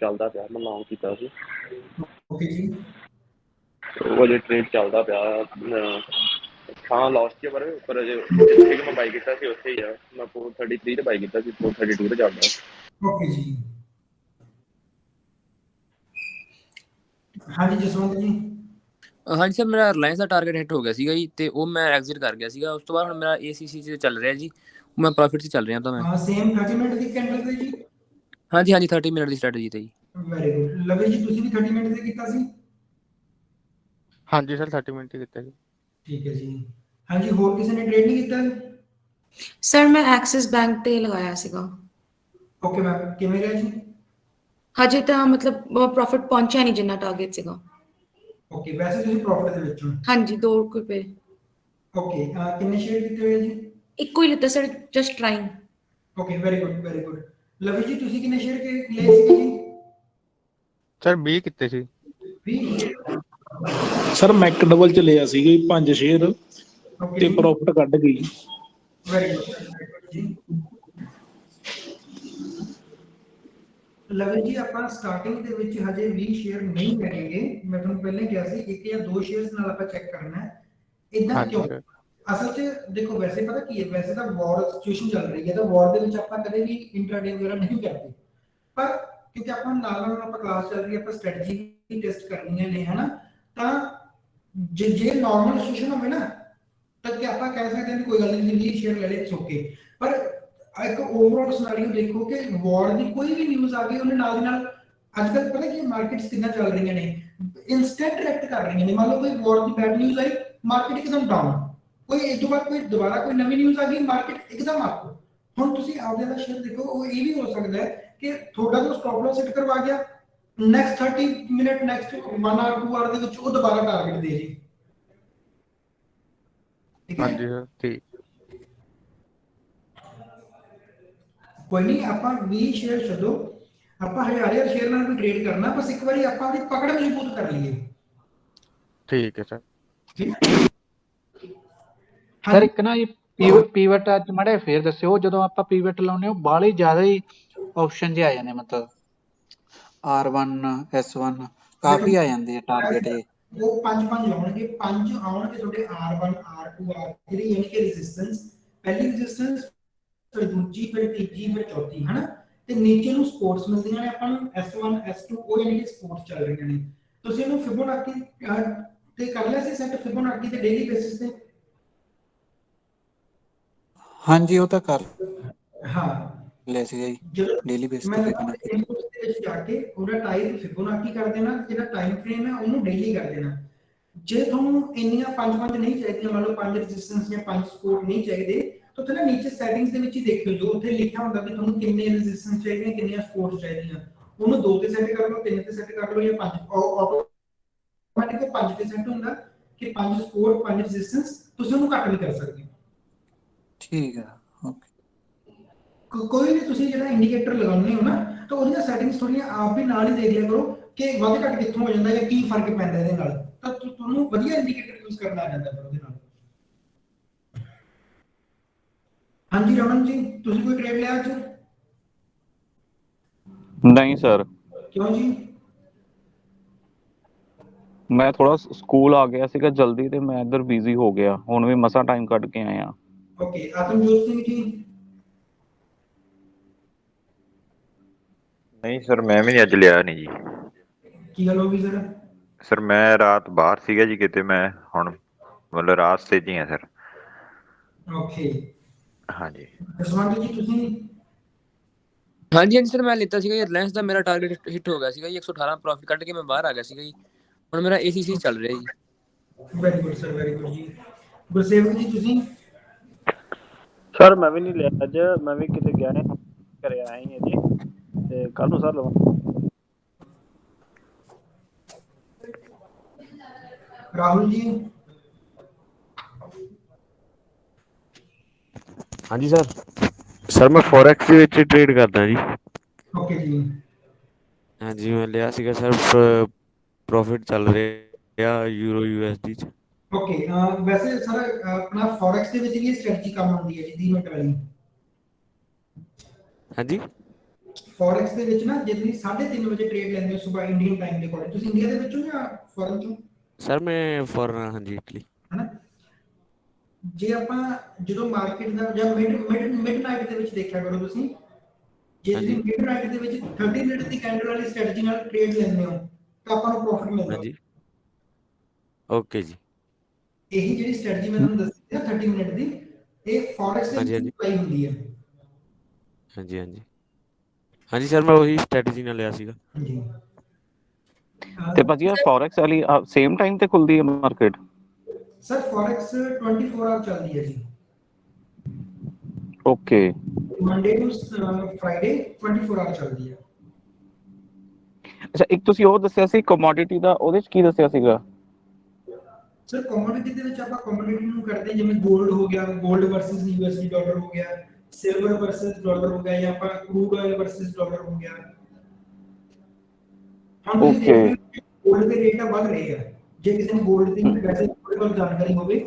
ਚੱਲਦਾ ਪਿਆ, ਮੈਂ ਲੌਂਗ ਕੀਤਾ ਸੀ। ਓਕੇ ਜੀ। ਉਹ ਅਜੇ ਟ੍ਰੇਡ ਚੱਲਦਾ ਪਿਆ। ਹਾਂ ਲਾਸਟ 'ਚ ਪਰ ਅਜੇ ਜਿੱਥੇ ਮੈਂ ਬਾਈ ਕੀਤਾ ਸੀ ਉੱਥੇ ਹੀ ਆ। ਮੈਂ 433 ਤੇ ਬਾਈ ਕੀਤਾ ਸੀ, 432 ਤੇ ਚੱਲਦਾ। ਓਕੇ ਜੀ। ਹਾਂਜੀ ਜਸਵੰਤ ਜੀ। ਹਾਂਜੀ ਸਰ, ਮੇਰਾ ਰਿਲਾਇੰਸ ਦਾ ਟਾਰਗੇਟ ਹਿੱਟ ਹੋ ਗਿਆ ਸੀਗਾ ਜੀ, ਤੇ ਉਹ ਮੈਂ ਐਗਜ਼ਿਟ ਕਰ ਗਿਆ ਸੀਗਾ। ਉਸ ਤੋਂ ਬਾਅਦ ਹੁਣ ਮੇਰਾ ACC 'ਚ ਚੱਲ ਰਿਹਾ ਜੀ, ਮੈਂ ਪ੍ਰੋਫਿਟ 'ਚ ਚੱਲ ਰਿਹਾ ਤਾਂ ਮੈਂ। ਹਾਂ ਸੇਮ 30 ਮਿੰਟ ਦੀ ਕੈਂਡਲ ਤੇ ਜੀ। ਹਾਂਜੀ 30 ਮਿੰਟ ਦੀ ਸਟ੍ਰੈਟਜੀ ਤੇ ਜੀ। Very good. ਲਵੀ ਜੀ ਤੁਸੀਂ ਵੀ 30 ਮਿੰਟ ਤੇ ਕੀਤਾ ਸੀ? ਹਾਂਜੀ ਸਰ 30 ਮਿੰਟ ਹੀ ਕੀਤਾ ਜੀ। ਠੀਕ ਹੈ ਜੀ। ਹਾਂਜੀ ਹੋਰ ਕਿਸੇ ਨੇ ਟ੍ਰੇਡ ਨਹੀਂ ਕੀਤਾ? ਸਰ ਮੈਂ ਐਕਸਿਸ ਬੈਂਕ ਤੇ ਲਗਾਇਆ ਸੀਗਾ। ਓਕੇ ਮੈਮ, ਕਿਵੇਂ ਰਿਹਾ ਜੀ? ਹਜੇ ਤਾਂ ਮਤਲਬ ਪ੍ਰੋਫਿਟ ਪਹੁੰਚਿਆ ਨਹੀਂ ਜਿੰਨਾ ਟਾਰਗੇਟ ਸੀਗਾ। ਓਕੇ, ਵੈਸੇ ਤੁਸੀਂ ਪ੍ਰੋਫਿਟ ਦੇ ਵਿੱਚ ਹੋ? ਹਾਂਜੀ 2 ਰੁਪਏ। ਓਕੇ, ਕਿੰਨੇ ਸ਼ੇਅਰ ਕੀਤੇ ਹੋਏ ਜੀ? ਇੱਕੋ ਹੀ ਲਿੱਤਾ sir, just trying. Okay very good very good. Lavi ji ਤੁਸੀਂ ਕਿੰਨੇ ਸ਼ੇਅਰ ਲਏ ਸੀਗੇ ਜੀ? ਸਰ 20 ਕੀਤੇ ਸੀ। 20? ਸਰ ਮੈਕਡਬਲ ਚ ਲਿਆ ਸੀਗਾ 5 ਸ਼ੇਅਰ ਓਕੇ ਤੇ ਜੀ। ਪ੍ਰੋਫਿਟ ਕੱਢ ਗਈ। ਵੈਰੀ ਗੁੱਡ ਵੈਰੀ ਗੁੱਡ ਜੀ। ਲਵੀ ਜੀ ਆਪਾਂ ਸਟਾਰਟਿੰਗ ਦੇ ਵਿੱਚ ਹਜੇ 20 ਸ਼ੇਅਰ ਨਹੀਂ ਕਰੇਂਗੇ। ਮੈਂ ਤੁਹਾਨੂੰ ਪਹਿਲਾਂ ਹੀ ਕਿਹਾ ਸੀ 1 ਜਾਂ 2 ਸ਼ੇਅਰਸ ਨਾਲ ਆਪਾਂ ਚੈੱਕ ਕਰਨਾ ਹੈ। ਇਦਾਂ ਹਾਂਜੀ ਕਿਉਂ? ਸਰ। ਅਸਲ 'ਚ ਦੇਖੋ ਵੈਸੇ ਪਤਾ ਕੀ ਹੈ, ਵੈਸੇ ਤਾਂ ਵਾਰ ਸਿਚੁਏਸ਼ਨ ਚੱਲ ਰਹੀ ਹੈ ਤਾਂ ਵਾਰ ਦੇ ਵਿੱਚ ਆਪਾਂ ਕਦੇ ਵੀ ਇੰਟਰਾਡੇ ਵਗੈਰਾ ਨਹੀਂ ਕਰਦੇ, ਪਰ ਕਿਉਂਕਿ ਆਪਾਂ ਨਾਲ ਆਪਾਂ ਕਲਾਸ ਚੱਲ ਰਹੀ ਹੈ, ਆਪਾਂ ਸਟ੍ਰੈਟਜੀ ਵੀ ਟੈਸਟ ਕਰਨੀਆਂ ਨੇ ਹਨਾ। ਤਾਂ ਜੇ ਨਾਰਮਲ ਸਿਚੁਏਸ਼ਨ ਹੋਵੇ ਨਾ ਤਾਂ ਕਿ ਆਪਾਂ ਕਹਿ ਸਕਦੇ ਹਾਂ ਕੋਈ ਗੱਲ ਨਹੀਂ 20 ਸ਼ੇਅਰ ਲੈ ਲਏ ਇਟਸ ਓਕੇ। ਪਰ ਇੱਕ ਓਵਰਆਲ ਸਿਨੈਰੀਓ ਦੇਖੋ ਕਿ ਵਾਰ ਦੀ ਕੋਈ ਵੀ ਨਿਊਜ਼ ਆ ਗਈ ਉਹਨੇ ਨਾਲ ਦੀ ਨਾਲ ਅੱਜ ਕੱਲ੍ਹ ਪਤਾ ਕੀ ਮਾਰਕੀਟਸ ਕਿੰਨਾ ਚੱਲ ਰਹੀਆਂ ਨੇ, ਇਨਸਟੈਂਟ ਰਿਐਕਟ ਕਰ ਰਹੀਆਂ ਨੇ। ਮੰਨ ਲਓ ਕੋਈ ਵਾਰ ਦੀ ਬੈਡ ਨਿਊਜ਼ ਆਈ, ਮਾਰਕੀਟ ਇੱਕਦਮ ਡਾਊਨ। ਕੋਈ ਇਸ ਤੋਂ ਬਾਅਦ ਕੋਈ ਦੁਬਾਰਾ ਕੋਈ ਨਵੀਂ ਨਿਊਜ਼ ਆ ਗਈ, ਮਾਰਕੀਟ ਇੱਕਦਮ ਅਪ। ਹੁਣ ਤੁਸੀਂ ਆਪਦੇ ਦਾ ਸ਼ੇਅਰ ਦੇਖੋ, ਉਹ ਇਹ ਵੀ ਹੋ ਸਕਦਾ ਹੈ ਕਿ ਤੁਹਾਡਾ ਜੋ ਸਟਾਪ ਲਾਸ ਸੈੱਟ ਕਰਵਾ ਗਿਆ, next 30 minute next 1 hour 2 hour ਦੇ ਵਿੱਚ ਉਹ ਦੁਬਾਰਾ ਟਾਰਗੇਟ ਦੇ ਜੀ। ਠੀਕ ਹੈ। ਹਾਂਜੀ ਸਰ ਠੀਕ। ਕੋਈ ਨਹੀਂ, ਆਪਾਂ 20 ਸ਼ੇਅਰ ਛੱਡੋ, ਆਪਾਂ ਹਜ਼ਾਰ ਸ਼ੇਅਰ ਨਾਲ ਵੀ ਟ੍ਰੇਡ ਕਰਨਾ, ਬਸ ਇੱਕ ਵਾਰੀ ਆਪਾਂ ਆਪਣੀ ਪਕੜ ਮਜ਼ਬੂਤ ਕਰ ਲਈਏ। ਠੀਕ ਹੈ ਸਰ। ਠੀਕ। ਸਰ ਇੱਕ ਨਾ ਜੀ ਪੀਵਟ ਅੱਜ ਮਾੜਾ ਫੇਰ ਦੱਸਿਓ, ਜਦੋਂ ਆਪਾਂ ਪੀਵਟ ਲਾਉਂਦੇ ਹੋ ਬਾਹਲੇ ਜ਼ਿਆਦਾ ਹੀ ਆਪਸ਼ਨ ਜੇ ਆ ਜਾਂਦੇ, ਮਤਲਬ R1 S1 ਕਾਫੀ ਆ ਜਾਂਦੇ ਆ ਟਾਰਗੇਟ ਇਹ। ਉਹ ਪੰਜ ਲਾਉਣਗੇ, 5 ਆਉਣਗੇ ਤੁਹਾਡੇ R1 R2 R3 ਯਾਨੀ ਕਿ ਰੈਜ਼ਿਸਟੈਂਸ। ਪਹਿਲੀ ਰੈਜ਼ਿਸਟੈਂਸ, ਫਿਰ ਦੂਜੀ, ਫਿਰ ਤੀਜੀ, ਫਿਰ ਚੌਥੀ ਹਨਾ। ਤੇ ਨੀਚੇ ਨੂੰ ਸਪੋਰਟਸ ਮਿਲਦੀਆਂ ਨੇ ਆਪਾਂ ਨੂੰ S1 S2, ਉਹ ਯਾਨੀ ਕਿ ਸਪੋਰਟਸ ਚੱਲ ਰਹੀਆਂ ਨੇ। ਤੁਸੀਂ ਇਹਨੂੰ ਫਿਬੋਨਾਚੀ ਤੇ ਕਰ ਲਿਆ ਸੀ ਸੈੱਟ, ਫਿਬੋਨਾਚੀ ਤੇ ਡੇਲੀ ਬੇਸਿਸ ਤੇ? ਹਾਂਜੀ ਉਹ ਤਾਂ ਕਰ ਹਾਂ ਲਿਆ ਸੀਗਾ ਜੀ, ਜਦੋਂ ਡੇਲੀ ਬੇਸ ਮੈਂ ਤੇ ਕਹਿੰਦਾ ਫਿਬੋਨਾਚੀ। ਇਨਪੁਟਸ ਦੇ ਵਿੱਚ ਜਾ ਕੇ ਉਹਦਾ ਟਾਈਪ ਫਿਬੋਨਾਚੀ ਕਰ ਦੇਣਾ, ਜਿਹੜਾ ਟਾਈਮ ਫਰੇਮ ਹੈ ਉਹਨੂੰ ਡੇਲੀ ਕਰ ਦੇਣਾ। ਜੇ ਤੁਹਾਨੂੰ ਇੰਨੀਆਂ ਪੰਜ ਨਹੀਂ ਚਾਹੀਦੀਆਂ, ਮੰਨ ਲਓ 5 ਰੈਜ਼ਿਸਟੈਂਸ ਜਾਂ 5 ਸਪੋਰਟ ਨਹੀਂ ਚਾਹੀਦੇ, ਤਾਂ ਉੱਥੇ ਨਾ ਨੀਚੇ ਸੈਟਿੰਗਸ ਦੇ ਵਿੱਚ ਹੀ ਦੇਖਿਓ, ਜੋ ਉੱਥੇ ਲਿਖਿਆ ਹੁੰਦਾ ਵੀ ਤੁਹਾਨੂੰ ਕਿੰਨੇ ਰੈਜ਼ਿਸਟੈਂਸ ਚਾਹੀਦੀਆਂ, ਕਿੰਨੀਆਂ ਸਪੋਰਟ ਚਾਹੀਦੀਆਂ, ਉਹਨੂੰ 2 ਤੇ ਸੈੱਟ ਕਰ ਲਓ, 3 ਤੇ ਸੈੱਟ ਕਰ ਲਓ ਜਾਂ 5। ਆਟੋਮੈਟਿਕ 5 ਤੇ ਸੈੱਟ ਹੁੰਦਾ ਕਿ 5 ਸਪੋਰਟ 5 ਰੈਜ਼ਿਸਟੈਂਸ, ਤੁਸੀਂ ਉਹਨੂੰ ਘੱਟ ਵੀ ਕਰ ਸਕਦੇ ਹੋ। ਠੀਕ ਆ ਓਕੇ। ਕੋਈ ਵੀ ਤੁਸੀਂ ਜਿਹੜਾ ਇੰਡੀਕੇਟਰ ਲਗਾਉਂਦੇ ਹੋ ਨਾ, ਤਾਂ ਉਹਦੀਆਂ ਸੈਟਿੰਗਸ ਥੋੜੀਆਂ ਆਪ ਵੀ ਨਾਲ ਹੀ ਦੇਖ ਲਿਆ ਕਰੋ ਕਿ ਵੱਧ ਘੱਟ ਕਿੱਥੋਂ ਹੋ ਜਾਂਦਾ ਜਾਂ ਕੀ ਫਰਕ ਪੈਂਦਾ ਇਹਦੇ ਨਾਲ, ਤਾਂ ਤੁਹਾਨੂੰ ਵਧੀਆ ਇੰਡੀਕੇਟਰ ਯੂਜ਼ ਕਰਨਾ ਆ ਜਾਂਦਾ ਫਿਰ ਉਹਦੇ ਨਾਲ। ਹਾਂਜੀ ਰਮਨ ਜੀ, ਤੁਸੀਂ ਕੋਈ ਟ੍ਰੇਡ ਲਿਆ ਅੱਜ? ਨਹੀਂ ਸਰ, ਕਿਉਂ ਜੀ? ਮੈਂ ਥੋੜਾ ਸਕੂਲ ਆ ਗਿਆ ਸੀਗਾ ਜਲਦੀ ਤੇ ਮੈਂ ਇੱਧਰ ਬਿਜ਼ੀ ਹੋ ਗਿਆ, ਹੁਣ ਵੀ ਮਸਾਂ ਟਾਈਮ ਕੱਢ ਕੇ ਆਇਆ। ਓਕੇ, ਆਤਮਜੋਤ ਸਿੰਘ ਜੀ? ਨਹੀਂ ਸਰ, ਮੈਂ ਵੀ ਅੱਜ ਲਿਆ ਨਹੀਂ ਜੀ। ਕੀ ਗੱਲ ਹੋ ਗਈ ਸਰ? ਸਰ ਮੈਂ ਰਾਤ ਬਾਹਰ ਸੀਗਾ ਜੀ ਕਿਤੇ, ਮੈਂ ਹੁਣ ਮਤਲਬ ਰਾਸਤੇ 'ਚ ਹੀ ਹਾਂ ਸਰ। ਓਕੇ। ਹਾਂਜੀ। ਜਸਵੰਤ ਜੀ ਤੁਸੀਂ? ਹਾਂਜੀ ਸਰ, ਮੈਂ ਲਿੱਤਾ ਸੀਗਾ ਜੀ ਰਿਲਾਇੰਸ ਦਾ, ਮੇਰਾ ਟਾਰਗੇਟ ਹਿੱਟ ਹੋ ਗਿਆ ਸੀਗਾ ਜੀ, 118 ਪ੍ਰੋਫਿਟ ਕੱਢ ਕੇ ਮੈਂ ਬਾਹਰ ਆ ਗਿਆ ਸੀਗਾ ਜੀ। ਹੁਣ ਮੇਰਾ ACC ਚੱਲ ਰਿਹਾ ਜੀ। Very good sir, very good ਜੀ। ਗੁਰਸੇਵਕ ਜੀ ਤੁਸੀਂ? ਸਰ ਮੈਂ ਵੀ ਨਹੀਂ ਲਿਆ ਅੱਜ, ਮੈਂ ਵੀ ਕਿਤੇ ਗਿਆ ਨਹੀਂ, ਘਰੇ ਆਇਆ ਹੀ ਅਜੇ, ਤੇ ਕੱਲ ਨੂੰ ਸਰ ਲਵਾਂ। ਰਾਹੁਲ ਜੀ? ਹਾਂਜੀ ਸਰ ਮੈਂ ਫੋਰੈਕਸ ਦੇ ਵਿੱਚ ਟ੍ਰੇਡ ਕਰਦਾ ਜੀ। ਓਕੇ ਜੀ। ਹਾਂਜੀ ਮੈਂ ਲਿਆ ਸੀਗਾ ਸਰ, ਪ੍ਰੋਫਿਟ ਚੱਲ ਰਿਹਾ ਯੂਰੋ USD 'ਚ। ਓਕੇ, ਵੈਸੇ ਸਰ ਆਪਣਾ ਫੋਰੈਕਸ ਦੇ ਵਿੱਚ ਵੀ ਸਟ੍ਰੈਟਜੀ ਕੰਮ ਆਉਂਦੀ ਹੈ ਜੀ 20 ਮਿੰਟ ਵਾਲੀ? ਹਾਂਜੀ ਫੋਰੈਕਸ ਦੇ ਵਿੱਚ ਨਾ ਜੇ ਤੁਸੀਂ 3:30 ਵਜੇ ਟ੍ਰੇਡ ਲੈਂਦੇ ਹੋ ਸਵੇਰ ਇੰਡੀਅਨ ਟਾਈਮ ਦੇ ਅਕੋਰਡਿੰਗ, ਤੁਸੀਂ ਇੰਡੀਆ ਦੇ ਵਿੱਚੋਂ ਜਾਂ ਫੋਰਨ ਚੋਂ? ਸਰ ਮੈਂ ਫੋਰਨ, ਹਾਂਜੀ, ਇਟਲੀ। ਹਨਾ, ਜੇ ਆਪਾਂ ਜਦੋਂ ਮਾਰਕੀਟ ਦਾ ਜਾਂ ਮਿਡ ਨਾਈਟ ਦੇ ਵਿੱਚ ਦੇਖਿਆ ਕਰੋ ਤੁਸੀਂ, ਜੇ ਤੁਸੀਂ ਮਿਡ ਨਾਈਟ ਦੇ ਵਿੱਚ 30 ਮਿੰਟ ਦੀ ਕੈਂਡਲ ਵਾਲੀ ਸਟ੍ਰੈਟਜੀ ਨਾਲ ਟ੍ਰੇਡ ਲੈਂਦੇ ਹੋ ਤਾਂ ਆਪਾਂ ਨੂੰ ਪ੍ਰੋਫਿਟ ਮਿਲਦਾ। ਹਾਂਜੀ, ਓਕੇ ਜੀ। ਇਹੀ ਜਿਹੜੀ ਸਟ੍ਰੈਟਜੀ ਮੈਂ ਤੁਹਾਨੂੰ ਦੱਸੀ ਨਾ 30 ਮਿੰਟ ਦੀ, ਇਹ ਫੋਰੈਕਸ ਦੇ ਵਿੱਚ ਅਪਲਾਈ ਹੁੰਦੀ ਹੈ। ਹਾਂਜੀ ਹਾਂਜੀ ਹਾਂਜੀ ਸਰ, ਮੈਂ ਉਹੀ ਸਟ੍ਰੈਟਜੀ ਨਾਲ ਲਿਆ ਸੀਗਾ। ਹਾਂਜੀ। ਤੇ ਭਾਜੀ ਫੋਰੈਕਸ ਵਾਲੀ ਸੇਮ ਟਾਈਮ ਤੇ ਖੁੱਲਦੀ ਹੈ ਮਾਰਕੀਟ? ਸਰ ਫੋਰੈਕਸ 24 ਆਵਰ ਚੱਲਦੀ ਹੈ ਜੀ। Okay. Monday to Friday 24 hour ਚੱਲਦੀ ਹੈ। ਅੱਛਾ, ਇੱਕ ਤੁਸੀਂ ਉਹ ਦੱਸਿਆ ਸੀ ਕਮੋਡਿਟੀ ਦਾ, ਉਹਦੇ ਚ ਕੀ ਦੱਸਿਆ ਸੀਗਾ? ਸਰ ਕਮੋਡਿਟੀ ਦੇ ਵਿੱਚ ਆਪਾਂ ਕਮੋਡਿਟੀ ਨੂੰ ਕਰਦੇ ਜਿਵੇਂ 골ਡ ਹੋ ਗਿਆ, 골ਡ ਵਰਸਸ ਯੂਐਸਡੀ ਡਾਲਰ ਹੋ ਗਿਆ, ਸਿਲਵਰ ਵਰਸਸ ਡਾਲਰ ਹੋ ਗਿਆ, ਜਾਂ ਆਪਾਂ ਕਰੂਡ ਆਇਲ ਵਰਸਸ ਡਾਲਰ ਹੋ ਗਿਆ। ਹੁਣ ਤੁਸੀਂ ਦੇਖ ਰਹੇ ਹੋ 골ਡ ਦੇ ਰੇਟ ਵੱਧ ਰਹੇ ਆ। ਜੇ ਕਿਸੇ ਨੂੰ 골ਡ ਦੀ ਵੈਸੇ ਥੋੜੀ ਬਹੁਤ ਜਾਣਕਾਰੀ ਹੋਵੇ,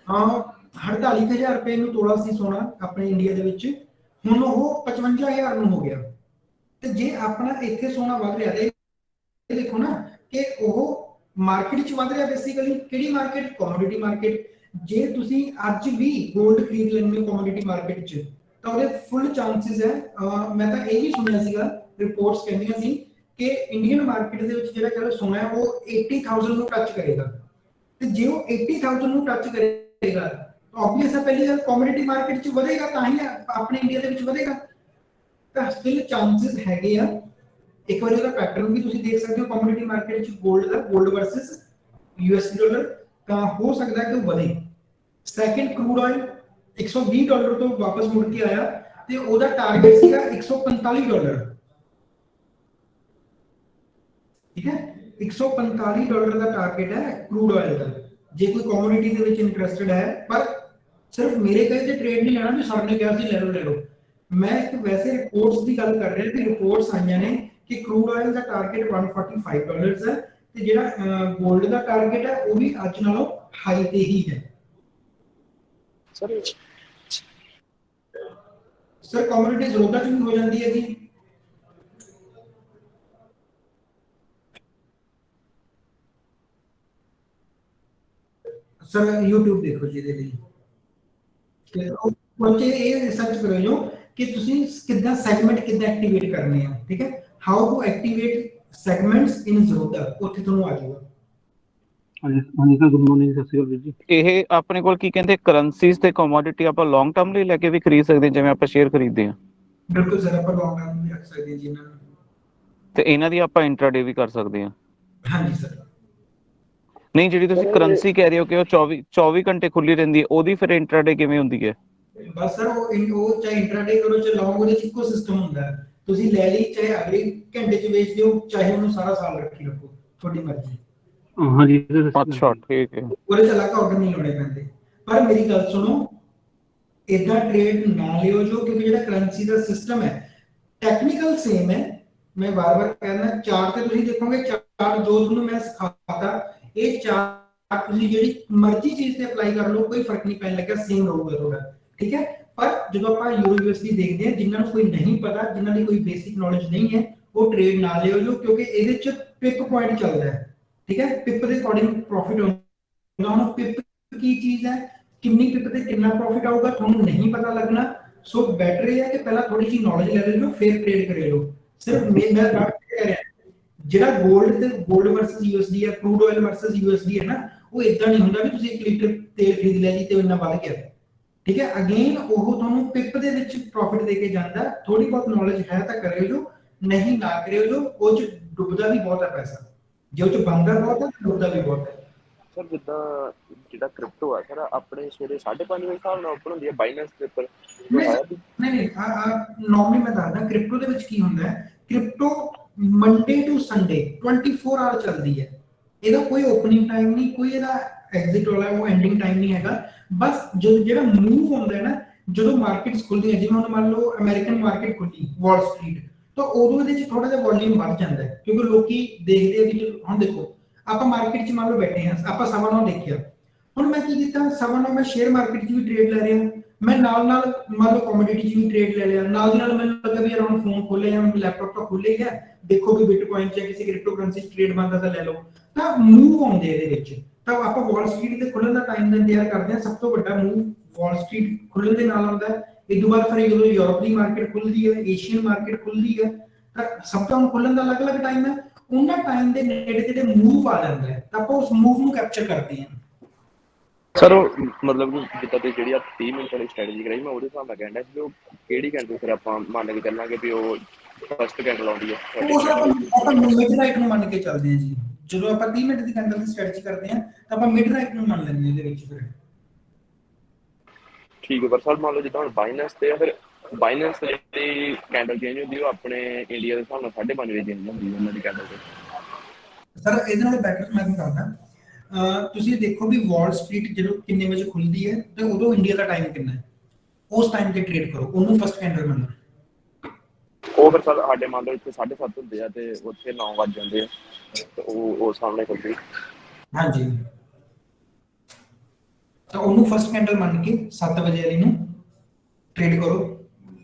48,000 ਰੁਪਏ ਨੂੰ ਤੋਲਾ ਸੀ ਸੋਨਾ ਆਪਣੇ ਇੰਡੀਆ ਦੇ ਵਿੱਚ, ਹੁਣ ਉਹ 55,000 ਨੂੰ ਹੋ ਗਿਆ। ਤੇ ਜੇ ਆਪਣਾ ਇੱਥੇ ਸੋਨਾ ਵੱਧ ਰਿਹਾ ਤੇ ਦੇਖੋ ਨਾ ਕਿ ਉਹ ਮਾਰਕੀਟ ਚ ਵੱਧ ਰਿਹਾ। ਬੇਸਿਕਲੀ ਕਿਹੜੀ ਮਾਰਕੀਟ? Commodity market. ਜੇ ਤੁਸੀਂ ਅੱਜ ਵੀ 골ਡ ਖਰੀਦ ਲੈਂਦੇ ਹੋ ਕਮੋਡਿਟੀ ਮਾਰਕੀਟ ਚ ਤਾਂ ਉਹਦੇ ਫੁੱਲ ਚਾਂਸਸ ਹੈ, ਮੈਂ ਤਾਂ ਇਹ ਵੀ ਸੁਣਿਆ ਸੀਗਾ, ਰਿਪੋਰਟਸ ਕਹਿੰਦੀਆਂ ਸੀ ਕਿ ਇੰਡੀਅਨ ਮਾਰਕੀਟ ਦੇ ਵਿੱਚ ਜਿਹੜਾ ਕਹਿੰਦਾ ਸੋਨਾ ਹੈ ਉਹ 80,000 ਨੂੰ ਟੱਚ ਕਰੇਗਾ। ਤੇ ਜੇ ਉਹ 80,000 ਨੂੰ ਟੱਚ ਕਰੇਗਾ ਤਾਂ ਆਬਵੀਅਸ ਹੈ ਪਹਿਲੀ ਗੱਲ ਕਮੋਡਿਟੀ ਮਾਰਕੀਟ ਚ ਵਧੇਗਾ, ਤਾਂ ਹੀ ਆਪਣੇ ਇੰਡੀਆ ਦੇ ਵਿੱਚ ਵਧੇਗਾ। ਤਾਂ ਸਟਿਲ ਚਾਂਸਸ ਹੈਗੇ ਆ। ਇੱਕ ਵਾਰੀ ਉਹਦਾ ਪੈਟਰਨ ਵੀ ਤੁਸੀਂ ਦੇਖ ਸਕਦੇ ਹੋ ਕਮੋਡਿਟੀ ਮਾਰਕੀਟ ਚ 골ਡ ਦਾ, 골ਡ ਵਰਸਸ ਯੂਐਸਡੀ ਡਾਲਰ, ਤਾਂ ਹੋ ਸਕਦਾ ਹੈ ਕਿ ਉਹ ਵਧੇ। ਸੈਕਿੰਡ ਕਰੂਡ ਆਇਲ $120 ਤੋਂ ਵਾਪਸ ਮੁੜ ਕੇ ਆਇਆ ਤੇ ਉਹਦਾ ਟਾਰਗੇਟ ਸੀਗਾ $145। ਠੀਕ ਹੈ, $145 ਦਾ ਟਾਰਗੇਟ ਹੈ ਕਰੂਡ ਆਇਲ ਦਾ। ਜੇ ਕੋਈ ਕਮੋਡਿਟੀ ਦੇ ਵਿੱਚ ਇੰਟਰਸਟਿਡ ਹੈ, ਪਰ ਸਿਰਫ ਮੇਰੇ ਕਹੇ ਤੇ ਟ੍ਰੇਡ ਨਹੀਂ ਲੈਣਾ ਵੀ ਸਰ ਨੇ ਕਿਹਾ ਸੀ ਲੈ ਲਓ। ਮੈਂ ਇੱਕ ਵੈਸੇ ਰਿਪੋਰਟਸ ਦੀ ਗੱਲ ਕਰ ਰਿਹਾ ਕਿ ਰਿਪੋਰਟਸ ਆਈਆਂ ਨੇ ਕਿ ਕਰੂਡ ਆਇਲ ਦਾ ਟਾਰਗੇਟ $145 ਹੈ ਤੇ ਜਿਹੜਾ 골ਡ ਦਾ ਟਾਰਗੇਟ ਹੈ ਉਹ ਵੀ ਅੱਜ ਨਾਲੋਂ ਹਾਈ ਤੇ ਹੀ ਹੈ। ਸਰ ਕਮੋਡਿਟੀ ਜ਼ਰੂਰਤਾਂ ਚ ਵੀ ਹੋ ਜਾਂਦੀ ਹੈ ਜੀ। ਸਰ YouTube ਦੇਖੋ ਜੀ ਇਹਦੇ ਲਈ, ਕਿ ਇਹ ਰਿਸਰਚ ਕਰੋ ਜੋ ਕਿ ਤੁਸੀਂ ਕਿੱਦਾਂ ਸੈਗਮੈਂਟ ਕਿੱਦਾਂ ਐਕਟੀਵੇਟ ਕਰਨੇ ਆ। ਠੀਕ ਹੈ, ਹਾਊ ਟੂ ਐਕਟੀਵੇਟ ਸੈਗਮੈਂਟਸ ਇਨ ਜ਼ਰੋਦਾ, ਉੱਥੇ ਤੁਹਾਨੂੰ ਆ ਜਾਊਗਾ। ਹਾਂਜੀ ਸਰ, ਗੁੱਡ ਮਾਰਨਿੰਗ, ਸਤਿ ਸ਼੍ਰੀ ਅਕਾਲ ਜੀ। ਇਹ ਆਪਣੇ ਕੋਲ ਕੀ ਕਹਿੰਦੇ ਕਰੰਸੀਜ਼ ਤੇ ਕਮੋਡਿਟੀ ਆਪਾਂ ਲੌਂਗ ਟਰਮ ਲਈ ਲੈ ਕੇ ਵੀ ਖਰੀਦ ਸਕਦੇ ਹਾਂ, ਜਿਵੇਂ ਆਪਾਂ ਸ਼ੇਅਰ ਖਰੀਦਦੇ ਹਾਂ? ਬਿਲਕੁਲ ਸਰ, ਆਪਾਂ ਲੌਂਗ ਟਰਮ ਵੀ ਰੱਖ ਸਕਦੇ ਹਾਂ ਜੀ ਇਹਨਾਂ ਨੂੰ। ਤੇ ਇਹਨਾਂ ਦੀ ਆਪਾਂ ਇੰਟਰਾਡੇ ਵੀ ਕਰ ਸਕਦੇ ਹਾਂ? ਹਾਂਜੀ ਸਰ। ਨਹੀਂ, ਜਿਹੜੀ ਤੁਸੀਂ ਕਰੰਸੀ ਕਹਿ ਰਹੇ ਹੋ ਕਿ ਉਹ 24 ਘੰਟੇ ਖੁੱਲੀ ਰਹਿੰਦੀ ਹੈ, ਉਹਦੀ ਫਿਰ ਇੰਟਰਾਡੇ ਕਿਵੇਂ ਹੁੰਦੀ ਹੈ? ਬਸ ਸਰ ਉਹ ਚਾਹੇ ਇੰਟਰਾਡੇ ਕਰੋ ਚਾਹੇ ਲੌਂਗ, ਉਹਦੇ ਚ ਇੱਕੋ ਸਿਸਟਮ ਹੁੰਦਾ ਹੈ। ਤੁਸੀਂ ਲੈ ਲਈ, ਚਾਹੇ ਅਗਲੇ ਘੰਟੇ ਚ ਵੇਚ ਦਿਓ, ਚਾਹੇ ਉਹਨੂੰ ਸਾਰਾ ਸਾਲ ਰੱਖੀ ਰੱਖੋ, ਤੁਹਾਡੀ ਮਰਜ਼ੀ। ਹਾਂਜੀ। ਅੱਛਾ, ਠੀਕ ਹੈ। ਉਹਦੇ ਚ ਅਲੱਗ ਆਰਡਰ ਨਹੀਂ ਲਾਉਣੇ ਪੈਂਦੇ। ਪਰ ਮੇਰੀ ਗੱਲ ਸੁਣੋ, ਇਦਾਂ ਟ੍ਰੇਡ ਨਾ ਲਿਓ ਜੋ, ਕਿਉਂਕਿ ਜਿਹੜਾ ਕਰੰਸੀ ਦਾ ਸਿਸਟਮ ਹੈ ਟੈਕਨੀਕਲ ਸੇਮ ਹੈ। ਮੈਂ ਵਾਰ-ਵਾਰ ਕਹਿੰਦਾ, ਚਾਰਟ ਤੇ ਤੁਸੀਂ ਦੇਖੋਗੇ, ਚਾਰਟ ਜੋ ਤੁਹਾਨੂੰ ਮੈਂ ਸਿਖਾਤਾ, ਇਹ ਚਾਰਟ ਤੁਸੀਂ ਜਿਹੜੀ ਮਰਜ਼ੀ ਚੀਜ਼ ਤੇ ਅਪਲਾਈ ਕਰ ਲਓ, ਕੋਈ ਫਰਕ ਨਹੀਂ ਪੈਣ ਲੱਗਾ, ਸੇਮ ਰਹੂਗਾ ਤੁਹਾਡਾ। ਠੀਕ ਹੈ, ਪਰ ਜਦੋਂ ਆਪਾਂ ਯੂਰੋ ਯੂਐਸਡੀ ਦੇਖਦੇ ਹਾਂ, ਜਿਨ੍ਹਾਂ ਨੂੰ ਕੋਈ ਨਹੀਂ ਪਤਾ, ਜਿਨ੍ਹਾਂ ਦੀ ਕੋਈ ਬੇਸਿਕ ਨੌਲੇਜ ਨਹੀਂ ਹੈ, ਉਹ ਟ੍ਰੇਡ ਨਾ ਲਿਓ ਜੋ, ਕਿਉਂਕਿ ਇਹਦੇ ਚ ਪਿਪ ਪੁਆਇੰਟ ਚੱਲਦਾ ਹੈ। ਠੀਕ ਹੈ, ਪਿਪ ਦੇ ਅਕੋਰਡਿੰਗ ਪ੍ਰੋਫਿਟ ਹੁੰਦਾ। ਹੁਣ ਪਿਪ ਕੀ ਚੀਜ਼ ਹੈ, ਕਿੰਨੀ ਪਿਪ ਤੇ ਕਿੰਨਾ ਪ੍ਰੋਫਿਟ ਆਊਗਾ ਤੁਹਾਨੂੰ ਨਹੀਂ ਪਤਾ ਲੱਗਣਾ। ਸੋ ਬੈਟਰ ਇਹ ਹੈ ਕਿ ਪਹਿਲਾਂ ਥੋੜੀ ਜਿਹੀ ਨੌਲੇਜ ਲੈ ਲਓ, ਫਿਰ ਟ੍ਰੇਡ ਕਰੇ ਲਓ। ਸਿਰਫ ਮੈਂ ਗੱਲ ਕਰ ਰਿਹਾ, ਜਿਹੜਾ 골ਡ ਤੇ 골ਡ ਵਰਸਸ ਯੂਐਸਡੀ ਹੈ, ਕਰੂਡ ਆਇਲ ਵਰਸਸ ਯੂਐਸਡੀ ਹੈ ਨਾ, ਉਹ ਇਦਾਂ ਨਹੀਂ ਹੁੰਦਾ ਵੀ ਤੁਸੀਂ 1 ਲੀਟਰ ਤੇਲ ਖਰੀਦ ਲਿਆ ਜੀ ਤੇ ਇੰਨਾ ਵੱਧ ਗਿਆ। ਠੀਕ ਹੈ, ਅਗੇਨ ਉਹ ਤੁਹਾਨੂੰ ਪਿਪ ਦੇ ਵਿੱਚ ਪ੍ਰੋਫਿਟ ਦੇ ਕੇ ਜਾਂਦਾ। ਥੋੜੀ ਬਹੁਤ ਨੌਲੇਜ ਹੈ ਤਾਂ ਕਰਿਓ ਜੋ, ਨਹੀਂ ਨਾ ਕਰਿਓ ਜੋ। ਉਹ ਚ ਡੁੱਬਦਾ ਵੀ ਬਹੁਤ ਹੈ ਪੈਸਾ, ਜੇ ਉਹ ਚ ਬਣਦਾ ਬਹੁਤ ਹੈ ਡੁੱਬਦਾ ਵੀ ਬਹੁਤ ਹੈ। ਸਰ ਜਿੱਦਾਂ ਜਿਹੜਾ ਕ੍ਰਿਪਟੋ ਆ ਸਰ, ਆਪਣੇ ਸਵੇਰੇ 5:30 ਵਜੇ ਹਿਸਾਬ ਨਾਲ ਓਪਨ ਹੁੰਦੀ ਹੈ ਬਾਈਨੈਂਸ ਦੇ ਉੱਪਰ? ਨਹੀਂ, ਨਾਰਮਲੀ ਮੈਂ ਦੱਸਦਾ ਕ੍ਰਿਪਟੋ ਦੇ ਵਿੱਚ ਕੀ ਹੁੰਦਾ ਹੈ। Crypto Monday to Sunday 24 hour ਚੱਲਦੀ ਹੈ। ਇਹਦਾ ਕੋਈ ਓਪਨਿੰਗ ਟਾਈਮ ਨਹੀਂ, ਕੋਈ ਇਹਦਾ ਐਗਜ਼ਿਟ ਵਾਲਾ ਉਹ ਐਂਡਿੰਗ ਟਾਈਮ ਨਹੀਂ ਹੈਗਾ। ਬਸ ਜਦੋਂ ਜਿਹੜਾ ਮੂਵ ਹੁੰਦਾ ਹੈ ਨਾ, ਜਦੋਂ ਮਾਰਕੀਟਸ ਖੁੱਲਦੀਆਂ, ਜਿਵੇਂ ਹੁਣ ਮੰਨ ਲਓ ਅਮਰੀਕਨ ਮਾਰਕੀਟ ਖੁੱਲੀ ਵਾਲ ਸਟਰੀਟ, ਤਾਂ ਉਦੋਂ ਇਹਦੇ ਚ ਥੋੜਾ ਜਿਹਾ ਵੋਲਿਊਮ ਵੱਧ ਜਾਂਦਾ ਹੈ, ਕਿਉਂਕਿ ਲੋਕੀ ਦੇਖਦੇ ਆ ਕਿ ਹੁਣ ਦੇਖੋ ਆਪਾਂ ਮਾਰਕੀਟ ਚ ਮੰਨ ਲਓ ਬੈਠੇ ਹਾਂ, ਆਪਾਂ 9:15 ਦੇਖਿਆ, ਹੁਣ ਮੈਂ ਕੀ ਕੀਤਾ, 9:15 ਮੈਂ ਸ਼ੇਅਰ ਮਾਰਕੀਟ ਚ ਵੀ ਟ੍ਰੇਡ ਲੈ ਰਿਹਾ, ਮੈਂ ਨਾਲ ਨਾਲ ਮੰਨ ਲਓ ਕਮੋਡਿਟੀ 'ਚ ਵੀ ਟ੍ਰੇਡ ਲੈ ਲਿਆ, ਨਾਲ ਦੀ ਨਾਲ ਮੈਨੂੰ ਲੱਗਾ ਵੀ ਯਾਰ ਹੁਣ ਫੋਨ ਖੋਲੇ ਜਾਂ ਲੈਪਟਾਪ ਤਾਂ ਖੋਲੇ ਹੀ ਹੈ, ਦੇਖੋ ਵੀ ਬਿਟਕੋਇਨ 'ਚ ਜਾਂ ਕਿਸੇ ਕ੍ਰਿਪਟੋ ਕਰੰਸੀ 'ਚ ਟ੍ਰੇਡ ਬਣਦਾ ਤਾਂ ਲੈ ਲਓ, ਤਾਂ ਮੂਵ ਆਉਂਦੇ ਇਹਦੇ ਵਿੱਚ। ਤਾਂ ਆਪਾਂ ਵਾਲ ਸਟਰੀਟ ਤੇ ਖੁੱਲਣ ਦਾ ਟਾਈਮ ਦਾ ਇੰਤਜ਼ਾਰ ਕਰਦੇ ਹਾਂ, ਸਭ ਤੋਂ ਵੱਡਾ ਮੂਵ ਵਾਲ ਸਟਰੀਟ ਖੁੱਲਣ ਦੇ ਨਾਲ ਆਉਂਦਾ ਹੈ। ਇਹ ਤੋਂ ਬਾਅਦ ਫਿਰ ਜਦੋਂ ਯੂਰਪ ਦੀ ਮਾਰਕੀਟ ਖੁੱਲਦੀ ਹੈ, ਏਸ਼ੀਅਨ ਮਾਰਕੀਟ ਖੁੱਲਦੀ ਹੈ, ਤਾਂ ਸਭ ਤੋਂ ਖੁੱਲਣ ਦਾ ਅਲੱਗ-ਅਲੱਗ ਟਾਈਮ ਹੈ। ਉਹਨਾਂ ਟਾਈਮ ਦੇ ਨੇੜੇ ਜਿਹੜੇ ਮੂਵ ਆ ਜਾਂਦਾ ਹੈ ਤਾਂ ਆਪਾਂ ਉਸ ਮੂਵ ਨੂੰ ਕੈਪਚਰ ਕਰਦੇ ਹਾਂ। ਸਰ ਉਹ ਮਤਲਬ ਕਿ ਜਿੱਦਾਂ ਤੁਸੀਂ ਜਿਹੜੀ 30 ਮਿੰਟ ਵਾਲੀ ਸਟ੍ਰੈਟਜੀ ਕਰਾਈ, ਮੈਂ ਉਹਦੇ ਹਿਸਾਬ ਨਾਲ ਕਹਿੰਦਾ ਕਿ ਉਹ ਕਿਹੜੀ ਕੈਂਡਲ ਫਿਰ ਆਪਾਂ ਮੰਨ ਕੇ ਚੱਲਾਂਗੇ ਵੀ ਉਹ ਫਸਟ ਕੈਂਡਲ ਆਉਂਦੀ ਹੈ। ਉਸ ਆਪਾਂ ਮਿਡ ਰਾਈਟ ਨੂੰ ਮੰਨ ਕੇ ਚੱਲਦੇ ਹਾਂ ਜੀ। ਜਦੋਂ ਆਪਾਂ 30 ਮਿੰਟ ਦੀ ਕੈਂਡਲ ਦੀ ਸਟ੍ਰੈਟਜੀ ਕਰਦੇ ਹਾਂ ਤਾਂ ਆਪਾਂ ਮਿਡ ਰਾਈਟ ਨੂੰ ਮੰਨ ਲੈਂਦੇ ਹਾਂ ਇਹਦੇ ਵਿੱਚ ਫਿਰ। ਠੀਕ ਹੈ, ਪਰ ਸਰ ਮੰਨ ਲਓ ਜਿੱਦਾਂ ਹੁਣ ਬਾਈਨੈਂਸ ਤੇ ਆ, ਫਿਰ ਬਾਈਨੈਂਸ ਤੇ ਜਿਹੜੀ ਕੈਂਡਲ ਚੇਂਜ ਹੁੰਦੀ ਉਹ ਆਪਣੇ ਇੰਡੀਆ ਦੇ ਹਿਸਾਬ ਨਾਲ 5:30 ਵਜੇ ਚੇਂਜ ਹੁੰਦੀ ਉਹਨਾਂ ਦੀ ਕੈਂਡਲ ਤੇ। ਸਰ ਇਹਦੇ ਨਾਲ ਬੈਟਰ ਮੈਂ ਤੁਹਾਨੂੰ ਦੱਸਦਾ, ਤੁਸੀਂ ਦੇਖੋ ਵੀ ਵਾਲ ਸਟਰੀਟ ਜਦੋਂ ਕਿੰਨੇ ਵਜੇ ਖੁੱਲਦੀ ਹੈ ਤੇ ਉਦੋਂ ਇੰਡੀਆ ਦਾ ਟਾਈਮ ਕਿੰਨਾ ਹੈ, ਉਸ ਟਾਈਮ ਤੇ ਟ੍ਰੇਡ ਕਰੋ, ਉਹਨੂੰ ਫਸਟ ਕੈਂਡਲ ਮੰਨੋ। ਉਹ ਫਿਰ ਸਰ ਸਾਡੇ ਮੰਨ ਲਓ ਇੱਥੇ 7:30 ਹੁੰਦੇ ਆ ਤੇ ਉੱਥੇ 9 ਵੱਜ ਜਾਂਦੇ ਆ, ਤੇ ਉਹ ਸਾਹਮਣੇ ਖੁੱਲਦੀ। ਹਾਂਜੀ, ਤਾਂ ਉਹਨੂੰ ਫਸਟ ਕੈਂਡਲ ਮੰਨ ਕੇ 7 ਵਜੇ ਵਾਲੀ ਨੂੰ ਟ੍ਰੇਡ ਕਰੋ,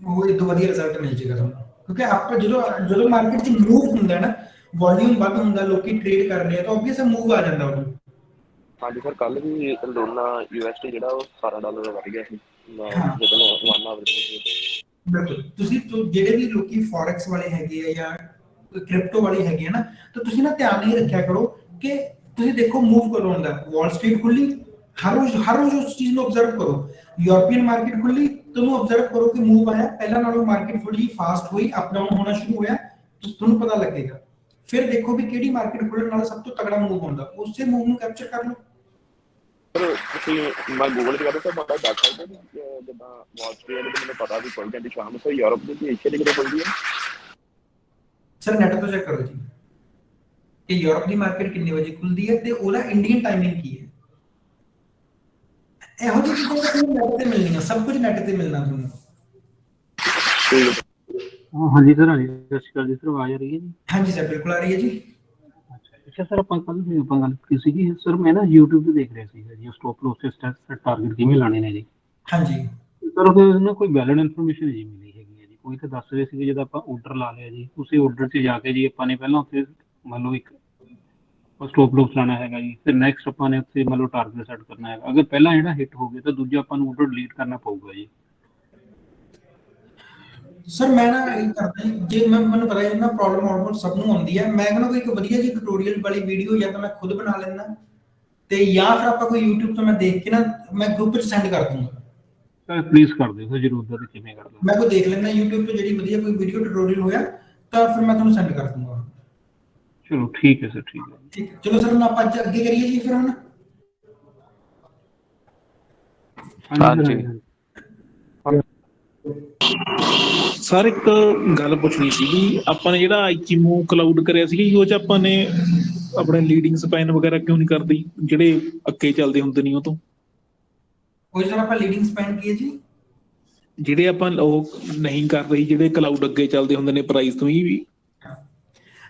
ਉਹ ਇਹ ਤੋਂ ਵਧੀਆ ਰਿਜ਼ਲਟ ਮਿਲ ਜੇਗਾ ਤੁਹਾਨੂੰ। ਕਿਉਂਕਿ ਆਪਾਂ ਜਦੋਂ ਮਾਰਕੀਟ 'ਚ ਮੂਵ ਹੁੰਦਾ ਨਾ, ਵੋਲਿਊਮ ਵੱਧ ਹੁੰਦਾ, ਲੋਕੀ ਟ੍ਰੇਡ ਕਰ ਰਹੇ ਆ, ਤਾਂ ਆਬਵੀਅਸ ਮੂਵ ਆ ਜਾਂਦਾ ਉਹਨੂੰ। ਹਾਂਜੀ ਸਰ, ਕੱਲ ਵੀ ਲੋਨਾ USD ਜਿਹੜਾ ਉਹ $17 ਵੱਧ ਗਿਆ ਸੀ ਜਦੋਂ 1 ਆਵਰ ਦੇ ਵਿੱਚ। ਬਿਲਕੁਲ, ਤੁਸੀਂ ਜਿਹੜੇ ਵੀ ਲੋਕੀ ਫੋਰੈਕਸ ਵਾਲੇ ਹੈਗੇ ਆ ਜਾਂ ਕ੍ਰਿਪਟੋ ਵਾਲੇ ਹੈਗੇ ਆ ਨਾ, ਤਾਂ ਤੁਸੀਂ ਨਾ ਧਿਆਨ ਨਹੀਂ ਰੱਖਿਆ ਕਰੋ ਕਿ ਤੁਸੀਂ ਦੇਖੋ ਮੂਵ ਕਦੋਂ ਹੁੰਦਾ। ਵਾਲ ਸਟਰੀਟ ਖੁੱਲੀ, ਹਰ ਰੋਜ਼ ਉਸ ਚੀਜ਼ ਨੂੰ ਆਬਜ਼ਰਵ ਕਰੋ। ਯੂਰਪੀਅਨ ਮਾਰਕੀਟ ਖੁੱਲੀ, ਤੁਹਾਨੂੰ ਆਬਜ਼ਰਵ ਕਰੋ ਕਿ ਮੂਵ ਆਇਆ, ਪਹਿਲਾਂ ਨਾਲੋਂ ਮਾਰਕੀਟ ਥੋੜੀ ਜਿਹੀ ਫਾਸਟ ਹੋਈ, ਅਪ ਡਾਊਨ ਹੋਣਾ ਸ਼ੁਰੂ ਹੋਇਆ, ਤੁਹਾਨੂੰ ਪਤਾ ਲੱਗੇਗਾ। ਫਿਰ ਦੇਖੋ ਵੀ ਕਿਹੜੀ ਮਾਰਕੀਟ ਖੁੱਲਣ ਨਾਲ ਸਭ ਤੋਂ ਤਗੜਾ ਮੂਵ ਹੁੰਦਾ, ਉਸੇ ਮੂਵ ਨੂੰ ਕੈਪਚਰ ਕਰ ਲਓ। ਤੁਸੀਂ ਮੈਂ ਗੂਗਲ ਤੇ ਕਰਦਾ ਤਾਂ ਬੰਦਾ ਦੱਸ ਸਕਦਾ ਵੀ ਜਿੱਦਾਂ ਵਾਲ ਸਟਰੀਟ ਦੇ ਮੈਨੂੰ ਪਤਾ ਵੀ ਖੁੱਲ ਜਾਂਦੀ ਸ਼ਾਮ ਨੂੰ, ਸਰ ਯੂਰਪ ਦੀ ਤੇ ਏਸ਼ੀਆ ਦੀ ਕਿਦੋਂ ਖੁੱਲਦੀ ਹੈ? ਸਰ ਨੈਟ ਤੋਂ ਚੈੱਕ ਕਰੋ ਜੀ ਕਿ ਯੂਰਪ ਦੀ ਮਾਰਕੀਟ ਕਿੰਨੇ ਵਜੇ ਖੁੱਲਦੀ ਹੈ ਤੇ ਉਹਦਾ ਇੰਡੀਅਨ ਟਾਈਮਿੰਗ ਕੀ ਹੈ। ਇਹੋ ਜਿਹੀ ਚੀਜ਼ਾਂ ਤੁਹਾਨੂੰ ਨੈਟ ਤੇ ਮਿਲਣੀਆਂ, ਸਭ ਕੁਝ ਨੈਟ ਤੇ ਮਿਲਣਾ ਤੁਹਾਨੂੰ। ਹਾਂਜੀ ਸਰ, ਹਾਂਜੀ ਸਤਿ ਸ਼੍ਰੀ ਅਕਾਲ ਜੀ ਸਰ, ਆਵਾਜ਼ ਆ ਰਹੀ ਹੈ ਜੀ? ਹਾਂਜੀ ਸਰ, ਬਿਲਕੁਲ ਆ ਰਹੀ ਹੈ ਜੀ। ਅੱਛਾ ਸਰ, ਆਪਾਂ ਗੱਲ ਕੀਤੀ ਸੀਗੀ ਸਰ, ਮੈਂ ਨਾ YouTube ਤੇ ਦੇਖ ਰਿਹਾ ਸੀਗਾ ਜੀ ਸਟਾਪ ਲੋਸ ਤੇ ਟਾਰਗੇਟ ਕਿਵੇਂ ਲਾਣੇ ਨੇ ਜੀ। ਹਾਂਜੀ ਸਰ ਉਹਦੇ ਨਾ ਕੋਈ ਵੈਲਿਡ ਇਨਫੋਰਮੇਸ਼ਨ ਜੀ ਮਿਲੀ ਹੈਗੀ ਹੈ ਜੀ, ਕੋਈ ਤਾਂ ਦੱਸ ਰਹੇ ਸੀਗੇ ਜਦੋਂ ਆਪਾਂ ਆਰਡਰ ਲਾ ਲਿਆ ਜੀ, ਉਸੇ ਆਰਡਰ 'ਚ ਜਾ ਕੇ ਜੀ ਆਪਾਂ ਨੇ ਪਹਿਲਾਂ ਉੱਥੇ ਮੰਨ ਲਓ ਇੱਕ ਸਟਾਪ ਲੋਸ ਲਾਣਾ ਹੈਗਾ ਜੀ, ਫਿਰ ਨੈਕਸਟ ਆਪਾਂ ਨੇ ਉੱਥੇ ਮੰਨ ਲਓ ਟਾਰਗੇਟ ਸੈੱਟ ਕਰਨਾ ਹੈਗਾ। ਅਗਰ ਪਹਿਲਾਂ ਜਿਹੜਾ ਹਿੱਟ ਹੋ ਗਿਆ ਤਾਂ ਦੂਜਾ ਆਪਾਂ ਨੂੰ ਆਰਡਰ ਡਿਲੀਟ ਕਰਨਾ ਪਊਗਾ ਜੀ। ਸਰ ਮੈਂ ਨਾ ਇਹ ਕਰਦਾ ਜੇ ਮੈਨੂੰ ਪਤਾ ਹੈ ਨਾ ਪ੍ਰੋਬਲਮ ਆਲਮੋਸਟ ਸਭ ਨੂੰ ਆਉਂਦੀ ਹੈ, ਮੈਂ ਕਹਿੰਦਾ ਕੋਈ ਇੱਕ ਵਧੀਆ ਜਿਹੀ ਟਿਊਟੋਰੀਅਲ ਵਾਲੀ ਵੀਡੀਓ ਜਾਂ ਤਾਂ ਮੈਂ ਖੁਦ ਬਣਾ ਲੈਂਦਾ ਤੇ ਜਾਂ ਫਿਰ ਆਪਾਂ ਕੋਈ YouTube ਤੋਂ ਮੈਂ ਦੇਖ ਕੇ ਨਾ ਮੈਂ ਗਰੁੱਪ 'ਚ ਸੈਂਡ ਕਰ ਦੂੰਗਾ। ਸਰ ਪਲੀਜ਼ ਕਰ ਦਿਓ ਸਰ, ਜ਼ਰੂਰ ਸਰ, ਕਿਵੇਂ ਕਰਦਾ ਮੈਂ ਕੋਈ ਦੇਖ ਲੈਂਦਾ YouTube ਤੋਂ ਜਿਹੜੀ ਵਧੀਆ ਕੋਈ ਵੀਡੀਓ ਟਿਊਟੋਰੀਅਲ ਹੋਇਆ ਤਾਂ ਫਿਰ ਮੈਂ ਤੁਹਾਨੂੰ ਸੈਂਡ ਕਰ ਦੂੰਗਾ। ਚਲੋ ਠੀਕ ਹੈ ਸਰ, ਠੀਕ ਹੈ। ਠੀਕ ਹੈ, ਚਲੋ ਸਰ ਹੁਣ ਆਪਾਂ ਅੱਜ ਅੱਗੇ ਕਰੀਏ ਜੀ ਫਿਰ ਹੁਣ। ਹਾਂਜੀ ਸਰ ਇੱਕ ਗੱਲ ਪੁੱਛਣੀ ਸੀਗੀ, ਆਪਾਂ ਨੇ ਜਿਹੜਾ ਆਈਚੀਮੋ ਕਲਾਊਡ ਕਰਿਆ ਸੀਗਾ ਜੀ, ਉਹ 'ਚ ਆਪਾਂ ਨੇ ਆਪਣੇ ਲੀਡਿੰਗ ਸਪੈਨ ਵਗੈਰਾ ਕਿਉਂ ਨਹੀਂ ਕਰਦੇ, ਜਿਹੜੇ ਅੱਗੇ ਚੱਲਦੇ ਹੁੰਦੇ ਨਹੀਂ ਉਹ ਤੋਂ? ਉਹ ਜਿਹੜਾ ਆਪਾਂ ਲੀਡਿੰਗ ਸਪੈਨ ਕੀ ਹੈ ਜੀ? ਜਿਹੜੇ ਆਪਾਂ ਉਹ ਨਹੀਂ ਕਰ ਰਹੀ, ਜਿਹੜੇ ਕਲਾਊਡ ਅੱਗੇ ਚੱਲਦੇ ਹੁੰਦੇ ਨੇ ਪ੍ਰਾਈਸ ਤੋਂ ਹੀ ਵੀ।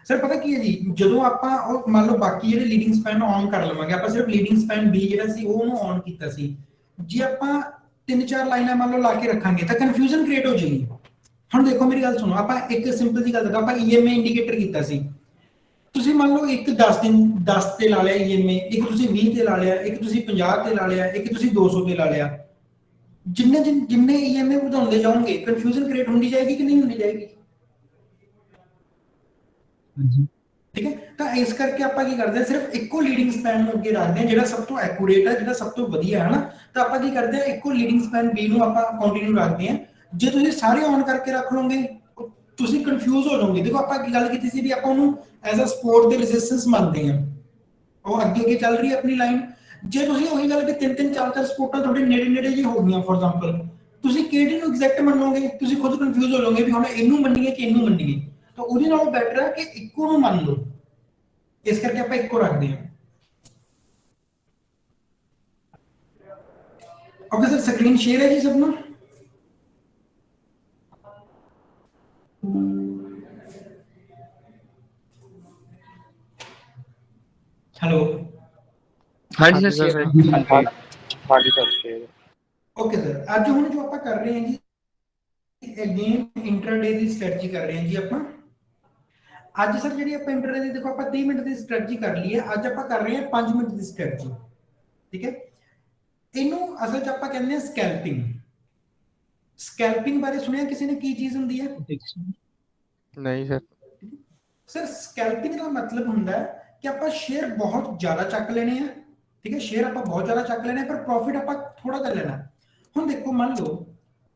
ਸਰ ਪਤਾ ਕੀ ਹੈ ਜੀ, ਜਦੋਂ ਆਪਾਂ ਉਹ ਮੰਨ ਲਓ ਬਾਕੀ ਜਿਹੜੇ ਲੀਡਿੰਗ ਸਪੈਨ ਆਨ ਕਰ ਲਵਾਂਗੇ, ਆਪਾਂ ਸਿਰਫ ਲੀਡਿੰਗ ਸਪੈਨ B ਜਿਹੜਾ ਸੀ ਉਹਨੂੰ ਆਨ ਕੀਤਾ ਸੀ, ਜੇ ਆਪਾਂ 3-4 ਲਾਈਨਾਂ ਮੰਨ ਲਓ ਲਾ ਕੇ ਰੱਖਾਂਗੇ ਤਾਂ ਕਨਫਿਊਜ਼ਨ ਕ੍ਰੀਏਟ ਹੋ ਜਾਏਗੀ। ਹੁਣ ਦੇਖੋ ਮੇਰੀ ਗੱਲ ਸੁਣੋ, ਆਪਾਂ ਇੱਕ ਸਿੰਪਲ ਜੀ ਗੱਲ ਦੱਸਾਂ, ਆਪਾਂ EMA ਇੰਡੀਕੇਟਰ ਕੀਤਾ ਸੀ, ਤੁਸੀਂ ਮੰਨ ਲਓ ਇੱਕ 10 ਤੇ ਲਾ ਲਿਆ EMA, ਇੱਕ ਤੁਸੀਂ 20 ਤੇ ਲਾ ਲਿਆ, ਇੱਕ ਤੁਸੀਂ 50 ਤੇ ਲਾ ਲਿਆ, ਇੱਕ ਤੁਸੀਂ 200 ਤੇ ਲਾ ਲਿਆ। ਜਿੰਨੇ EMA ਵਧਾਉਂਦੇ ਜਾਓਗੇ ਕਨਫਿਊਜ਼ਨ ਕ੍ਰੀਏਟ ਹੁੰਦੀ ਜਾਏਗੀ ਕਿ ਨਹੀਂ ਹੁੰਦੀ ਜਾਏਗੀ? ਠੀਕ ਹੈ, ਤਾਂ ਇਸ ਕਰਕੇ ਆਪਾਂ ਕੀ ਕਰਦੇ ਹਾਂ, ਸਿਰਫ ਇੱਕੋ ਲੀਡਿੰਗ ਸਪੈਨ ਨੂੰ ਅੱਗੇ ਰੱਖਦੇ ਹਾਂ ਜਿਹੜਾ ਸਭ ਤੋਂ ਐਕੂਰੇਟ ਹੈ, ਜਿਹੜਾ ਸਭ ਤੋਂ ਵਧੀਆ ਹੈ ਨਾ। ਤਾਂ ਆਪਾਂ ਕੀ ਕਰਦੇ ਹਾਂ, ਇੱਕੋ ਲੀਡਿੰਗ ਸਪੈਨ B ਨੂੰ ਆਪਾਂ ਕੰਟੀਨਿਊ ਰੱਖਦੇ ਹਾਂ। ਜੇ ਤੁਸੀਂ ਸਾਰੇ ਔਨ ਕਰਕੇ ਰੱਖ ਲਓਗੇ ਤੁਸੀਂ ਕਨਫਿਊਜ਼ ਹੋ ਜਾਓਗੇ। ਦੇਖੋ ਆਪਾਂ ਕੀ ਗੱਲ ਕੀਤੀ ਸੀ ਵੀ ਆਪਾਂ ਉਹਨੂੰ ਐਜ਼ ਅ ਸਪੋਰਟ ਦੇ ਰੈਜ਼ਿਸਟੈਂਸ ਮੰਨਦੇ ਹਾਂ, ਉਹ ਅੱਗੇ ਚੱਲ ਰਹੀ ਹੈ ਆਪਣੀ ਲਾਈਨ। ਜੇ ਤੁਸੀਂ ਉਹੀ ਗੱਲ ਵੀ 3-4 ਸਪੋਰਟਾਂ ਤੁਹਾਡੇ ਨੇੜੇ ਜਿਹੀ ਹੋ ਗਈਆਂ ਫੋਰ ਐਗਜ਼ਾਮਪਲ, ਤੁਸੀਂ ਕਿਹੜੀ ਨੂੰ ਐਗਜ਼ੈਕਟ ਮੰਨੋਗੇ? ਤੁਸੀਂ ਖੁਦ ਕਨਫਿਊਜ਼ ਹੋ ਜਾਓਗੇ ਵੀ ਹੁਣ ਇਹਨੂੰ ਮੰਨੀਏ ਕਿ ਇਹਨੂੰ ਮੰਨੀਏ। ਤਾਂ ਉਹਦੇ ਨਾਲੋਂ ਬੈਟਰ ਹੈ ਕਿ ਇੱਕੋ ਨੂੰ ਮੰਨ ਲਓ, ਇਸ ਕਰਕੇ ਆਪਾਂ ਇੱਕੋ ਰੱਖਦੇ ਹਾਂ। ਓਕੇ ਸਰ, ਸਕਰੀਨ ਸ਼ੇਅਰ ਹੈ ਜੀ ਸਭ ਨੂੰ? ਹੈਲੋ ਹਾਂਜੀ ਸਰ, ਹਾਂਜੀ ਸਰ ਸ਼ੇਅਰ ਓਕੇ ਸਰ, ਅੱਜ ਹੁਣ ਜੋ ਆਪਾਂ ਕਰ ਰਹੇ ਹਾਂ ਜੀ ਅਗੇਨ ਇੰਟਰਾਡੇ ਦੀ ਸਟ੍ਰੈਟਜੀ ਕਰ ਰਹੇ ਹਾਂ ਜੀ ਆਪਾਂ। ਅੱਜ ਸਰ ਜਿਹੜੀ ਆਪਾਂ ਇੰਟਰਾਡੇ ਦੀ ਦੇਖੋ ਆਪਾਂ 30 ਮਿੰਟ ਦੀ ਸਟ੍ਰੈਟਜੀ ਕਰ ਲਈ ਹੈ, ਅੱਜ ਆਪਾਂ ਕਰ ਰਹੇ ਹਾਂ 5 ਮਿੰਟ ਦੀ ਸਟ੍ਰੈਟਜੀ। ਠੀਕ ਹੈ, ਇਹਨੂੰ ਅਸਲ 'ਚ ਆਪਾਂ ਕਹਿੰਦੇ ਹਾਂ ਸਕੈਲਪਿੰਗ। ਸਕੈਲਪਿੰਗ ਬਾਰੇ ਸੁਣਿਆ ਕਿਸੇ ਨੇ, ਕੀ ਚੀਜ਼ ਹੁੰਦੀ ਹੈ? ਨਹੀਂ ਸਰ। ਸਰ ਸਕੈਲਪਿੰਗ ਦਾ ਮਤਲਬ ਹੁੰਦਾ ਹੈ ਕਿ ਆਪਾਂ ਸ਼ੇਅਰ ਬਹੁਤ ਜ਼ਿਆਦਾ ਚੱਕ ਲੈਣੇ ਆ। ਠੀਕ ਹੈ, ਸ਼ੇਅਰ ਆਪਾਂ ਬਹੁਤ ਜ਼ਿਆਦਾ ਚੱਕ ਲੈਣੇ ਪਰ ਪ੍ਰੋਫਿਟ ਆਪਾਂ ਥੋੜਾ ਜਿਹਾ ਲੈਣਾ। ਹੁਣ ਦੇਖੋ ਮੰਨ ਲਓ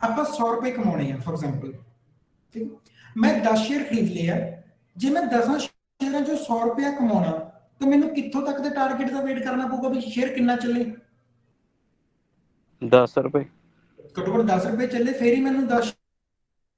ਆਪਾਂ 100 ਰੁਪਏ ਕਮਾਉਣੇ ਆ ਫॉर ਐਗਜ਼ਾਮਪਲ। ਠੀਕ, ਮੈਂ 10 ਸ਼ੇਅਰ ਖਰੀਦ ਲਿਆ, ਜੇ ਮੈਂ 10 ਸ਼ੇਅਰਾਂ ਚੋਂ 100 ਰੁਪਏ ਕਮਾਉਣਾ ਤਾਂ ਮੈਨੂੰ ਕਿੱਥੋਂ ਤੱਕ ਦੇ ਟਾਰਗੇਟ ਦਾ ਵੇਟ ਕਰਨਾ ਪਊਗਾ ਵੀ ਸ਼ੇਅਰ ਕਿੰਨਾ ਚੱਲੇ? 10 ਰੁਪਏ। ਘੱਟੋ ਘੱਟ 10 ਰੁਪਏ ਚੱਲੇ, ਫੇਰ ਹੀ ਮੈਨੂੰ 10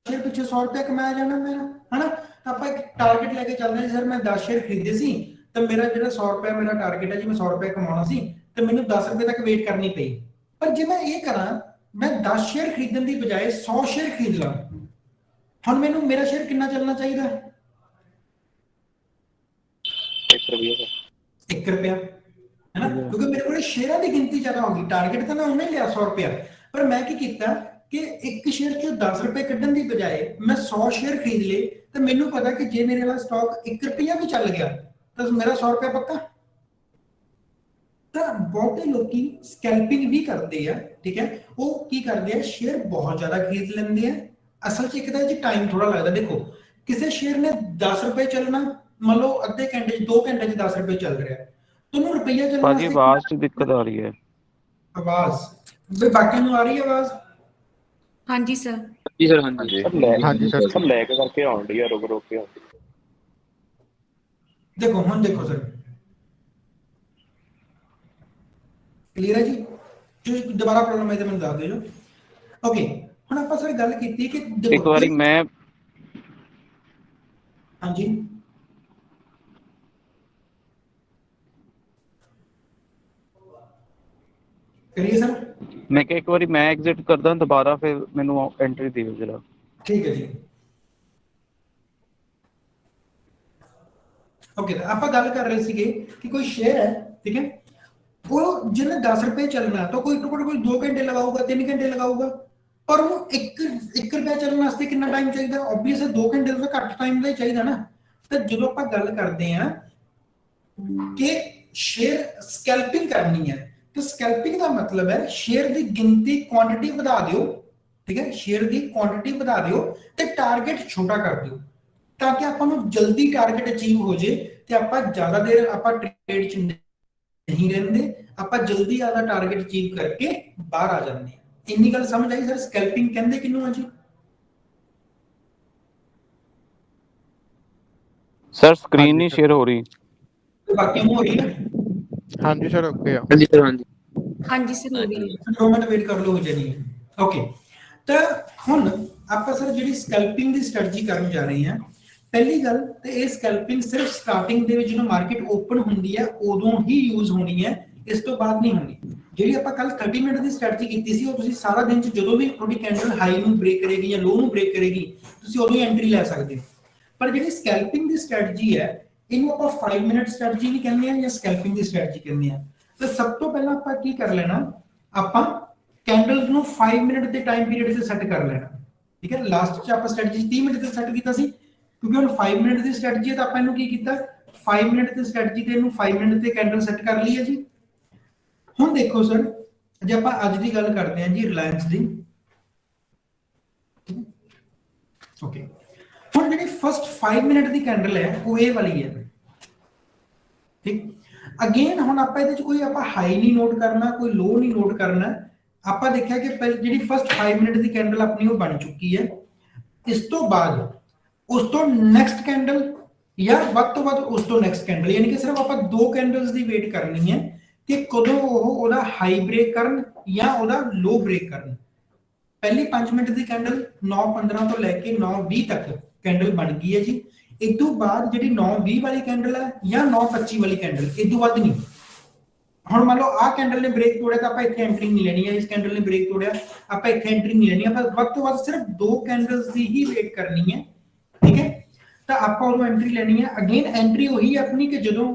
ਸ਼ੇਅਰ ਪਿੱਛੇ 100 ਰੁਪਏ ਕਮਾਇਆ ਜਾਣਾ ਮੇਰਾ, ਹਨਾ। ਤਾਂ ਆਪਾਂ ਇੱਕ ਟਾਰਗੇਟ ਲੈ ਕੇ ਚੱਲਦੇ ਹਾਂ, ਸਰ ਮੈਂ 10 ਸ਼ੇਅਰ ਖਰੀਦੇ ਸੀ ਤਾਂ ਮੇਰਾ ਜਿਹੜਾ 100 ਰੁਪਏ ਮੇਰਾ ਟਾਰਗੇਟ ਹੈ ਜੀ, ਮੈਂ 100 ਰੁਪਏ ਕਮਾਉਣਾ ਸੀ ਤੇ ਮੈਨੂੰ 10 ਰੁਪਏ ਤੱਕ ਵੇਟ ਕਰਨੀ ਪਈ। ਪਰ ਜੇ ਮੈਂ ਇਹ ਕਰਾਂ, ਮੈਂ 10 ਸ਼ੇਅਰ ਖਰੀਦਣ ਦੀ ਬਜਾਏ 100 ਸ਼ੇਅਰ ਖਰੀਦ ਲਾਂ, ਹੁਣ ਮੈਨੂੰ ਮੇਰਾ ਸ਼ੇਅਰ ਕਿੰਨਾ ਚੱਲਣਾ ਚਾਹੀਦਾ? 1 ਰੁਪਿਆ। 1 ਰੁਪਿਆ, ਹੈ ਨਾ, ਕਿਉਂਕਿ ਮੇਰੇ ਕੋਲ ਸ਼ੇਅਰਾਂ ਦੀ ਗਿਣਤੀ ਜ਼ਿਆਦਾ ਹੋ ਗਈ। ਟਾਰਗੇਟ ਤਾਂ ਮੈਂ ਉਹਨੇ ਲਿਆ 100 ਰੁਪਿਆ, ਪਰ ਮੈਂ ਕੀ ਕੀਤਾ ਕਿ ਇੱਕ ਸ਼ੇਅਰ ਚੋਂ 10 ਰੁਪਏ ਕੱਢਣ ਦੀ ਬਜਾਏ ਮੈਂ 100 ਸ਼ੇਅਰ ਖਰੀਦ ਲਏ ਤੇ ਮੈਨੂੰ ਪਤਾ ਕਿ ਜੇ ਮੇਰੇ ਵਾਲਾ ਸਟਾਕ 1 ਰੁਪਿਆ ਵੀ ਚੱਲ ਗਿਆ ਤਾਂ ਮੇਰਾ 100 ਰੁਪਏ ਪੱਕਾ। ਤਾਂ ਬਹੁਤੇ ਲੋਕੀ ਸਕੈਲਪਿੰਗ ਵੀ ਕਰਦੇ ਆ। ਠੀਕ ਹੈ, ਉਹ ਕੀ ਕਰਦੇ ਆ, ਸ਼ੇਅਰ ਬਹੁਤ ਜ਼ਿਆਦਾ ਖਰੀਦ ਲੈਂਦੇ ਆ। ਅਸਲ 'ਚ ਇੱਕ ਤਾਂ ਜੀ ਟਾਈਮ ਥੋੜਾ ਲੱਗਦਾ। ਦੇਖੋ ਕਿਸੇ ਸ਼ੇਅਰ ਨੇ 10 ਰੁਪਏ ਚੱਲਣਾ, ਮੰਨ ਲਓ ਅੱਧੇ ਘੰਟੇ 'ਚ 2 ਘੰਟੇ 'ਚ 10 ਰੁਪਏ ਚੱਲ ਰਿਹਾ, ਤੁਹਾਨੂੰ ਰੁਪਈਆ ਚੱਲਣ ਭਾਜੀ ਵਾਸਤੇ ਆਵਾਜ਼ 'ਚ ਦਿੱਕਤ ਆ ਰਹੀ ਹੈ। ਆਵਾਜ਼ ਵੀ ਬਾਕੀ ਨੂੰ ਆ ਰਹੀ ਹੈ ਆਵਾਜ਼? ਹਾਂਜੀ ਸਰ। ਜੀ ਸਰ, ਹਾਂਜੀ ਹਾਂਜੀ ਸਰ। ਸਰ ਲੈਗ ਕਰਕੇ ਆਉਣ ਡਈ ਆ, ਰੁਕ ਰੁਕ ਕੇ ਆਉਂਦੀ। ਦੇਖੋ ਹੁਣ ਦੇਖੋ ਸਰ, ਕਲੀਅਰ ਹੈ ਜੀ? ਜੋ ਦੁਬਾਰਾ ਪ੍ਰੋਬਲਮ ਹੈ ਤੇ ਮੈਨੂੰ ਦੱਸ ਦਿਓ। ਓਕੇ, ਹੁਣ ਆਪਾਂ ਸਰ ਗੱਲ ਕੀਤੀ ਕਿ ਇੱਕ ਵਾਰੀ ਮੈਂ ਹਾਂਜੀ ਕਰੀਏ ਸਰ। ਮੈਂ ਕਿਹਾ ਇੱਕ ਵਾਰੀ ਮੈਂ ਐਗਜ਼ਿਟ ਕਰਦਾ ਦੁਬਾਰਾ, ਫਿਰ ਮੈਨੂੰ ਐਂਟਰੀ ਦਿਓ ਜਰਾ। ਠੀਕ ਹੈ ਜੀ। ਓਕੇ, ਆਪਾਂ ਗੱਲ ਕਰ ਰਹੇ ਸੀਗੇ ਕਿ ਕੋਈ ਸ਼ੇਅਰ ਹੈ, ਠੀਕ ਹੈ, ਉਹ ਜਿਹਨੇ 10 ਰੁਪਏ ਚੱਲਣਾ ਤਾਂ ਕੋਈ ਟੁਕੜ ਕੋਈ 2 ਘੰਟੇ ਲਗਾਊਗਾ, 3 ਘੰਟੇ ਲਗਾਊਗਾ, ਪਰ ਉਹਨੂੰ 1 ਰੁਪਇਆ ਚੱਲਣ ਵਾਸਤੇ ਕਿੰਨਾ ਟਾਈਮ ਚਾਹੀਦਾ? ਆਬਵੀਅਸ 2 ਘੰਟੇ ਤੋਂ ਘੱਟ ਟਾਈਮ ਦਾ ਹੀ ਚਾਹੀਦਾ ਨਾ। ਤਾਂ ਜਦੋਂ ਆਪਾਂ ਗੱਲ ਕਰਦੇ ਹਾਂ ਕਿ ਸ਼ੇਅਰ ਸਕੈਲਪਿੰਗ ਕਰਨੀ ਹੈ, ਤਾਂ ਸਕੈਲਪਿੰਗ ਦਾ ਮਤਲਬ ਹੈ ਸ਼ੇਅਰ ਦੀ ਗਿਣਤੀ, ਕੁਆਂਟੀਟੀ ਵਧਾ ਦਿਓ। ਠੀਕ ਹੈ, ਸ਼ੇਅਰ ਦੀ ਕੁਆਂਟੀਟੀ ਵਧਾ ਦਿਓ ਤੇ ਟਾਰਗੇਟ ਛੋਟਾ ਕਰ ਦਿਓ ਤਾਂ ਕਿ ਆਪਾਂ ਨੂੰ ਜਲਦੀ ਟਾਰਗੇਟ ਅਚੀਵ ਹੋ ਜੇ ਤੇ ਆਪਾਂ ਜ਼ਿਆਦਾ ਦੇਰ ਆਪਾਂ ਟ੍ਰੇਡ 'ਚ ਨਹੀਂ ਰਹਿੰਦੇ, ਆਪਾਂ ਜਲਦੀ ਆਦਾ ਟਾਰਗੇਟ ਅਚੀਵ ਕਰਕੇ ਬਾਹਰ ਆ ਜਾਂਦੇ ਹਾਂ। ਇੰਨੀ ਗੱਲ ਸਮਝ ਆਈ ਸਰ? ਸਕੈਲਪਿੰਗ ਕਹਿੰਦੇ ਕਿਹਨੂੰ ਆ ਜੀ? ਸਰ ਸਕਰੀਨ ਨਹੀਂ ਸ਼ੇਅਰ ਹੋ ਰਹੀ। ਬਾਕੀ ਨੂੰ ਹੋ ਰਹੀ ਹੈ? ਹਾਂਜੀ ਸਰ, ਓਕੇ ਆ। ਹਾਂਜੀ ਸਰ, ਹਾਂਜੀ ਹਾਂਜੀ ਸਰ, ਹੋ ਰਹੀ ਹੈ। 2 ਮਿੰਟ ਵੇਟ ਕਰ ਲਓ, ਹੋ ਜਾਣੀ ਹੈ। ਓਕੇ, ਤਾਂ ਹੁਣ ਆਪਾਂ ਸਰ ਜਿਹੜੀ ਸਕੈਲਪਿੰਗ ਦੀ ਸਟ੍ਰੈਟਜੀ ਕਰਨ ਜਾ ਰਹੇ ਹਾਂ, ਪਹਿਲੀ ਗੱਲ ਤੇ ਇਹ ਸਕੈਲਪਿੰਗ ਸਿਰਫ ਸਟਾਰਟਿੰਗ ਦੇ ਵਿੱਚ ਜਦੋਂ ਮਾਰਕੀਟ ਓਪਨ ਹੁੰਦੀ ਹੈ ਉਦੋਂ ਹੀ ਯੂਜ਼ ਹੋਣੀ ਹੈ, ਇਸ ਤੋਂ ਬਾਅਦ ਨਹੀਂ ਹੋਣੀ। ਜਿਹੜੀ ਆਪਾਂ ਕੱਲ 30 ਮਿੰਟ ਦੀ ਸਟ੍ਰੈਟਜੀ ਕੀਤੀ ਸੀ, ਉਹ ਤੁਸੀਂ ਸਾਰਾ ਦਿਨ 'ਚ ਜਦੋਂ ਵੀ ਤੁਹਾਡੀ ਕੈਂਡਲ ਹਾਈ ਨੂੰ ਬ੍ਰੇਕ ਕਰੇਗੀ ਜਾਂ ਲੋ ਨੂੰ ਬ੍ਰੇਕ ਕਰੇਗੀ, ਤੁਸੀਂ ਉਦੋਂ ਹੀ ਐਂਟਰੀ ਲੈ ਸਕਦੇ ਹੋ। ਪਰ ਜਿਹੜੀ ਸਕੈਲਪਿੰਗ ਦੀ ਸਟ੍ਰੈਟਜੀ ਹੈ, ਇਹਨੂੰ ਆਪਾਂ 5 ਮਿੰਟ ਸਟ੍ਰੈਟਜੀ ਵੀ ਕਹਿੰਦੇ ਆ ਜਾਂ ਸਕੈਲਪਿੰਗ ਦੀ ਸਟ੍ਰੈਟਜੀ ਕਹਿੰਦੇ ਆ। ਤਾਂ ਸਭ ਤੋਂ ਪਹਿਲਾਂ ਆਪਾਂ ਕੀ ਕਰ ਲੈਣਾ, ਆਪਾਂ ਕੈਂਡਲ ਨੂੰ 5 ਮਿੰਟ ਦੇ ਟਾਈਮ ਪੀਰੀਅਡ ਤੇ ਸੈੱਟ ਕਰ ਲੈਣਾ। ਠੀਕ ਹੈ, ਲਾਸਟ 'ਚ ਆਪਾਂ ਸਟ੍ਰੈਟਜੀ 30 ਮਿੰਟ ਤੇ ਸੈੱਟ ਕੀਤਾ ਸੀ, ਕਿਉਂਕਿ ਹੁਣ 5 ਮਿੰਟ ਦੀ ਸਟ੍ਰੈਟਜੀ ਹੈ ਤਾਂ ਆਪਾਂ ਇਹਨੂੰ ਕੀ ਕੀਤਾ, 5 ਮਿੰਟ ਦੀ ਸਟ੍ਰੈਟਜੀ ਤੇ ਇਹਨੂੰ 5 ਮਿੰਟ ਤੇ ਕੈਂਡਲ ਸੈੱਟ ਕਰ ਲਈ ਹੈ ਜੀ। ਹੁਣ ਦੇਖੋ ਸਰ, ਜੇ ਆਪਾਂ ਅੱਜ ਦੀ ਗੱਲ ਕਰਦੇ ਹਾਂ ਜੀ ਰਿਲਾਇੰਸ ਦੀ। ਓਕੇ, ਹੁਣ ਜਿਹੜੀ ਫਸਟ 5 ਮਿੰਟ ਦੀ ਕੈਂਡਲ ਹੈ ਉਹ ਇਹ ਵਾਲੀ ਹੈ। ਠੀਕ, ਅਗੇਨ ਹੁਣ ਆਪਾਂ ਇਹਦੇ 'ਚ ਕੋਈ ਆਪਾਂ ਹਾਈ ਨਹੀਂ ਨੋਟ ਕਰਨਾ, ਕੋਈ ਲੋ ਨਹੀਂ ਨੋਟ ਕਰਨਾ। ਆਪਾਂ ਦੇਖਿਆ ਕਿ ਜਿਹੜੀ ਫਸਟ 5 ਮਿੰਟ ਦੀ ਕੈਂਡਲ ਆਪਣੀ ਉਹ ਬਣ ਚੁੱਕੀ ਹੈ। ਇਸ ਤੋਂ ਬਾਅਦ ਉਸ ਤੋਂ ਨੈਕਸਟ ਕੈਂਡਲ ਜਾਂ ਵੱਧ ਤੋਂ ਵੱਧ ਉਸ ਤੋਂ ਨੈਕਸਟ ਕੈਂਡਲ, ਯਾਨੀ ਕਿ ਸਿਰਫ ਆਪਾਂ 2 ਕੈਂਡਲਸ ਦੀ ਵੇਟ ਕਰਨੀ ਹੈ ਕਿ ਕਦੋਂ ਉਹ ਉਹਦਾ ਹਾਈ ਬ੍ਰੇਕ ਕਰਨ ਜਾਂ ਉਹਦਾ ਲੋ ਬ੍ਰੇਕ ਕਰਨ। ਪਹਿਲੀ 5 ਮਿੰਟ ਦੀ ਕੈਂਡਲ 9:15 ਤੋਂ ਲੈ ਕੇ 9:20 ਤੱਕ ਕੈਂਡਲ ਬਣ ਗਈ ਹੈ ਜੀ। ਇਸ ਤੋਂ ਬਾਅਦ ਜਿਹੜੀ 9:20 ਵਾਲੀ ਕੈਂਡਲ ਹੈ ਜਾਂ 9:25 ਵਾਲੀ ਕੈਂਡਲ, ਇਸ ਤੋਂ ਵੱਧ ਨਹੀਂ। ਹੁਣ ਮੰਨ ਲਓ ਆਹ ਕੈਂਡਲ ਨੇ ਬ੍ਰੇਕ ਤੋੜਿਆ ਤਾਂ ਆਪਾਂ ਇੱਥੇ ਐਂਟਰੀ ਨਹੀਂ ਲੈਣੀ ਹੈ, ਇਸ ਕੈਂਡਲ ਨੇ ਬ੍ਰੇਕ ਤੋੜਿਆ ਆਪਾਂ ਇੱਥੇ ਐਂਟਰੀ ਨਹੀਂ ਲੈਣੀ, ਆਪਾਂ ਵੱਧ ਤੋਂ ਵੱਧ ਸਿਰਫ 2 ਕੈਂਡਲਸ ਦੀ ਹੀ ਵੇਟ ਕਰਨੀ ਹੈ। ਠੀਕ ਹੈ, ਤਾਂ ਆਪਾਂ ਉਦੋਂ ਐਂਟਰੀ ਲੈਣੀ ਹੈ। ਅਗੇਨ ਐਂਟਰੀ ਉਹੀ ਆਪਣੀ ਕਿ ਜਦੋਂ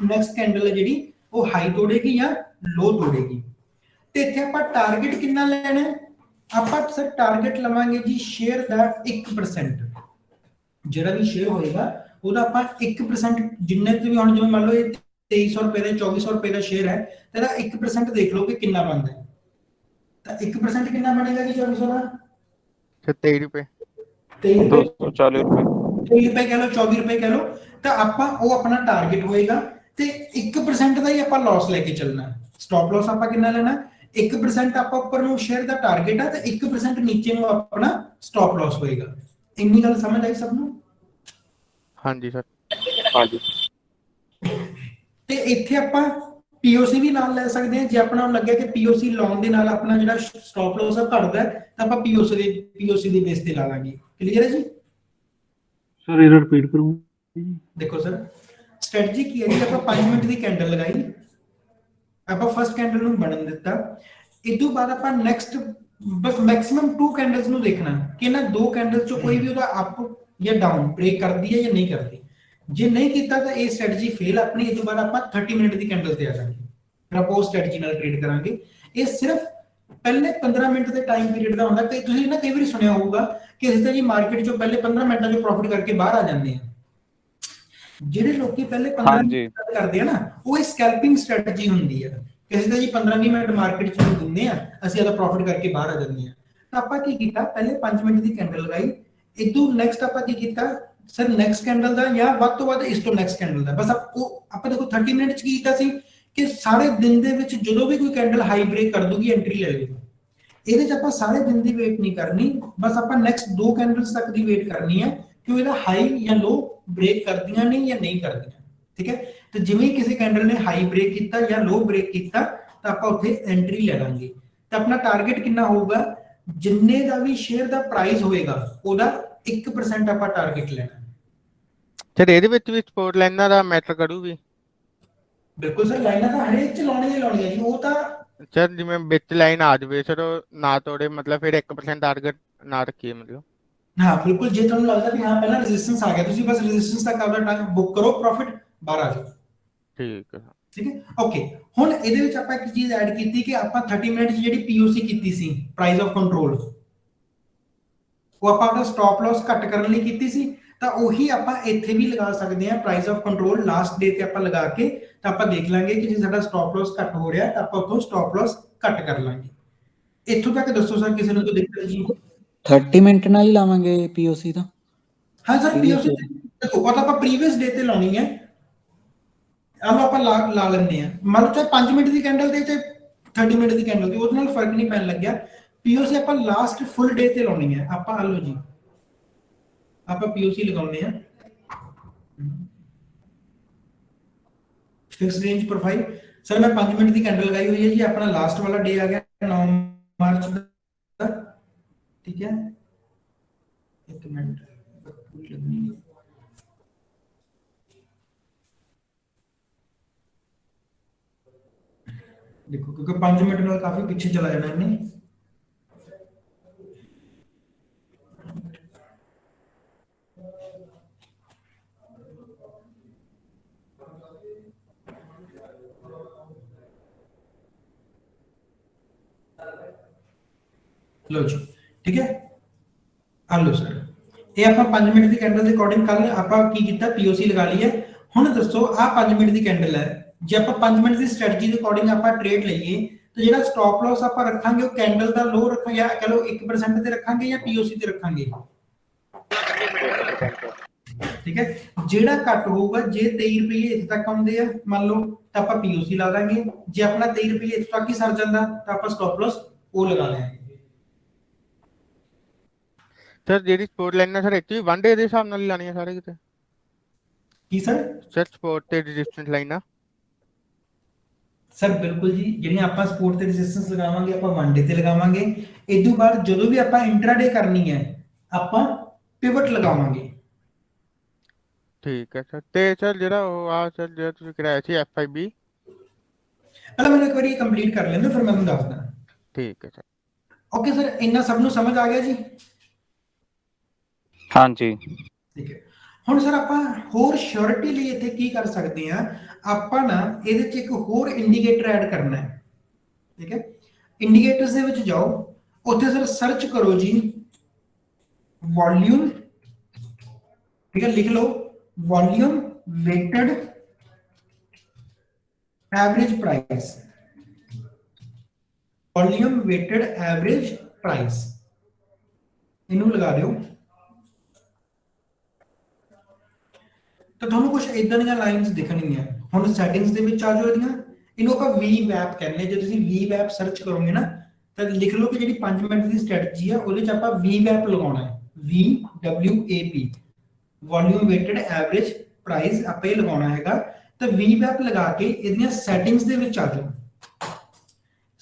ਨੈਕਸਟ ਕੈਂਡਲ ਹੈ ਜਿਹੜੀ ਉਹ ਹਾਈ ਤੋੜੇਗੀ ਜਾਂ ਲੋ ਤੋੜੇਗੀ। ਤੇ ਇੱਥੇ ਆਪਾਂ ਟਾਰਗੇਟ ਕਿੰਨਾ ਲੈਣਾ ਹੈ? ਆਪਾਂ ਸਰ ਟਾਰਗੇਟ ਲਵਾਂਗੇ ਜੀ ਸ਼ੇਅਰ ਦਾ 1%। ਜਿਹੜਾ ਵੀ ਸ਼ੇਅਰ ਹੋਏਗਾ ਉਹਦਾ ਆਪਾਂ 1% ਜਿੰਨੇ ਤੇ ਵੀ, ਹੁਣ ਜਿਵੇਂ ਮੰਨ ਲਓ ਇਹ 2300 ਰੁਪਏ ਦਾ 2400 ਰੁਪਏ ਦਾ ਸ਼ੇਅਰ ਹੈ, ਤੇ ਇਹਦਾ 1% ਦੇਖ ਲਓ ਕਿ ਕਿੰਨਾ ਬਣਦਾ ਹੈ। ਤਾਂ 1% ਕਿੰਨਾ ਬਣੇਗਾ ਜੀ 2400 ਦਾ? 23 ਰੁਪਏ। 23 ਰੁਪਏ, 240 ਰੁਪਏ। 23 ਰੁਪਏ ਕਹਿ ਲਓ, 24 ਰੁਪਏ ਕਹਿ ਲਓ, ਤਾਂ ਆਪਾਂ ਉਹ ਆਪਣਾ ਟਾਰਗੇਟ ਹੋਏਗਾ ਤੇ 1% ਦਾ ਹੀ ਆਪਾਂ ਲਾਸ ਲੈ ਕੇ ਚੱਲਣਾ। ਸਟਾਪ ਲਾਸ ਆਪਾਂ ਕਿੰਨਾ ਲੈਣਾ? 1% ਆਪਾਂ ਉੱਪਰ ਨੂੰ ਸ਼ੇਅਰ ਦਾ ਟਾਰਗੇਟ ਆ ਤੇ 1% ਨੀਚੇ ਨੂੰ ਆਪਣਾ ਸਟਾਪ ਲਾਸ ਹੋਏਗਾ। ਇੰਨੀ ਗੱਲ ਸਮਝ ਆਈ ਸਭ ਨੂੰ? ਹਾਂਜੀ ਸਰ। ਹਾਂਜੀ ਤੇ ਇੱਥੇ ਆਪਾਂ ਪੀਓਸੀ ਵੀ ਨਾਲ ਲੈ ਸਕਦੇ ਹਾਂ। ਜੇ ਆਪਣਾ ਨੂੰ ਲੱਗਿਆ ਕਿ ਪੀਓਸੀ ਲਾਉਣ ਦੇ ਨਾਲ ਆਪਣਾ ਜਿਹੜਾ ਸਟਾਪ ਲਾਸ ਆ ਘਟਦਾ ਤਾਂ ਆਪਾਂ ਪੀਓਸੀ ਦੇ ਬੇਸ ਤੇ ਲਾ ਲਾਂਗੇ। ਕਲੀਅਰ ਹੈ ਜੀ? ਸਰ ਇਹ ਰਿਪੀਟ ਕਰੂੰ। ਦੇਖੋ ਸਰ, ਸਟ੍ਰੈਟਜੀ ਕੀ ਹੈ ਜੀ, ਆਪਾਂ 5 ਮਿੰਟ ਦੀ ਕੈਂਡਲ ਲਗਾਈ, ਆਪਾਂ ਫਸਟ ਕੈਂਡਲ ਨੂੰ ਬਣਨ ਦਿੱਤਾ, ਇਸ ਤੋਂ ਬਾਅਦ ਆਪਾਂ ਨੈਕਸਟ ਬਸ ਮੈਕਸਿਮਮ 2 ਕੈਂਡਲਸ ਨੂੰ ਦੇਖਣਾ ਕਿ ਇਹਨਾਂ 2 ਕੈਂਡਲਸ ਚੋਂ ਕੋਈ ਵੀ ਉਹਦਾ ਅਪ ਜਾਂ ਡਾਊਨ ਬ੍ਰੇਕ ਕਰਦੀ ਹੈ ਜਾਂ ਨਹੀਂ ਕਰਦੀ। ਜੇ ਨਹੀਂ ਕੀਤਾ ਤਾਂ ਇਹ ਸਟ੍ਰੈਟਜੀ ਫੇਲ ਆਪਣੀ। ਇਸ ਤੋਂ ਬਾਅਦ ਆਪਾਂ 30 ਮਿੰਟ ਦੀ ਕੈਂਡਲ ਤੇ ਆ ਜਾਵਾਂਗੇ, ਫਿਰ ਆਪਾਂ ਉਹ ਸਟ੍ਰੈਟਜੀ ਨਾਲ ਟ੍ਰੇਡ ਕਰਾਂਗੇ। ਇਹ ਸਿਰਫ ਪਹਿਲੇ 15 ਮਿੰਟ ਦੇ ਟਾਈਮ ਪੀਰੀਅਡ ਦਾ ਹੁੰਦਾ। ਕਿ ਤੁਸੀਂ ਨਾ ਕਈ ਵਾਰੀ ਸੁਣਿਆ ਹੋਊਗਾ ਕਿ ਅਸੀਂ ਤਾਂ ਜੀ ਮਾਰਕੀਟ ਚੋਂ ਪਹਿਲੇ 15 ਮਿੰਟਾਂ ਚੋਂ ਪ੍ਰੋਫਿਟ ਕਰਕੇ ਬਾਹਰ ਆ ਜਾਂਦੇ ਆ। ਜਿਹੜੇ ਲੋਕੀ ਪਹਿਲੇ 15 ਮਿੰਟ ਕਰਦੇ ਆ ਨਾ, ਉਹ ਇਹ ਸਕੈਲਪਿੰਗ ਸਟ੍ਰੈਟਜੀ ਹੁੰਦੀ ਹੈ। ਕਿਸੇ ਦਾ ਜੀ 15-20 ਮਿੰਟ ਮਾਰਕੀਟ ਚ ਦਿੰਦੇ ਆ, ਅਸੀਂ ਇਹਦਾ ਪ੍ਰੋਫਿਟ ਕਰਕੇ ਬਾਹਰ ਆ ਜਾਂਦੇ ਆ। ਤਾਂ ਆਪਾਂ ਕੀ ਕੀਤਾ, ਪਹਿਲੇ 5 ਮਿੰਟ ਦੀ ਕੈਂਡਲ ਲਗਾਈ, ਇਦੋਂ ਨੈਕਸਟ ਆਪਾਂ ਕੀ ਕੀਤਾ ਸਰ, ਨੈਕਸਟ ਕੈਂਡਲ ਦਾ ਜਾਂ ਵੱਧ ਤੋਂ ਵੱਧ ਇਸ ਤੋਂ ਨੈਕਸਟ ਕੈਂਡਲ ਦਾ, ਬਸ ਆਪਾਂ ਦੇਖੋ 30 ਮਿੰਟ ਚ ਕੀ ਕੀਤਾ ਸੀ ਕਿ ਸਾਰੇ ਦਿਨ ਦੇ ਵਿੱਚ ਜਦੋਂ ਵੀ ਕੋਈ ਕੈਂਡਲ ਹਾਈ ਬ੍ਰੇਕ ਕਰ ਦੂਗੀ ਐਂਟਰੀ ਲੈ ਲਓ। ਇਹਦੇ ਚ ਆਪਾਂ ਸਾਰੇ ਦਿਨ ਦੀ ਵੇਟ ਨਹੀਂ ਕਰਨੀ, ਬਸ ਆਪਾਂ ਨੈਕਸਟ 2 ਕੈਂਡਲਸ ਤੱਕ ਦੀ ਵੇਟ ਕਰਨੀ ਹੈ ਕਿ ਇਹਦਾ ਹਾਈ ਜਾਂ ਲੋ ਬ੍ਰੇਕ ਕਰਦੀਆਂ ਨਹੀਂ ਜਾਂ ਨਹੀਂ ਕਰਦੀਆਂ। ਠੀਕ ਹੈ, ਤੇ ਜਿਵੇਂ ਕਿਸੇ ਕੈਂਡਲ ਨੇ ਹਾਈ ਬ੍ਰੇਕ ਕੀਤਾ ਜਾਂ ਲੋ ਬ੍ਰੇਕ ਕੀਤਾ ਤਾਂ ਆਪਾਂ ਉੱਥੇ ਐਂਟਰੀ ਲੈ ਲਾਂਗੇ। ਤਾਂ ਆਪਣਾ ਟਾਰਗੇਟ ਕਿੰਨਾ ਹੋਊਗਾ, ਜਿੰਨੇ ਦਾ ਵੀ ਸ਼ੇਅਰ ਦਾ ਪ੍ਰਾਈਸ ਹੋਏਗਾ ਉਹਦਾ 1% ਆਪਾਂ ਟਾਰਗੇਟ ਲੈਣਾ। ਸਰ ਇਹਦੇ ਵਿੱਚ ਵੀ ਸਪੋਰਟ ਲਾਈਨਾਂ ਦਾ ਮੈਟਰ ਕਰੂਗੀ? ਬਿਲਕੁਲ ਸਰ, ਲਾਈਨਾਂ ਤਾਂ ਹਰੇਕ ਚ ਲਾਉਣੀਆਂ ਹੀ ਲਾਉਣੀਆਂ ਜੀ। ਉਹ ਤਾਂ ਸਰ ਜਿਵੇਂ ਵਿੱਚ ਲਾਈਨ ਆ ਜਾਵੇ ਸਰ ਉਹ ਨਾ ਤੋੜੇ, ਮਤਲਬ ਫਿਰ 1% ਟਾਰਗੇਟ ਨਾ ਰੱਖੀਏ ਮਤਲਬ? ਹਾਂ ਬਿਲਕੁਲ, ਜੇ ਤੁਹਾਨੂੰ ਲੱਗਦਾ ਵੀ ਹਾਂ ਪਹਿਲਾਂ ਰੈਜ਼ਿਸਟੈਂਸ ਆ ਗਿਆ, ਤੁਸੀਂ ਬਸ ਰੈਜ਼ਿਸਟੈਂਸ ਤੱਕ ਆਪਦਾ ਟਾਈਮ ਬੁੱਕ ਕਰੋ, ਪ੍ਰੋਫਿਟ ਬਾਹਰ ਆ ਜਾਓ। ਠੀਕ ਹੈ। ਠੀਕ ਹੈ, ਓਕੇ। ਹੁਣ ਇਹਦੇ ਵਿੱਚ ਆਪਾਂ ਇੱਕ ਚੀਜ਼ ਐਡ ਕੀਤੀ ਕਿ ਆਪਾਂ 30 ਮਿੰਟ ਜਿਹੜੀ ਪੀਓਸੀ ਕੀਤੀ ਸੀ, ਪ੍ਰਾਈਸ ਆਫ ਕੰਟਰੋਲ, ਉਹ ਆਪਾਂ ਆਪਣਾ ਸਟਾਪ ਲਾਸ ਘੱਟ ਕਰਨ ਲਈ ਕੀਤੀ ਸੀ। ਤਾਂ ਉਹੀ ਆਪਾਂ ਇੱਥੇ ਵੀ ਲਗਾ ਸਕਦੇ ਹਾਂ, price of control last day ਤੇ ਆਪਾਂ ਲਗਾ ਕੇ ਤਾਂ ਆਪਾਂ ਦੇਖ ਲਾਂਗੇ ਕਿ ਜੇ ਸਾਡਾ ਸਟਾਪ ਲਾਸ ਘੱਟ ਹੋ ਰਿਹਾ ਤਾਂ ਆਪਾਂ ਉੱਥੋਂ ਸਟਾਪ ਲਾਸ ਘੱਟ ਕਰ ਲਾਂਗੇ। ਇੱਥੋਂ ਤੱਕ ਦੱਸੋ ਸਰ, ਕਿਸੇ ਨੂੰ ਕੋਈ ਦਿੱਕਤ ਜੀ? 30 ਮਿੰਟ ਨਾਲ ਹੀ ਲਾਵਾਂਗੇ ਪੀਓਸੀ ਤਾਂ? ਹਾਂ ਸਰ, ਪੀਓਸੀ ਦੇਖੋ ਉਹ ਤਾਂ ਆਪਾਂ ਪ੍ਰੀਵੀਅਸ ਡੇ ਤੇ ਲਾਉਣੀ ਹੈ। ਆਪਾਂ ਲਾ ਲੈਂਦੇ ਆ, ਮੰਨ ਲਓ ਚਾਹੇ 5 ਮਿੰਟ ਦੀ ਕੈਂਡਲ ਤੇ ਚਾਹੇ 30 ਮਿੰਟ ਦੀ ਕੈਂਡਲ ਤੇ, ਉਹਦੇ ਨਾਲ ਫਰਕ ਨਹੀਂ ਪੈਣ ਲੱਗਿਆ। ਪੀਓਸੀ ਆਪਾਂ ਲਾਸਟ ਫੁੱਲ ਡੇ ਤੇ ਲਾਉਣੀ ਹੈ। ਆਪਾਂ ਹਲੋ ਜੀ, ਆਪਾਂ ਪੀਓਸੀ ਲਗਾਉਂਦੇ ਆ ਫਿਕਸ ਰੇਂਜ ਪ੍ਰੋਫਾਈਲ। ਸਰ ਮੈਂ 5 ਮਿੰਟ ਦੀ ਕੈਂਡਲ ਲਗਾਈ ਹੋਈ ਹੈ ਜੀ। ਆਪਣਾ ਲਾਸਟ ਵਾਲਾ ਡੇ ਆ ਗਿਆ 9 ਮਾਰਚ ਦਾ। ਠੀਕ ਹੈ, ਇੱਕ ਮਿੰਟ ਲੱਗਣੀ ਹੈ। ਦੇਖੋ ਕਿਉਂਕਿ 5 ਮਿੰਟ ਨਾਲ ਕਾਫੀ ਪਿੱਛੇ ਚਲਾ ਜਾਣਾ ਇਹਨੇ। लो जी, ठीक है, आ लो सर। ये ਆਪਾਂ 5 ਮਿੰਟ ਦੀ ਕੈਂਡਲ ਦੇ ਅਕੋਰਡਿੰਗ ਕੱਲ ਆਪਾਂ ਕੀ ਕੀਤਾ, ਪੀਓਸੀ ਲਗਾ ਲਈ ਹੈ। ਹੁਣ ਦੱਸੋ ਆ 5 ਮਿੰਟ ਦੀ ਕੈਂਡਲ ਹੈ, ਜੇ ਆਪਾਂ 5 ਮਿੰਟ ਦੀ ਸਟ੍ਰੈਟਜੀ ਦੇ ਅਕੋਰਡਿੰਗ ਆਪਾਂ ਟ੍ਰੇਡ ਲਈਏ ਤਾਂ ਜਿਹੜਾ ਸਟਾਪ ਲਾਸ ਆਪਾਂ ਰੱਖਾਂਗੇ ਉਹ ਕੈਂਡਲ ਦਾ ਲੋ ਰੱਖਾਂਗੇ ਜਾਂ ਕਹ ਲਓ 1% ਤੇ ਰੱਖਾਂਗੇ ਜਾਂ ਪੀਓਸੀ ਤੇ ਰੱਖਾਂਗੇ? ਠੀਕ ਹੈ, ਜਿਹੜਾ ਘੱਟ ਹੋਊਗਾ, ਜੇ 23 ਰੁਪਏ ਇੱਥੇ ਤੱਕ ਆਉਂਦੇ ਆ ਮੰਨ ਲਓ ਤਾਂ ਆਪਾਂ ਪੀਓਸੀ ਲਾ ਦਾਂਗੇ। ਜੇ ਆਪਣਾ 23 ਰੁਪਏ ਇੱਥੇ ਤੱਕ ਹੀ ਸਰ ਜਾਂਦਾ ਤਾਂ ਆਪਾਂ ਸਟਾਪ ਲਾਸ ਉਹ ਲਗਾ ਲਾਂਗੇ। ਸਰ ਜਿਹੜੀ ਸਪੋਰਟ ਲਾਈਨਾਂ ਸਰ ਇੱਥੇ ਵੀ 1 ਡੇ ਦੇ ਹਿਸਾਬ ਨਾਲ ਹੀ ਲਾਣੀ ਹੈ ਸਾਰੇ ਕਿਤੇ? ਕੀ ਸਰ? ਸਰ ਸਪੋਰਟ ਤੇ ਰੈਜ਼ਿਸਟੈਂਸ ਲਾਈਨਾਂ ਸਰ ਬਿਲਕੁਲ ਜੀ, ਜਿਹੜੀਆਂ ਆਪਾਂ ਸਪੋਰਟ ਤੇ ਰੈਜ਼ਿਸਟੈਂਸ ਲਗਾਵਾਂਗੇ ਆਪਾਂ 1 ਡੇ ਤੇ ਲਗਾਵਾਂਗੇ। ਇਸ ਤੋਂ ਬਾਅਦ ਜਦੋਂ ਵੀ ਆਪਾਂ ਇੰਟਰਾਡੇ ਕਰਨੀ ਹੈ ਆਪਾਂ ਪਿਵਟ ਲਗਾਵਾਂਗੇ। ਠੀਕ ਹੈ ਸਰ। ਤੇ ਸਰ ਜਿਹੜਾ ਉਹ ਆ ਸਰ ਜਿਹੜਾ ਤੁਸੀਂ ਕਰਾਇਆ ਸੀ FIB, ਪਹਿਲਾਂ ਮੈਨੂੰ ਇੱਕ ਵਾਰੀ ਕੰਪਲੀਟ ਕਰ ਲੈਂਦੇ ਫਿਰ ਮੈਂ ਤੁਹਾਨੂੰ ਦੱਸਦਾ। ਠੀਕ ਹੈ ਸਰ। ਓਕੇ ਸਰ, ਇੰਨਾ ਸਭ ਨੂੰ ਸਮਝ ਆ ਗਿਆ ਜੀ? ਹਾਂਜੀ ਠੀਕ ਹੈ। ਹੁਣ ਸਰ ਆਪਾਂ ਹੋਰ ਸ਼ੋਰਿਟੀ ਲਈ ਇੱਥੇ ਕੀ ਕਰ ਸਕਦੇ ਆ, ਆਪਾਂ ਨਾ ਇਹਦੇ ਚ ਇੱਕ ਹੋਰ ਇੰਡੀਕੇਟਰ ਐਡ ਕਰਨਾ ਹੈ। ਠੀਕ ਹੈ, ਇੰਡੀਕੇਟਰਸ ਦੇ ਵਿੱਚ ਜਾਓ, ਉੱਥੇ ਸਰ ਸਰਚ ਕਰੋ ਜੀ ਵੋਲਿਊਮ, ਠੀਕ ਹੈ, ਲਿਖ ਲਓ volume weighted average price, volume weighted average price, इनू लगा दियो। तो ਤੁਹਾਨੂੰ ਕੁਝ ਇਦਾਂ ਦੀਆਂ ਲਾਈਨਸ ਦਿਖਣਗੀਆਂ। ਹੁਣ ਸੈਟਿੰਗਸ ਦੇ ਵਿੱਚ ਆ ਜਾਓ ਇਹਦੀਆਂ, ਇਹਨੂੰ ਆਪਾਂ VWAP ਕਹਿੰਦੇ। ਜੇ ਤੁਸੀਂ VWAP ਸਰਚ ਕਰੋਗੇ ਨਾ ਤਾਂ ਲਿਖ ਲਓ ਕਿ ਜਿਹੜੀ 5 ਮਿੰਟ ਦੀ ਸਟ੍ਰੈਟਜੀ ਆ ਉਹਦੇ ਚ ਆਪਾਂ VWAP ਲਗਾਉਣਾ ਹੈ, VWAP, volume weighted average price ਆਪਾਂ ਇਹ ਲਗਾਉਣਾ ਹੈਗਾ। ਤਾਂ VWAP ਲਗਾ ਕੇ ਇਹਦੀਆਂ ਸੈਟਿੰਗਸ ਦੇ ਵਿੱਚ ਆ ਜਾਓ।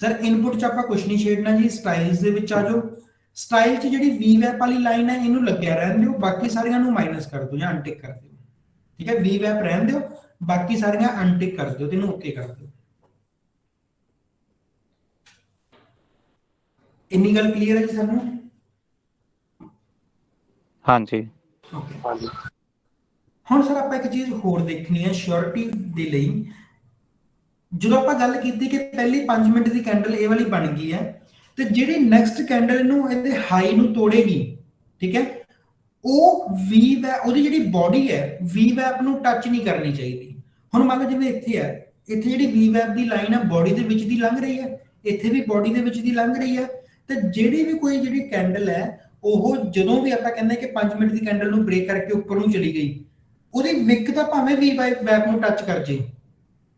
ਸਰ ਇਨਪੁਟ ਚ ਆਪਾਂ ਕੁਝ ਨਹੀਂ ਛੇੜਨਾ ਜੀ, ਸਟਾਈਲਸ ਦੇ ਵਿੱਚ ਆ ਜਾਓ। ਸਟਾਈਲ ਚ ਜਿਹੜੀ VWAP ਵਾਲੀ ਲਾਈਨ ਹੈ ਇਹਨੂੰ ਲੱਗਿਆ ਰਹਿਣ ਦਿਓ, ਬਾਕੀ ਸਾਰੀਆਂ ਨੂੰ ਮਾਈਨਸ ਕਰ ਦਿਓ ਜਾਂ ਅਨਟਿਕ ਕਰ ਦਿਓ, ਠੀਕ ਹੈ। VWAP ਰਹਿਣ ਦਿਓ, ਬਾਕੀ ਸਾਰੀਆਂ ਅਨਟਿਕ ਕਰ ਦਿਓ ਤੇ ਇਹਨੂੰ ਓਕੇ ਕਰ ਦਿਓ। ਇੰਨੀ ਗੱਲ ਕਲੀਅਰ ਹੈ ਜੀ ਸਾਨੂੰ? ਹਾਂਜੀ ਓਕੇ। ਹੁਣ ਸਰ ਆਪਾਂ ਇੱਕ ਚੀਜ਼ ਹੋਰ ਦੇਖਣੀ ਹੈ ਸ਼ੋਰਟੀ ਦੇ ਲਈ। ਜਦੋਂ ਆਪਾਂ ਗੱਲ ਕੀਤੀ ਕਿ ਪਹਿਲੀ 5 ਮਿੰਟ ਦੀ ਕੈਂਡਲ ਇਹ ਵਾਲੀ ਬਣ ਗਈ ਹੈ, ਤੇ ਜਿਹੜੀ ਨੈਕਸਟ ਕੈਂਡਲ ਨੂੰ ਇਹਦੇ ਹਾਈ ਨੂੰ ਤੋੜੇਗੀ, ਠੀਕ ਹੈ, ਉਹ VWAP ਉਹਦੀ ਜਿਹੜੀ ਬਾਡੀ ਹੈ VWAP ਨੂੰ ਟੱਚ ਨਹੀਂ ਕਰਨੀ ਚਾਹੀਦੀ। ਹੁਣ ਮੰਨ ਲਓ ਜਿਵੇਂ ਇੱਥੇ ਹੈ, ਇੱਥੇ ਜਿਹੜੀ VWAP ਦੀ ਲਾਈਨ ਹੈ ਬਾਡੀ ਦੇ ਵਿੱਚ ਦੀ ਲੰਘ ਰਹੀ ਹੈ, ਇੱਥੇ ਵੀ ਬਾਡੀ ਦੇ ਵਿੱਚ ਦੀ ਲੰਘ ਰਹੀ ਹੈ। ਤੇ ਜਿਹੜੀ ਵੀ ਕੋਈ ਜਿਹੜੀ ਕੈਂਡਲ ਹੈ ਉਹ ਜਦੋਂ ਵੀ ਆਪਾਂ ਕਹਿੰਦੇ ਕਿ 5 ਮਿੰਟ ਦੀ ਕੈਂਡਲ ਨੂੰ ਬ੍ਰੇਕ ਕਰਕੇ ਉੱਪਰ ਨੂੰ ਚਲੀ ਗਈ, ਉਹਦੀ ਵਿਕ ਤਾਂ ਭਾਵੇਂ VWAP ਨੂੰ ਟੱਚ ਕਰ ਜੇ,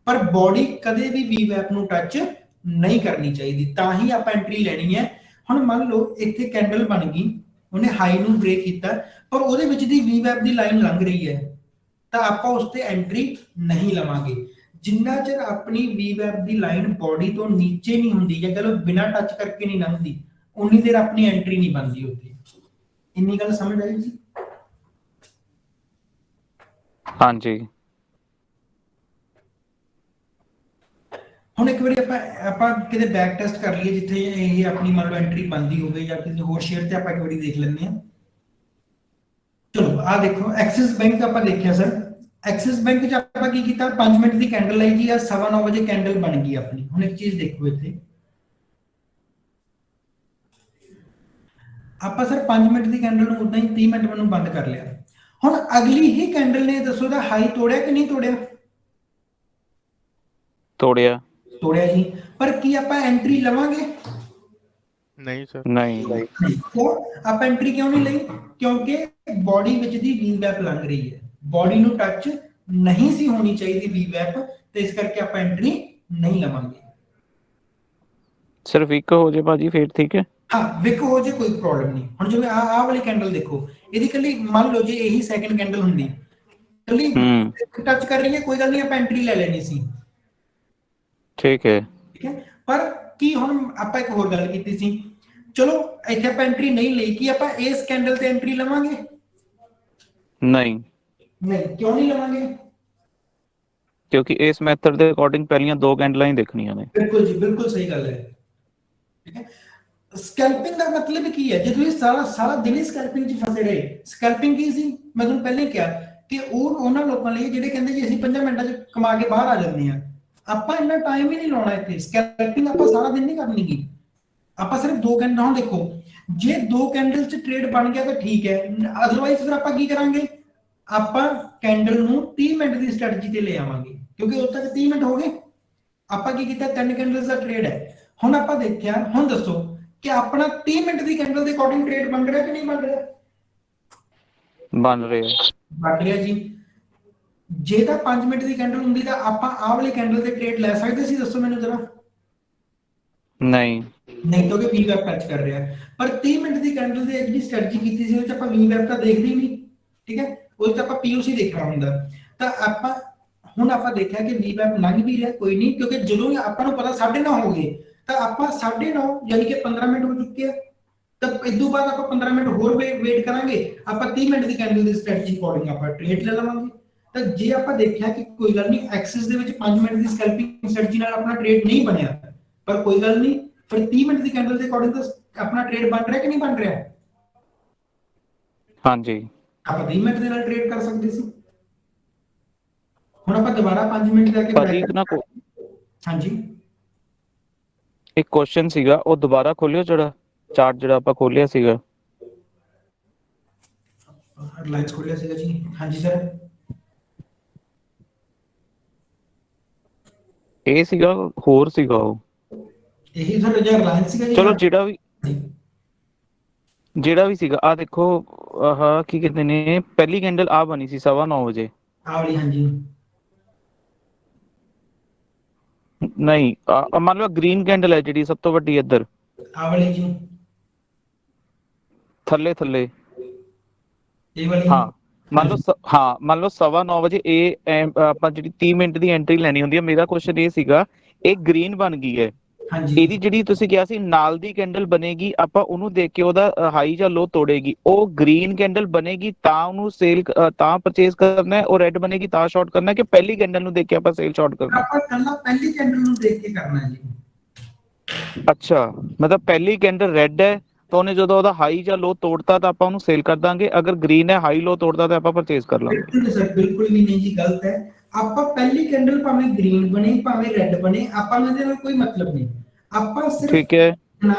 ਪਰ ਬਾਡੀ ਕਦੇ ਵੀ VWAP ਨੂੰ ਟੱਚ ਨਹੀਂ ਕਰਨੀ ਚਾਹੀਦੀ, ਤਾਂ ਹੀ ਆਪਾਂ ਐਂਟਰੀ ਲੈਣੀ ਹੈ। ਹੁਣ ਮੰਨ ਲਓ ਇੱਥੇ ਕੈਂਡਲ ਬਣ ਗਈ, ਉਹਨੇ ਹਾਈ ਨੂੰ ਬ੍ਰੇਕ ਕੀਤਾ, ਪਰ ਉਹਦੇ ਵਿੱਚ ਦੀ VWAP ਦੀ ਲਾਈਨ ਲੰਘ ਰਹੀ ਹੈ, ਤਾਂ ਆਪਾਂ ਉਸ ਤੇ ਐਂਟਰੀ ਨਹੀਂ ਲਵਾਂਗੇ। ਜਿੰਨਾ ਚਿਰ ਆਪਣੀ VWAP ਦੀ ਲਾਈਨ ਬਾਡੀ ਤੋਂ ਨੀਚੇ ਨਹੀਂ ਹੁੰਦੀ ਜਾਂ ਚਲੋ ਬਿਨਾਂ ਟੱਚ ਕਰਕੇ ਨਹੀਂ ਲੰਘਦੀ, ਉਨੀ ਦੇਰ ਆਪਣੀ ਐਂਟਰੀ ਨਹੀਂ ਬਣਦੀ ਉੱਥੇ। ਇੰਨੀ ਗੱਲ ਸਮਝ ਆਈ ਜੀ? ਹਾਂਜੀ। ਹੁਣ ਇੱਕ ਵਾਰੀ ਆਪਾਂ ਕਿਤੇ ਬੈਕ ਟੈਸਟ ਕਰ ਲਈਏ ਜਿੱਥੇ ਇਹ ਆਪਣੀ ਮੰਨ ਲਓ ਐਂਟਰੀ ਬਣਦੀ ਹੋਵੇ, ਜਾਂ ਕਿਸੇ ਹੋਰ ਸ਼ੇਅਰ ਤੇ ਆਪਾਂ ਇੱਕ ਵਾਰੀ ਦੇਖ ਲੈਂਦੇ ਹਾਂ। ਚਲੋ ਆਹ ਦੇਖੋ ਐਕਸਿਸ ਬੈਂਕ ਆਪਾਂ ਦੇਖਿਆ ਸਰ। ਐਕਸਿਸ ਬੈਂਕ ਚ ਆਪਾਂ ਕੀ ਕੀਤਾ, 5 ਮਿੰਟ ਦੀ ਕੈਂਡਲ ਲਈ ਜੀ, ਆ 9:15 ਵਜੇ ਕੈਂਡਲ ਬਣ ਗਈ ਆਪਣੀ। ਹੁਣ ਇੱਕ ਚੀਜ਼ ਦੇਖੋ ਇੱਥੇ, ਆਪਾਂ ਸਰ 5 ਮਿੰਟ ਦੀ ਕੈਂਡਲ ਨੂੰ ਉਦਾਂ ਹੀ 30 ਮਿੰਟ ਨੂੰ ਬੰਦ ਕਰ ਲਿਆ। ਹੁਣ ਅਗਲੀ ਹੀ ਕੈਂਡਲ ਨੇ ਦੱਸੋ ਦਾ ਹਾਈ ਤੋੜਿਆ ਕਿ ਨਹੀਂ ਤੋੜਿਆ? ਤੋੜਿਆ। ਤੋੜਿਆ ਜੀ, ਪਰ ਕੀ ਆਪਾਂ ਐਂਟਰੀ ਲਵਾਂਗੇ? ਨਹੀਂ ਸਰ। ਨਹੀਂ। ਕਿਉਂ ਆਪਾਂ ਐਂਟਰੀ ਕਿਉਂ ਨਹੀਂ ਲਈ? ਕਿਉਂਕਿ ਬਾਡੀ ਵਿੱਚ ਦੀ VWAP ਲੰਘ ਰਹੀ ਹੈ, ਬਾਡੀ ਨੂੰ ਟੱਚ ਨਹੀਂ ਸੀ ਹੋਣੀ ਚਾਹੀਦੀ VWAP, ਤੇ ਇਸ ਕਰਕੇ ਆਪਾਂ ਐਂਟਰੀ ਨਹੀਂ ਲਵਾਂਗੇ। ਸਿਰਫ ਇੱਕ ਹੋ ਜੇ ਭਾਜੀ ਫੇਰ ਠੀਕ ਹੈ। ਹਾਂ ਵਿਕ ਹੋ ਜੇ ਕੋਈ ਪ੍ਰੋਬਲਮ ਨਹੀਂ। ਹੁਣ ਜਿਵੇਂ ਆਹ ਵਾਲੀ ਕੈਂਡਲ ਦੇਖੋ, ਇਹਦੀ ਕੱਲੀ ਮੰਨ ਲਓ ਜੇ ਇਹੀ ਸੈਕੰਡ ਕੈਂਡਲ ਹੁੰਦੀ, ਕੱਲੀ ਟੱਚ ਕਰ ਰਹੀ ਹੈ, ਕੋਈ ਗੱਲ ਨਹੀਂ, ਆਪਾਂ ਐਂਟਰੀ ਲੈ ਲੈਣੀ ਸੀ, ਠੀਕ ਹੈ। ਠੀਕ ਹੈ। ਪਰ ਕੀ ਹੁਣ ਆਪਾਂ ਇੱਕ ਹੋਰ ਗੱਲ ਕੀਤੀ ਸੀ, ਚਲੋ ਇੱਥੇ ਆਪਾਂ ਐਂਟਰੀ ਨਹੀਂ ਲਈ, ਕੀ ਆਪਾਂ ਇਸ ਕੈਂਡਲ ਤੇ ਐਂਟਰੀ ਲਵਾਂਗੇ? ਨਹੀਂ। ਨਹੀਂ, ਕਿਉਂ ਨਹੀਂ ਲਵਾਂਗੇ? ਕਿਉਂਕਿ ਇਸ ਮੈਥਡ ਦੇ ਅਕੋਰਡਿੰਗ ਪਹਿਲੀਆਂ 2 ਕੈਂਡਲਾਂ ਹੀ ਦੇਖਣੀਆਂ ਨੇ। ਬਿਲਕੁਲ ਜੀ, ਬਿਲਕੁਲ ਸਹੀ ਗੱਲ ਹੈ, ਠੀਕ ਹੈ। ਸਕੈਲਪਿੰਗ ਦਾ ਮਤਲਬ ਕੀ ਹੈ? ਜੇ ਤੁਸੀਂ ਸਾਰਾ ਦਿਨ ਹੀ ਸਕੈਲਪਿੰਗ 'ਚ ਫਸੇ ਰਹੇ, ਸਕੈਲਪਿੰਗ ਕੀ ਸੀ? ਮੈਂ ਤੁਹਾਨੂੰ ਪਹਿਲਾਂ ਹੀ ਕਿਹਾ ਕਿ ਉਹਨਾਂ ਲੋਕਾਂ ਲਈ ਜਿਹੜੇ ਕਹਿੰਦੇ ਜੀ ਅਸੀਂ 5 ਮਿੰਟਾਂ 'ਚ ਕਮਾ ਕੇ ਬਾਹਰ ਆ ਜਾਂਦੇ ਹਾਂ, ਆਪਾਂ ਇੰਨਾ ਟਾਈਮ ਹੀ ਨਹੀਂ ਲਾਉਣਾ ਇੱਥੇ। ਸਕੈਲਪਿੰਗ ਆਪਾਂ ਸਾਰਾ ਦਿਨ ਨਹੀਂ ਕਰਨੀ ਗੀ, ਆਪਾਂ ਸਿਰਫ 2 ਕੈਂਡਲ। ਹੁਣ ਦੇਖੋ ਜੇ 2 ਕੈਂਡਲ 'ਚ ਟ੍ਰੇਡ ਬਣ ਗਿਆ ਤਾਂ ਠੀਕ ਹੈ, ਅਦਰਵਾਈਜ਼ ਫਿਰ ਆਪਾਂ ਕੀ ਕਰਾਂਗੇ? ਆਪਾਂ ਕੈਂਡਲ ਨੂੰ 30 ਮਿੰਟ ਦੀ ਸਟ੍ਰੈਟਜੀ ਤੇ ਲੈ ਆਵਾਂਗੇ, ਕਿਉਂਕਿ ਉਦੋਂ ਤੱਕ 30 ਮਿੰਟ ਹੋ ਗਏ। ਆਪਾਂ ਕੀ ਕੀਤਾ, 3 ਕੈਂਡਲਸ ਦਾ ਟ੍ਰੇਡ ਹੈ। ਹੁਣ ਆਪਾਂ ਦੇਖਿਆ, ਹੁਣ ਦੱਸੋ ਕਿ ਆਪਣਾ 30 ਮਿੰਟ ਦੀ ਕੈਂਡਲ ਦੇ ਅਕੋਰਡਿੰਗ ਟ੍ਰੇਡ ਬਣ ਰਿਹਾ ਕਿ ਨਹੀਂ ਬਣ ਰਿਹਾ? ਬਣ ਰਿਹਾ। ਬਣ ਰਿਹਾ ਜੀ। ਜੇ ਤਾਂ 5 ਮਿੰਟ ਦੀ ਕੈਂਡਲ ਹੁੰਦੀ ਤਾਂ ਆਪਾਂ ਆਹ ਵਾਲੀ ਕੈਂਡਲ ਤੇ ਟ੍ਰੇਡ ਲੈ ਸਕਦੇ ਸੀ? ਦੱਸੋ ਮੈਨੂੰ ਜਰਾ। ਨਹੀਂ। ਨਹੀਂ, ਕਿਉਂਕਿ VWAP ਟੱਚ ਕਰ ਰਿਹਾ। ਪਰ 30 ਮਿੰਟ ਦੀ ਕੈਂਡਲ ਦੀ ਜਿਹੜੀ ਸਟ੍ਰੈਟਜੀ ਕੀਤੀ ਸੀ ਉਹਦੇ 'ਚ ਆਪਾਂ VWAP ਤਾਂ ਦੇਖਦੇ ਹੀ ਨਹੀਂ, ਠੀਕ ਹੈ, ਉਹਦੇ 'ਚ ਆਪਾਂ POC ਦੇਖਣਾ ਹੁੰਦਾ। ਤਾਂ ਆਪਾਂ ਹੁਣ ਆਪਾਂ ਦੇਖਿਆ ਕਿ VWAP ਲੰਘ ਵੀ ਰਿਹਾ, ਕੋਈ ਨਹੀਂ, ਕਿਉਂਕਿ ਜਦੋਂ ਆਪਾਂ ਨੂੰ ਪਤਾ 9:30 ਹੋ ਗਏ ਤਾਂ ਆਪਾਂ 9:30 ਯਾਨੀ ਕਿ 15 ਮਿੰਟ ਹੋ ਚੁੱਕੇ ਆ, ਤਾਂ ਇਸ ਤੋਂ ਬਾਅਦ ਆਪਾਂ 15 ਮਿੰਟ ਹੋਰ ਵੇਟ ਕਰਾਂਗੇ। ਆਪਾਂ 30 ਮਿੰਟ ਦੀ ਕੈਂਡਲ ਦੀ ਸਟ੍ਰੈਟਜੀ ਅਕੋਰਡਿੰਗ ਆਪਾਂ ਟ੍ਰੇਡ ਲੈ ਲਵਾਂਗੇ। ਤਾਂ ਜੇ ਆਪਾਂ ਦੇਖਿਆ ਕਿ ਕੋਈ ਗੱਲ ਨਹੀਂ, ਐਕਸਿਸ ਦੇ ਵਿੱਚ 5 ਮਿੰਟ ਦੀ ਸਕੈਲਪਿੰਗ ਸਟ੍ਰੈਟਜੀ ਨਾਲ ਆਪਣਾ ਟ੍ਰੇਡ ਨਹੀਂ ਬਣਿਆ, ਪਰ ਕੋਈ ਗੱਲ ਨਹੀਂ, ਫਿਰ 30 ਮਿੰਟ ਦੀ ਕੈਂਡਲ ਦੇ ਅਕੋਰਡਿੰਗ ਤਾਂ ਆਪਣਾ ਟ੍ਰੇਡ ਬਣ ਰਿਹਾ ਕਿ ਨਹੀਂ ਬਣ ਰਿਹਾ? ਹਾਂਜੀ। ਆਪਾਂ 30 ਮਿੰਟ ਦੇ ਨਾਲ ਟ੍ਰੇਡ ਕਰ ਸਕਦੇ ਸੀ। ਹੁਣ ਆਪਾਂ ਦੁਬਾਰਾ 5 ਮਿੰਟ ਜਾ ਕੇ ਭਾਜੀ ਨਾ ਹਾਂਜੀ ਇੱਕ ਕੁਐਸਚਨ ਸੀਗਾ, ਉਹ ਦੁਬਾਰਾ ਖੋਲਿਓ ਜਿਹੜਾ ਚਾਰਟ ਜਿਹੜਾ ਆਪਾਂ ਖੋਲਿਆ ਸੀਗਾ। ਰਿਲਾਇੰਸ ਖੋਲਿਆ ਸੀਗਾ ਜੀ, ਹਾਂਜੀ ਸਰ। ਇਹ ਸੀਗਾ ਹੋਰ ਸੀਗਾ ਉਹ, ਇਹੀ ਸਰ ਜਿਹੜਾ ਰਿਲਾਇੰਸ ਸੀਗਾ ਜੀ। ਚਲੋ ਜਿਹੜਾ ਵੀ ਸੀਗਾ, ਆ ਦੇਖੋ ਆਹ ਕੀ ਕਹਿੰਦੇ ਨੇ, ਪਹਿਲੀ ਕੈਂਡਲ ਆ ਬਣੀ ਸੀ 9:15 ਵਜੇ। ਆਹ ਵਾਲੀ, ਹਾਂਜੀ। ਨਹੀਂ ਮੰਨ ਲਓ ਗ੍ਰੀਨ ਕੈਂਡਲ ਹੈ ਜਿਹੜੀ ਸਭ ਤੋਂ ਵੱਡੀ ਇੱਧਰ ਆਹ ਵਾਲੀ ਜੀ, ਥੱਲੇ ਥੱਲੇ। ਇਹ ਵਾਲੀ। ਹਾਂ ਮੰਨ ਲਓ 9:15 ਵਜੇ ਇਹ ਆਪਾਂ ਜਿਹੜੀ 30 ਮਿੰਟ ਦੀ ਐਂਟਰੀ ਲੈਣੀ ਹੁੰਦੀ ਹੈ। ਮੇਰਾ ਕੁਐਸਚਨ ਇਹ ਸੀਗਾ, ਇਹ ਗ੍ਰੀਨ ਬਣ ਗਈ ਹੈ, ਹਾਂਜੀ। ਇਹਦੀ ਜਿਹੜੀ ਤੁਸੀਂ ਕਿਹਾ ਸੀ ਨਾਲ ਦੀ ਕੈਂਡਲ ਬਣੇਗੀ, ਆਪਾਂ ਉਹਨੂੰ ਦੇਖ ਕੇ ਉਹਦਾ ਹਾਈ ਜਾਂ ਲੋ ਤੋੜੇਗੀ। ਉਹ ਗ੍ਰੀਨ ਕੈਂਡਲ ਬਣੇਗੀ ਤਾਂ ਉਹਨੂੰ ਸੇਲ ਤਾਂ ਪਰਚੇਸ ਕਰਨਾ ਹੈ, ਉਹ ਰੈੱਡ ਬਣੇਗੀ ਤਾਂ ਸ਼ਾਰਟ ਕਰਨਾ ਹੈ, ਕਿ ਪਹਿਲੀ ਕੈਂਡਲ ਨੂੰ ਦੇਖ ਕੇ ਆਪਾਂ ਸੇਲ ਸ਼ਾਰਟ ਕਰਨਾ? ਆਪਾਂ ਕੱਲਾ ਪਹਿਲੀ ਕੈਂਡਲ ਨੂੰ ਦੇਖ ਕੇ ਕਰਨਾ ਜੀ। ਅੱਛਾ, ਮਤਲਬ ਪਹਿਲੀ ਕੈਂਡਲ ਰੈੱਡ ਹੈ ਤਾਂ ਉਹਨੇ ਜਦੋਂ ਉਹਦਾ ਹਾਈ ਜਾਂ ਲੋ ਤੋੜਤਾ ਤਾਂ ਆਪਾਂ ਉਹਨੂੰ ਸੇਲ ਕਰ ਦਾਂਗੇ, ਅਗਰ ਗ੍ਰੀਨ ਹੈ ਹਾਈ ਲੋ ਤੋੜਦਾ ਤਾਂ ਆਪਾਂ ਪਰਚੇਸ ਕਰ ਲਾਂਗੇ। ਬਿਲਕੁਲ ਸਰ, ਬਿਲਕੁਲ ਵੀ ਨਹੀਂ ਜੀ, ਗਲਤ ਹੈ। ਆਪਾਂ ਪਹਿਲੀ ਕੈਂਡਲ ਭਾਵੇਂ ਗ੍ਰੀਨ ਬਣੇ ਭਾਵੇਂ ਰੈੱਡ ਬਣੇ, ਆਪਾਂ ਨੂੰ ਇਹਦੇ ਨਾਲ ਕੋਈ ਮਤਲਬ ਨਹੀਂ। ਆਪਾਂ ਸਿਰਫ ਠੀਕ ਹੈ ਨਾ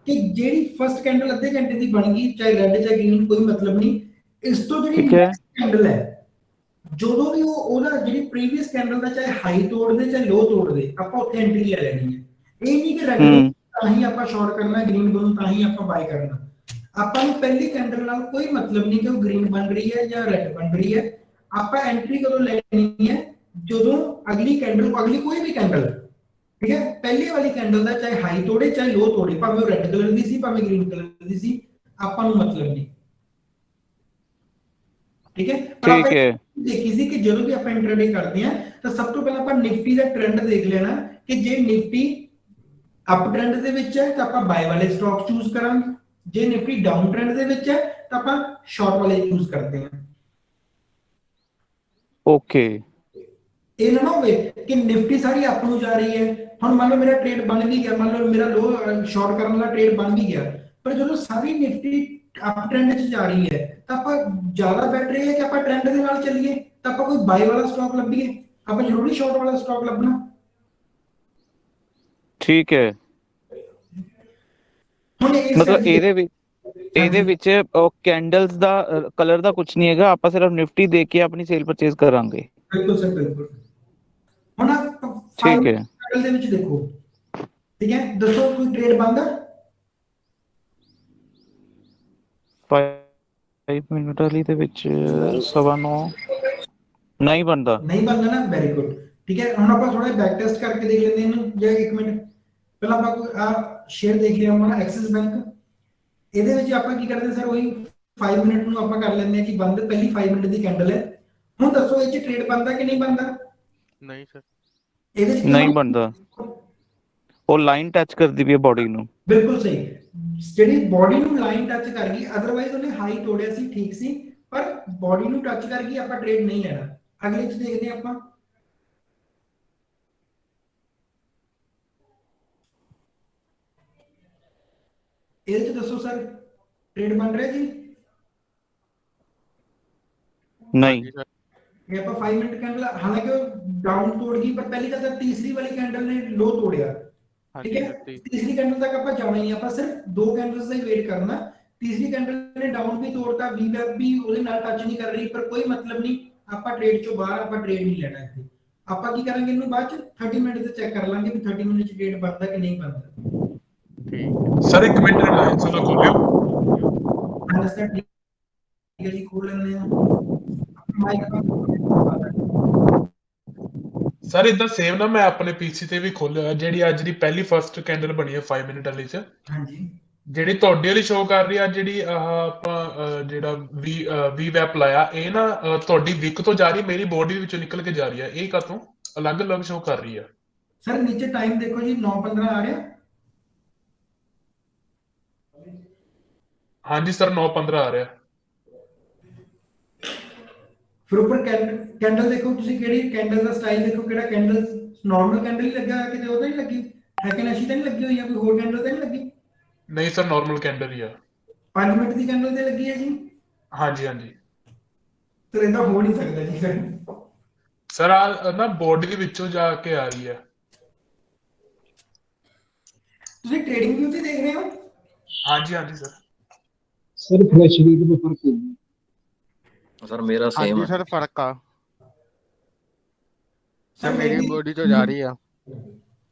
ਕਿ ਜਿਹੜੀ ਫਸਟ ਕੈਂਡਲ ਅੱਧੇ ਘੰਟੇ ਦੀ ਬਣ ਗਈ, ਚਾਹੇ ਰੈੱਡ ਚਾਹੇ ਗ੍ਰੀਨ, ਕੋਈ ਮਤਲਬ ਨਹੀਂ। ਇਸ ਤੋਂ ਜਿਹੜੀ ਨੈਕਸਟ ਕੈਂਡਲ ਹੈ, ਜਦੋਂ ਵੀ ਉਹਦਾ ਜਿਹੜੀ ਪ੍ਰੀਵੀਅਸ ਕੈਂਡਲ ਦਾ ਚਾਹੇ ਹਾਈ ਤੋੜਦੇ ਚਾਹੇ ਲੋ ਤੋੜਦੇ, ਆਪਾਂ ਉੱਥੇ ਐਂਟਰੀ ਲੈ ਲੈਣੀ ਹੈ। ਇਹ ਨਹੀਂ ਕਿ ਰੈੱਡ ਤਾਂ ਹੀ ਆਪਾਂ ਸ਼ਾਰਟ ਕਰਨਾ, ਗ੍ਰੀਨ ਬਣੂ ਤਾਂ ਹੀ ਆਪਾਂ ਬਾਈ ਕਰਨਾ। ਆਪਾਂ ਨੂੰ ਪਹਿਲੀ ਕੈਂਡਲ ਨਾਲ ਕੋਈ ਮਤਲਬ ਨਹੀਂ ਕਿ ਉਹ ਗ੍ਰੀਨ ਬਣ ਰਹੀ ਹੈ ਜਾਂ ਰੈੱਡ ਬਣ ਰਹੀ ਹੈ। ਆਪਾਂ ਐਂਟਰੀ ਕਦੋਂ ਲੈਣੀ ਹੈ, ਜਦੋਂ ਅਗਲੀ ਕੈਂਡਲ, ਅਗਲੀ ਕੋਈ ਵੀ ਕੈਂਡਲ, ਠੀਕ ਹੈ, ਪਹਿਲੀ ਵਾਲੀ ਕੈਂਡਲ ਦਾ ਚਾਹੇ ਹਾਈ ਤੋੜੇ ਚਾਹੇ ਲੋ ਤੋੜੇ, ਭਾਵੇਂ ਉਹ ਰੈੱਡ ਕਲਰ ਦੀ ਸੀ ਭਾਵੇਂ ਗ੍ਰੀਨ ਕਲਰ ਦੀ ਸੀ, ਆਪਾਂ ਨੂੰ ਮਤਲਬ ਨਹੀਂ। ਠੀਕ ਹੈ। ਠੀਕ ਹੈ। ਦੇਖੀ ਸੀ ਕਿ ਜਦੋਂ ਵੀ ਆਪਾਂ ਇੰਟਰਡੇ ਕਰਦੇ ਹਾਂ ਤਾਂ ਸਭ ਤੋਂ ਪਹਿਲਾਂ ਆਪਾਂ ਨਿਫਟੀ ਦਾ ਟ੍ਰੈਂਡ ਦੇਖ ਲੈਣਾ ਕਿ ਜੇ ਨਿਫਟੀ ਅਪ ਟ੍ਰੈਂਡ ਦੇ ਵਿੱਚ ਹੈ ਤਾਂ ਆਪਾਂ ਬਾਏ ਵਾਲੇ ਸਟਾਕ ਚੂਜ਼ ਕਰਾਂਗੇ, ਜੇ ਨਿਫਟੀ ਡਾਊਨ ਟ੍ਰੈਂਡ ਦੇ ਵਿੱਚ ਹੈ ਤਾਂ ਆਪਾਂ ਸ਼ਾਰਟ ਵਾਲੇ ਚੂਜ਼ ਕਰਦੇ ਹਾਂ। ਓਕੇ। ਇਹ ਨਾ ਹੋਵੇ ਕਿ ਨਿਫਟੀ ਸਾਰੀ ਅਪ ਨੂੰ ਜਾ ਰਹੀ ਹੈ। ਹੁਣ ਮੰਨ ਲਓ ਮੇਰਾ ਟ੍ਰੇਡ ਬਣ ਵੀ ਗਿਆ, ਮੰਨ ਲਓ ਮੇਰਾ ਲੋ ਸ਼ਾਰਟ ਕਰਨ ਵਾਲਾ ਟ੍ਰੇਡ ਬਣ ਵੀ ਗਿਆ, ਪਰ ਜਦੋਂ ਸਾਰੀ ਨਿਫਟੀ ਅਪ ਟ੍ਰੈਂਡ 'ਚ ਜਾ ਰਹੀ ਹੈ ਤਾਂ ਆਪਾਂ ਜ਼ਿਆਦਾ ਬੈਟਰ ਹੈ ਕਿ ਆਪਾਂ ਟ੍ਰੈਂਡ ਦੇ ਨਾਲ ਚੱਲੀਏ, ਤਾਂ ਆਪਾਂ ਕੋਈ ਬਾਈ ਵਾਲਾ ਸਟਾਕ ਲੱਭੀਏ, ਆਪਾਂ ਜ਼ਰੂਰੀ ਸ਼ਾਰਟ ਵਾਲਾ ਸਟਾਕ ਲੱਭਣਾ। ਠੀਕ ਹੈ। ਹੁਣ ਮਤਲਬ ਇਹਦੇ ਵਿੱਚ ਉਹ ਕੈਂਡਲਸ ਦਾ ਕਲਰ ਦਾ ਕੁਝ ਨਹੀਂ ਹੈਗਾ, ਆਪਾਂ ਸਿਰਫ ਨਿਫਟੀ ਦੇਖ ਕੇ ਆਪਣੀ ਸੇਲ ਪਰਚੇਸ ਕਰਾਂਗੇ। ਬਿਲਕੁਲ ਸਰ, ਬਿਲਕੁਲ। ਹੁਣ ਠੀਕ ਹੈ। ਕੈਂਡਲ ਦੇ ਵਿੱਚ ਦੇਖੋ, ਠੀਕ ਹੈ, ਦੱਸੋ ਕੋਈ ਟ੍ਰੇਡ ਬੰਦਾ 5 ਮਿੰਟ ਵਾਲੀ ਦੇ ਵਿੱਚ 9:15 ਨਹੀਂ ਬਣਦਾ ਨਾ। ਵੈਰੀ ਗੁੱਡ, ਠੀਕ ਹੈ। ਹੁਣ ਆਪਾਂ ਥੋੜਾ ਬੈਕ ਟੈਸਟ ਕਰਕੇ ਦੇਖ ਲੈਂਦੇ ਇਹਨੂੰ, ਜਾਂ 1 ਮਿੰਟ ਪਹਿਲਾਂ ਆਪਾਂ ਕੋਈ ਆ ਸ਼ੇਅਰ ਦੇਖ ਲਿਆ ਆਪਣਾ ਐਕਸਿਸ ਬੈਂਕ। ਇਹਦੇ ਵਿੱਚ ਆਪਾਂ ਕੀ ਕਰਦੇ ਸਰ, ਉਹੀ 5 ਮਿੰਟ ਨੂੰ ਆਪਾਂ ਕਰ ਲੈਂਦੇ ਹਾਂ ਕਿ ਬੰਦ, ਪਹਿਲੀ 5 ਮਿੰਟ ਦੀ ਕੈਂਡਲ ਹੈ। ਹੁਣ ਦੱਸੋ ਇਹ 'ਚ ਟ੍ਰੇਡ ਬਣਦਾ ਕਿ ਨਹੀਂ ਬਣਦਾ? ਨਹੀਂ ਸਰ, ਇਹਦੇ ਵਿੱਚ ਨਹੀਂ ਬਣਦਾ, ਉਹ ਲਾਈਨ ਟੱਚ ਕਰਦੀ ਵੀ ਹੈ ਬਾਡੀ ਨੂੰ। ਬਿਲਕੁਲ ਸਹੀ, ਜਿਹੜੀ ਬਾਡੀ ਨੂੰ ਲਾਈਨ ਟੱਚ ਕਰ ਗਈ, ਅਦਰਵਾਈਜ਼ ਉਹਨੇ ਹਾਈ ਤੋੜਿਆ ਸੀ, ਠੀਕ ਸੀ, ਪਰ ਬਾਡੀ ਨੂੰ ਟੱਚ ਕਰ ਗਈ, ਆਪਾਂ ਟ੍ਰੇਡ ਨਹੀਂ ਲੈਣਾ। ਅਗਲੇ 'ਚ ਦੇਖਦੇ ਆਪਾਂ। ਇਹਦੇ 'ਚ ਦੱਸੋ ਸਰ ਟ੍ਰੇਡ ਬਣ ਰਿਹਾ ਜੀ? ਨਹੀਂ। ਇਹ ਆਪਾਂ 5 ਮਿੰਟ ਕੈਂਡਲ, ਹਾਲਾਂਕਿ ਉਹ ਡਾਊਨ ਤੋੜ ਗਈ, ਪਰ ਪਹਿਲੀ ਤਾਂ ਤੀਸਰੀ ਵਾਲੀ ਕੈਂਡਲ ਨੇ ਲੋ ਤੋੜਿਆ, ਠੀਕ ਹੈ। ਤੀਸਰੀ ਕੈਂਡਲ ਤੱਕ ਆਪਾਂ ਜਾਣਾ ਹੀ, ਆਪਾਂ ਸਿਰਫ 2 ਕੈਂਡਲਸ ਦਾ ਹੀ ਵੇਟ ਕਰਨਾ। ਤੀਸਰੀ ਕੈਂਡਲ ਨੇ ਡਾਊਨ ਵੀ ਤੋੜਤਾ, ਵੀ ਵੈਬ ਵੀ ਉਹਦੇ ਨਾਲ ਟੱਚ ਨਹੀਂ ਕਰ ਰਹੀ, ਪਰ ਕੋਈ ਮਤਲਬ ਨਹੀਂ, ਆਪਾਂ ਟ੍ਰੇਡ ਚੋਂ ਬਾਹਰ, ਆਪਾਂ ਟ੍ਰੇਡ ਨਹੀਂ ਲੈਣਾ ਇੱਥੇ। ਆਪਾਂ ਕੀ ਕਰਾਂਗੇ, ਇਹਨੂੰ ਬਾਅਦ ਚ 30 ਮਿੰਟ ਤੇ ਚੈੱਕ ਕਰ ਲਾਂਗੇ ਵੀ 30 ਮਿੰਟ ਚ ਟ੍ਰੇਡ ਬਣਦਾ ਕਿ ਨਹੀਂ ਬਣਦਾ। ਠੀਕ ਸਰ 1 ਮਿੰਟ ਰਿਲਾਇੰਸ ਵਾਲਾ ਖੋਲਿਓ। ਹਾਂ ਸਰ, ਠੀਕ ਹੈ ਜੀ, ਖੋਲ ਲੈਂਦੇ ਆ ਮਾਈਕ। ਸਰ ਇਦਾਂ ਸੇਮ ਨਾ ਮੈਂ ਆਪਣੇ ਪੀਸੀ ਤੇ ਵੀ ਖੋਲਿਆ ਹੋਇਆ, ਜਿਹੜੀ ਅੱਜ ਦੀ ਪਹਿਲੀ ਫਸਟ ਕੈਂਡਲ ਬਣੀ ਹੈ 5 ਮਿੰਟ ਵਾਲੀ 'ਚ। ਹਾਂਜੀ। ਜਿਹੜੀ ਤੁਹਾਡੇ ਵਾਲੀ ਸ਼ੋਅ ਕਰ ਰਹੀ ਆ, ਜਿਹੜੀ ਆਪਾਂ ਜਿਹੜਾ ਵੀ ਵੈਪ ਲਾਇਆ, ਇਹ ਨਾ ਤੁਹਾਡੀ ਵਿਕ ਤੋਂ ਜਾ ਰਹੀ, ਮੇਰੀ ਬੋਡੀ ਵਿੱਚੋਂ ਨਿਕਲ ਕੇ ਜਾ ਰਹੀ ਹੈ, ਇਹ ਕਾਹਤੋਂ ਅਲੱਗ-ਅਲੱਗ ਸ਼ੋਅ ਕਰ ਰਹੀ ਆ? ਸਰ ਨੀਚੇ ਟਾਈਮ ਦੇਖੋ ਜੀ, 9:15 ਆ ਰਿਹਾ। ਹਾਂਜੀ ਸਰ, 9:15 ਆ ਰਿਹਾ। ਫਿਰ ਉੱਪਰ ਕੈਂਡਲ ਦੇਖੋ ਤੁਸੀਂ, ਕਿਹੜੀ ਕੈਂਡਲ ਦਾ ਸਟਾਈਲ ਦੇਖੋ, ਕਿਹੜਾ ਕੈਂਡਲ ਨਾਰਮਲ ਕੈਂਡਲ ਹੀ ਲੱਗਾ, ਕਿਤੇ ਉਹ ਤਾਂ ਨਹੀਂ ਲੱਗੀ ਹੈਕਨਸ਼ੀ ਤਾਂ ਨਹੀਂ ਲੱਗੀ ਹੋਈ, ਜਾਂ ਕੋਈ ਹੋਰ ਕੈਂਡਲ ਤਾਂ ਨਹੀਂ ਲੱਗੀ? ਨਹੀਂ ਸਰ, ਨਾਰਮਲ ਕੈਂਡਲ ਹੀ ਆ। 5 ਮਿੰਟ ਦੀ ਕੈਂਡਲ ਤੇ ਲੱਗੀ ਹੈ ਜੀ? ਹਾਂਜੀ ਹਾਂਜੀ ਸਰ ਇਹਦਾ ਹੋ ਨਹੀਂ ਸਕਦਾ ਜੀ ਫਿਰ। ਸਰ ਆ ਨਾ ਬੋਡੀ ਦੇ ਵਿੱਚੋਂ ਜਾ ਕੇ ਆ ਰਹੀ ਹੈ। ਤੁਸੀਂ ਟ੍ਰੇਡਿੰਗ ਵਿਊ ਤੇ ਦੇਖ ਰਹੇ ਹੋ? ਹਾਂਜੀ ਹਾਂਜੀ ਸਰ। ਸਰ ਫਰੈਸ਼ ਰੇਟ ਦਾ ਫਰਕ ਹੈ ਜੀ। ਸਰ ਮੇਰਾ ਸੇਮ ਹਾਂਜੀ ਹੈ। ਸਰ ਫਰਕ ਆ ਸਰ ਸਰ, ਮੇਰੀ ਬੋਡੀ ਤੋਂ ਜਾ ਰਹੀ ਆ।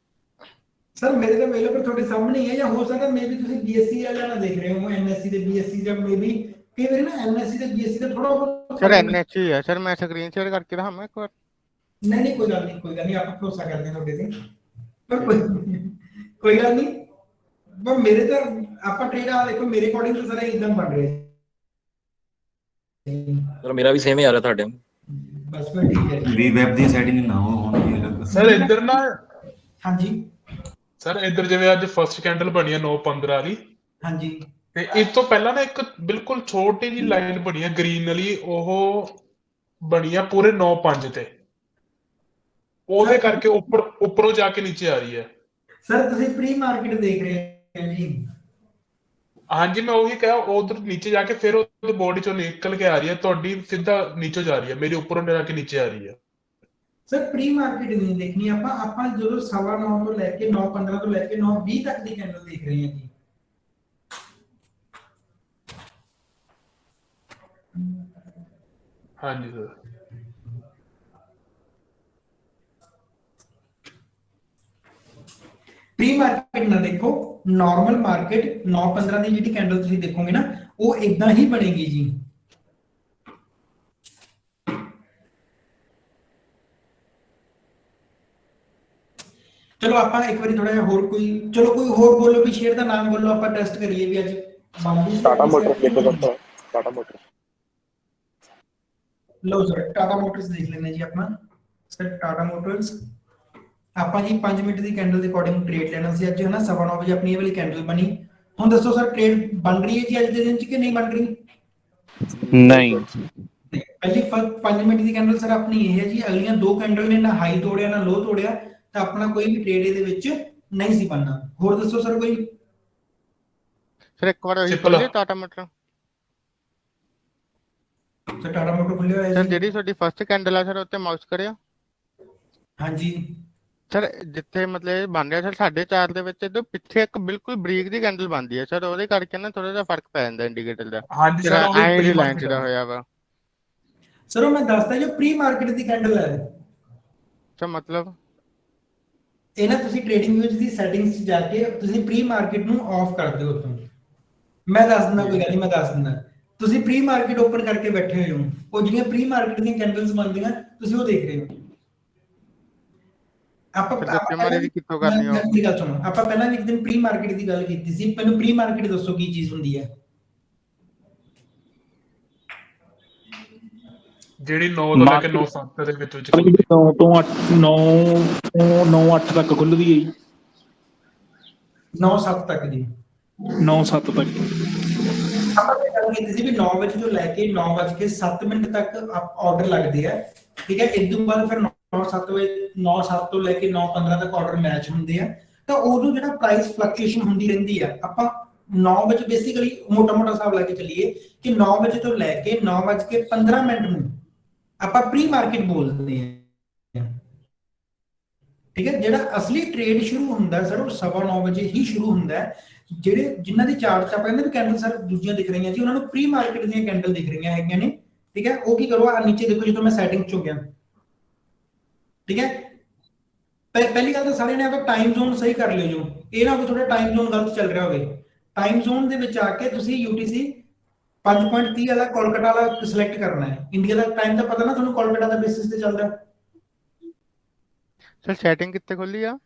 ਸਰ ਮੇਰੇ ਤਾਂ ਮੇਲੇ ਪਰ ਤੁਹਾਡੇ ਸਾਹਮਣੇ ਹੀ ਹੈ, ਜਾਂ ਹੋ ਸਕਦਾ ਮੇਬੀ ਤੁਸੀਂ ਬੀਐਸਸੀ ਵਾਲਾ ਨਾ ਦੇਖ ਰਹੇ ਹੋ, ਐਨਐਸਸੀ ਤੇ ਬੀਐਸਸੀ ਜਾਂ ਮੇਬੀ ਕਈ ਵਾਰੀ ਨਾ ਐਨਐਸਸੀ ਤੇ ਬੀਐਸਸੀ ਦਾ ਥੋੜਾ ਬਹੁਤ ਸਰ ਫਰਕ ਐਨਐਚਈ ਹੈ ਸਰ, ਮੈਂ ਸਕਰੀਨ ਸ਼ੇਅਰ ਕਰਕੇ ਦਿਖਾਵਾਂ ਇੱਕ ਵਾਰ। ਨਹੀਂ ਕੋਈ ਗੱਲ ਨਹੀਂ, ਕੋਈ ਗੱਲ ਨਹੀਂ, ਆਪਾਂ ਭਰੋਸਾ ਕਰਦੇ ਹਾਂ ਤੁਹਾਡੇ ਤੇ। ਪਰ ਠੀਕ ਹੈ। ਕੋਈ ਗੱਲ ਨਹੀਂ, ਪਰ ਮੇਰੇ ਤਾਂ ਆਪਾਂ ਟ੍ਰੇਡ ਆ ਦੇਖੋ ਮੇਰੇ ਅਕੋਰਡਿੰਗ ਤਾਂ ਸਾਰਾ ਇਦਾਂ ਬਣ ਰਿਹਾ ਸਰ ਮੇਰਾ ਵੀ ਸੇਮ ਹੀ ਆ ਰਿਹਾ ਤੁਹਾਡੇ। ਬਸ ਫਿਰ ਠੀਕ ਹੈ। ਵੀ ਵੈਬ ਦੀ ਸੈਟਿੰਗ ਨਾ ਹੋਣ ਸਰ ਇੱਧਰ ਨਾ, ਹਾਂਜੀ ਸਰ ਇੱਧਰ ਜਿਵੇਂ ਅੱਜ ਫਸਟ ਕੈਂਡਲ ਬਣੀ ਹੈ 9:15 ਵਾਲੀ, ਹਾਂਜੀ ਤੇ ਇਸ ਤੋਂ ਪਹਿਲਾਂ ਨਾ ਇੱਕ ਬਿਲਕੁਲ ਛੋਟੀ ਜਿਹੀ ਲਾਈਨ ਬਣੀ ਹੈ ਗ੍ਰੀਨ ਵਾਲੀ, ਉਹ ਬਣੀ ਆ ਪੂਰੇ 9:05 ਤੇ, ਉਹਦੇ ਕਰਕੇ ਉੱਪਰੋਂ ਜਾ ਕੇ ਨੀਚੇ ਆ ਰਹੀ ਹੈ। ਸਰ ਤੁਸੀਂ ਪ੍ਰੀ ਮਾਰਕੀਟ ਦੇਖ ਰਹੇ ਹੋ ਜੀ? ਹਾਂਜੀ ਮੈਂ ਉਹੀ ਕਿਹਾ, ਉਧਰ ਨੀਚੇ ਜਾ ਕੇ ਫਿਰ ਉਹਦੀ ਬੋਡੀ ਚੋਂ ਨਿਕਲ ਕੇ ਆ ਰਹੀ ਹੈ, ਤੁਹਾਡੀ ਸਿੱਧਾ ਨੀਚੇ ਜਾ ਰਹੀ ਹੈ, ਮੇਰੀ ਉੱਪਰੋਂ ਜਾ ਕੇ ਨੀਚੇ ਆ ਰਹੀ ਹੈ। ਸਰ ਪ੍ਰੀ ਮਾਰਕੀਟ ਨਹੀਂ ਦੇਖਣੀ ਆਪਾਂ ਜਦੋਂ 9:15 ਤੋਂ ਲੈ ਕੇ 9:15 ਤੋਂ ਲੈ ਕੇ 9:20 ਤੱਕ ਦੀ ਕੈਂਡਲ ਦੇਖ ਰਹੇ ਹਾਂ ਜੀ। ਹਾਂਜੀ ਸਰ। ਪ੍ਰੀ ਮਾਰਕੀਟ ਨਾ ਦੇਖੋ, ਨਾਰਮਲ ਮਾਰਕੀਟ 9:15 ਦੀ ਜਿਹੜੀ ਕੈਂਡਲ ਤੁਸੀਂ ਦੇਖੋਗੇ ਨਾ, ਉਹ ਇਦਾਂ ਹੀ ਬਣੇਗੀ ਜੀ। ਚਲੋ ਆਪਾਂ ਇੱਕ ਵਾਰੀ ਥੋੜਾ ਜਿਹਾ ਹੋਰ ਕੋਈ ਹੋਰ ਬੋਲੋ ਵੀ ਸ਼ੇਅਰ ਦਾ ਨਾਮ ਬੋਲੋ, ਆਪਾਂ ਟੈਸਟ ਕਰੀਏ ਵੀ ਅੱਜ ਬੰਬੀ ਟਾਟਾ ਮੋਟਰਸ ਦੇਖੋ ਦੋਸਤੋ, ਟਾਟਾ ਮੋਟਰਸ। ਲਓ ਸਰ ਟਾਟਾ ਮੋਟਰਸ ਦੇਖ ਲੈਂਦੇ ਜੀ ਆਪਾਂ। ਸਰ ਟਾਟਾ ਮੋਟਰਸ ਆਪਾਂ ਜੀ 5 ਮਿੰਟ ਦੀ ਕੈਂਡਲ ਦੇ ਅਕੋਰਡਿੰਗ ਟ੍ਰੇਡ ਲੈਣਾ ਸੀ ਅੱਜ, ਹੈ ਨਾ। 9:15 ਵਜੇ ਆਪਣੀ ਇਹ ਵਾਲੀ ਕੈਂਡਲ ਬਣੀ। ਹੁਣ ਦੱਸੋ ਸਰ ਟ੍ਰੇਡ ਬਣ ਰਹੀ ਹੈ ਜੀ ਅੱਜ ਦੇ ਦਿਨ 'ਚ ਕਿ ਨਹੀਂ ਬਣ ਰਹੀ? ਨਹੀਂ। ਪਹਿਲੀ 5 ਮਿੰਟ ਦੀ ਕੈਂਡਲ ਸਰ ਆਪਣੀ ਇਹ ਹੈ ਜੀ। ਅਗਲੀਆਂ ਦੋ ਕੈਂਡਲ ਨੇ ਨਾ ਹਾਈ ਤੋੜਿਆ ਨਾ ਲੋ ਤੋੜਿਆ, ਤਾਂ ਆਪਣਾ ਕੋਈ ਵੀ ਟ੍ਰੇਡ ਇਹਦੇ ਵਿੱਚ ਨਹੀਂ ਸੀ ਬਣਨਾ। ਹੋਰ ਦੱਸੋ ਸਰ ਕੋਈ? ਸਰ ਇੱਕ ਵਾਰ ਉਹੀ ਖੋਲਿਓ Tata motor. Sir Tata motor ਖੁੱਲਿਆ ਹੋਇਆ ਸਰ ਜੀ। ਜਿਹੜੀ ਤੁਹਾਡੀ ਫਸਟ ਕੈਂਡਲ ਆ ਸਰ ਉੱਤੇ ਮਾਊਸ ਕਰਿਓ। ਹਾਂਜੀ ਸਰ ਜਿੱਥੇ ਮਤਲਬ ਇਹ ਬਣ ਰਿਹਾ ਸਰ 4:30 ਦੇ ਵਿੱਚ ਇਹਦੇ ਪਿੱਛੇ ਇੱਕ ਬਿਲਕੁਲ ਬਰੀਕ ਦੀ ਕੈਂਡਲ ਬਣਦੀ ਹੈ ਸਰ, ਉਹਦੇ ਕਰਕੇ ਨਾ ਥੋੜਾ ਜਿਹਾ ਫਰਕ ਪੈ ਜਾਂਦਾ ਇੰਡੀਕੇਟਰ ਦਾ। ਹਾਂਜੀ ਸਰ, ਉਹ ਵੀ ਐਂ ਪ੍ਰੀ ਦੀ ਲਾਈਨ ਮਾਰਕੀਟ ਦਾ ਹੈ। ਹੋਇਆ ਵਾ ਸਰ ਉਹ ਮੈਂ ਦੱਸਦਾ ਜੋ ਪ੍ਰੀ ਮਾਰਕੀਟ ਦੀ ਕੈਂਡਲ ਹੈ। ਸਰ ਮਤਲਬ ਇਹ ਨਾ ਤੁਸੀਂ ਟ੍ਰੇਡਿੰਗ ਵਿੱਚ ਦੀ ਸੈਟਿੰਗਸ 'ਚ ਜਾ ਕੇ ਤੁਸੀਂ ਪ੍ਰੀ ਮਾਰਕੀਟ ਨੂੰ ਆਫ ਕਰ ਦਿਓ ਉੱਥੋਂ। ਮੈਂ ਦੱਸ ਦਿੰਦਾ, ਕੋਈ ਗੱਲ ਨਹੀਂ, ਮੈਂ ਦੱਸ ਦਿੰਦਾ। ਤੁਸੀਂ ਪ੍ਰੀ ਮਾਰਕੀਟ ਓਪਨ ਕਰਕੇ ਬੈਠੇ ਹੋਏ ਹੋ, ਉਹ ਜਿਹੜੀਆਂ ਪ੍ਰੀ ਮਾਰਕੀਟ ਦੀਆਂ ਕੈਂਡਲਸ ਬਣਦੀਆਂ ਤੁਸੀਂ ਉਹ ਦੇਖ ਰਹੇ ਹੋ। ਆਪਾਂ ਕਿੱਥੋਂ ਕਰਨੀ ਮੇਰੀ ਗੱਲ ਸੁਣੋ, ਆਪਾਂ ਪਹਿਲਾਂ ਵੀ ਇੱਕ ਦਿਨ ਪ੍ਰੀ ਮਾਰਕੀਟ ਦੀ ਗੱਲ ਕੀਤੀ ਸੀ। ਮੈਨੂੰ ਪ੍ਰੀ ਮਾਰਕੀਟ ਦੱਸੋ ਕੀ ਚੀਜ਼ ਹੁੰਦੀ ਹੈ? ਜਿਹੜੀ 9 ਤੋਂ ਲੈ ਕੇ 9:07 ਦੇ ਵਿੱਚ 9 ਤੋਂ 9:08 ਤੱਕ ਖੁੱਲਦੀ ਹੈ ਜੀ। 9:07 ਤੱਕ ਜੀ। 9:07 ਤੱਕ ਆਪਾਂ ਇਹ ਗੱਲ ਕੀਤੀ ਸੀ ਵੀ 9 ਵਜੇ ਤੋਂ ਲੈ ਕੇ 9:07 ਤੱਕ ਆਰਡਰ ਲੱਗਦੇ ਆ, ਠੀਕ ਹੈ। ਇਸ ਤੋਂ ਬਾਅਦ ਫਿਰ 9:07 ਤੋਂ ਲੈ ਕੇ 9:15 ਤੱਕ ਆਰਡਰ ਮੈਚ ਹੁੰਦੇ ਆ। ਤਾਂ ਉਦੋਂ ਜਿਹੜਾ ਪ੍ਰਾਈਸ ਫਲਕਚੁਏਸ਼ਨ ਹੁੰਦੀ ਰਹਿੰਦੀ ਆ। ਆਪਾਂ 9 ਵਜੇ ਬੇਸਿਕਲੀ ਮੋਟਾ ਹਿਸਾਬ ਲਾ ਕੇ ਚੱਲੀਏ ਕਿ 9 ਵਜੇ ਤੋਂ ਲੈ ਕੇ 9:15 ਨੂੰ ਆਪਾਂ ਪ੍ਰੀ ਮਾਰਕੀਟ ਬੋਲਦੇ ਆ, ਠੀਕ ਹੈ। ਜਿਹੜਾ ਅਸਲੀ ਟ੍ਰੇਡ ਸ਼ੁਰੂ ਹੁੰਦਾ ਸਰ ਉਹ 9:15 ਵਜੇ ਹੀ ਸ਼ੁਰੂ ਹੁੰਦਾ ਹੈ। ਜਿਹੜੇ ਜਿਨ੍ਹਾਂ ਦੀ ਚਾਰਟ 'ਚ ਆਪਾਂ ਕਹਿੰਦੇ ਵੀ ਕੈਂਡਲ ਸਰ ਦੂਜੀਆਂ ਦਿਖ ਰਹੀਆਂ ਜੀ, ਉਹਨਾਂ ਨੂੰ ਪ੍ਰੀ ਮਾਰਕੀਟ ਦੀਆਂ ਕੈਂਡਲ ਦਿਖ ਰਹੀਆਂ ਹੈਗੀਆਂ ਨੇ, ਠੀਕ ਹੈ। ਉਹ ਕੀ ਕਰੋ, ਆ ਨੀਚੇ ਦੇਖੋ ਜਦੋਂ ਮੈਂ ਸੈਟਿੰਗ 'ਚ ਹੋ ਗਿਆ, ਠੀਕ ਹੈ। ਪਹਿਲੀ ਗੱਲ ਤਾਂ ਸਾਰਿਆਂ ਨੇ ਆਪਣਾ ਟਾਈਮ ਜ਼ੋਨ ਸਹੀ ਕਰ ਲਿਓ ਜੋ, ਇਹ ਨਾ ਹੋਵੇ ਤੁਹਾਡਾ ਟਾਈਮ ਜ਼ੋਨ ਗਲਤ ਚੱਲ ਰਿਹਾ ਹੋਵੇ। ਟਾਈਮ ਜ਼ੋਨ ਦੇ ਵਿੱਚ ਆ ਕੇ ਤੁਸੀਂ UTC 5.30 ਵਾਲਾ ਕੋਲਕਾਤਾ ਵਾਲਾ ਸਿਲੈਕਟ ਕਰਨਾ ਹੈ। ਇੰਡੀਆ ਦਾ ਟਾਈਮ ਤਾਂ ਪਤਾ ਨਾ ਤੁਹਾਨੂੰ, ਕੋਲਕਾਤਾ ਦਾ ਬੇਸਿਸ ਤੇ ਚੱਲਦਾ। ਸਰ ਸੈਟਿੰਗ ਕਿੱਥੇ ਖੋਲੀ ਆ?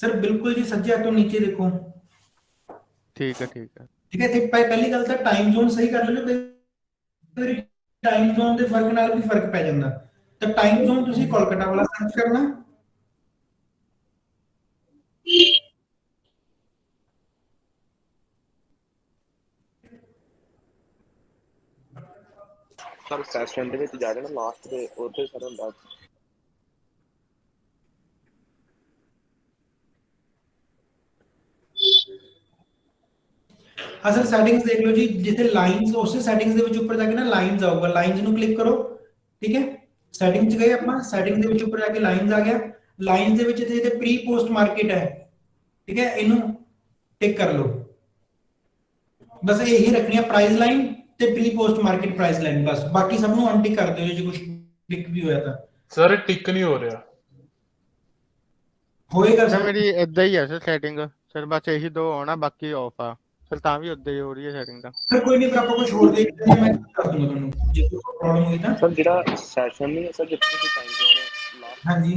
ਸਰ ਬਿਲਕੁਲ ਜੀ ਸੱਜੇ ਹੱਥੋਂ ਨੀਚੇ ਦੇਖੋ। ਠੀਕ ਹੈ ਠੀਕ ਹੈ। ਤੇ ਪਹਿਲੀ ਗੱਲ ਤਾਂ ਟਾਈਮ ਜ਼ੋਨ ਸਹੀ ਕਰ ਲਓ, ਫਿਰ ਟਾਈਮ ਜ਼ੋਨ ਦੇ ਫਰਕ ਨਾਲ ਵੀ ਫਰਕ ਪੈ ਜਾਂਦਾ। ਤਾਂ ਟਾਈਮ ਜ਼ੋਨ ਤੁਸੀਂ ਕੋਲਕਾਤਾ ਵਾਲਾ ਸਰਚ ਕਰਨਾ। ਸਰ ਸੈਸ਼ਨ ਦੇ ਵਿੱਚ ਜਾ ਕੇ ਨਾ ਲਾਸਟ ਦੇ ਉੱਥੇ ਸਰ ਹੁੰਦਾ ਸਰ ਸੈਟਿੰਗਸ ਦੇਖ ਲਓ ਜੀ, ਜਿੱਥੇ ਲਾਈਨਸ ਉਸੇ ਸੈਟਿੰਗਸ ਦੇ ਵਿੱਚ ਉੱਪਰ ਜਾ ਕੇ ਨਾ ਲਾਈਨਸ ਆਊਗਾ, ਲਾਈਨਸ ਨੂੰ ਕਲਿੱਕ ਕਰੋ, ਠੀਕ ਹੈ। ਸੈਟਿੰਗ 'ਚ ਗਏ ਆਪਾਂ, ਸੈਟਿੰਗ ਦੇ ਵਿੱਚ ਉੱਪਰ ਜਾ ਕੇ ਲਾਈਨਸ ਆ ਗਿਆ। ਲਾਈਨਸ ਦੇ ਵਿੱਚ ਇੱਥੇ ਪ੍ਰੀ ਪੋਸਟ ਮਾਰਕੀਟ ਹੈ, ਠੀਕ ਹੈ। ਇਹਨੂੰ ਟਿਕ ਕਰ ਲਓ ਬਸ ਇਹੀ ਰੱਖਣੀ ਆ ਪ੍ਰਾਈਸ ਲਾਈਨ ਤੇ pre post market price line ਬਸ ਬਾਕੀ ਸਭ ਨੂੰ ਅਨਟਿਕ ਕਰ ਦਿਓ ਜੇ ਕੁਝ ਕਲਿੱਕ ਵੀ ਹੋਇਆ ਤਾਂ ਸਰ ਟਿਕ ਨਹੀਂ ਹੋ ਰਿਹਾ ਹੋਏਗਾ ਸਰ ਸਰ ਮੇਰੀ ਇਦਾਂ ਹੀ ਹੈ ਸਰ ਸੈਟਿੰਗ ਸਰ ਬਸ ਇਹੀ ਦੋ ਹੋਣਾ ਬਾਕੀ ਆਫ ਆ ਸਰ ਤਾਂ ਵੀ ਉਦਾਂ ਹੀ ਹੋ ਰਹੀ ਹੈ ਸੈਟਿੰਗ ਤਾਂ ਫਿਰ ਕੋਈ ਨਹੀਂ ਫਿਰ ਆਪਾਂ ਕੁਝ ਹੋਰ ਦੇਖ ਲੈਂਦੇ ਹਾਂ ਮੈਂ ਕਰ ਦੂੰਗਾ ਤੁਹਾਨੂੰ ਜੇ ਕੋਈ ਪ੍ਰੋਬਲਮ ਹੋਈ ਤਾਂ ਸਰ ਜਿਹੜਾ ਸੈਸ਼ਨ ਨਹੀਂ ਹੈ ਸਰ ਜਿੱਥੇ ਤੁਸੀਂ ਟਾਈਮ ਜ਼ੋਨ ਲਾਸਟ ਹਾਂਜੀ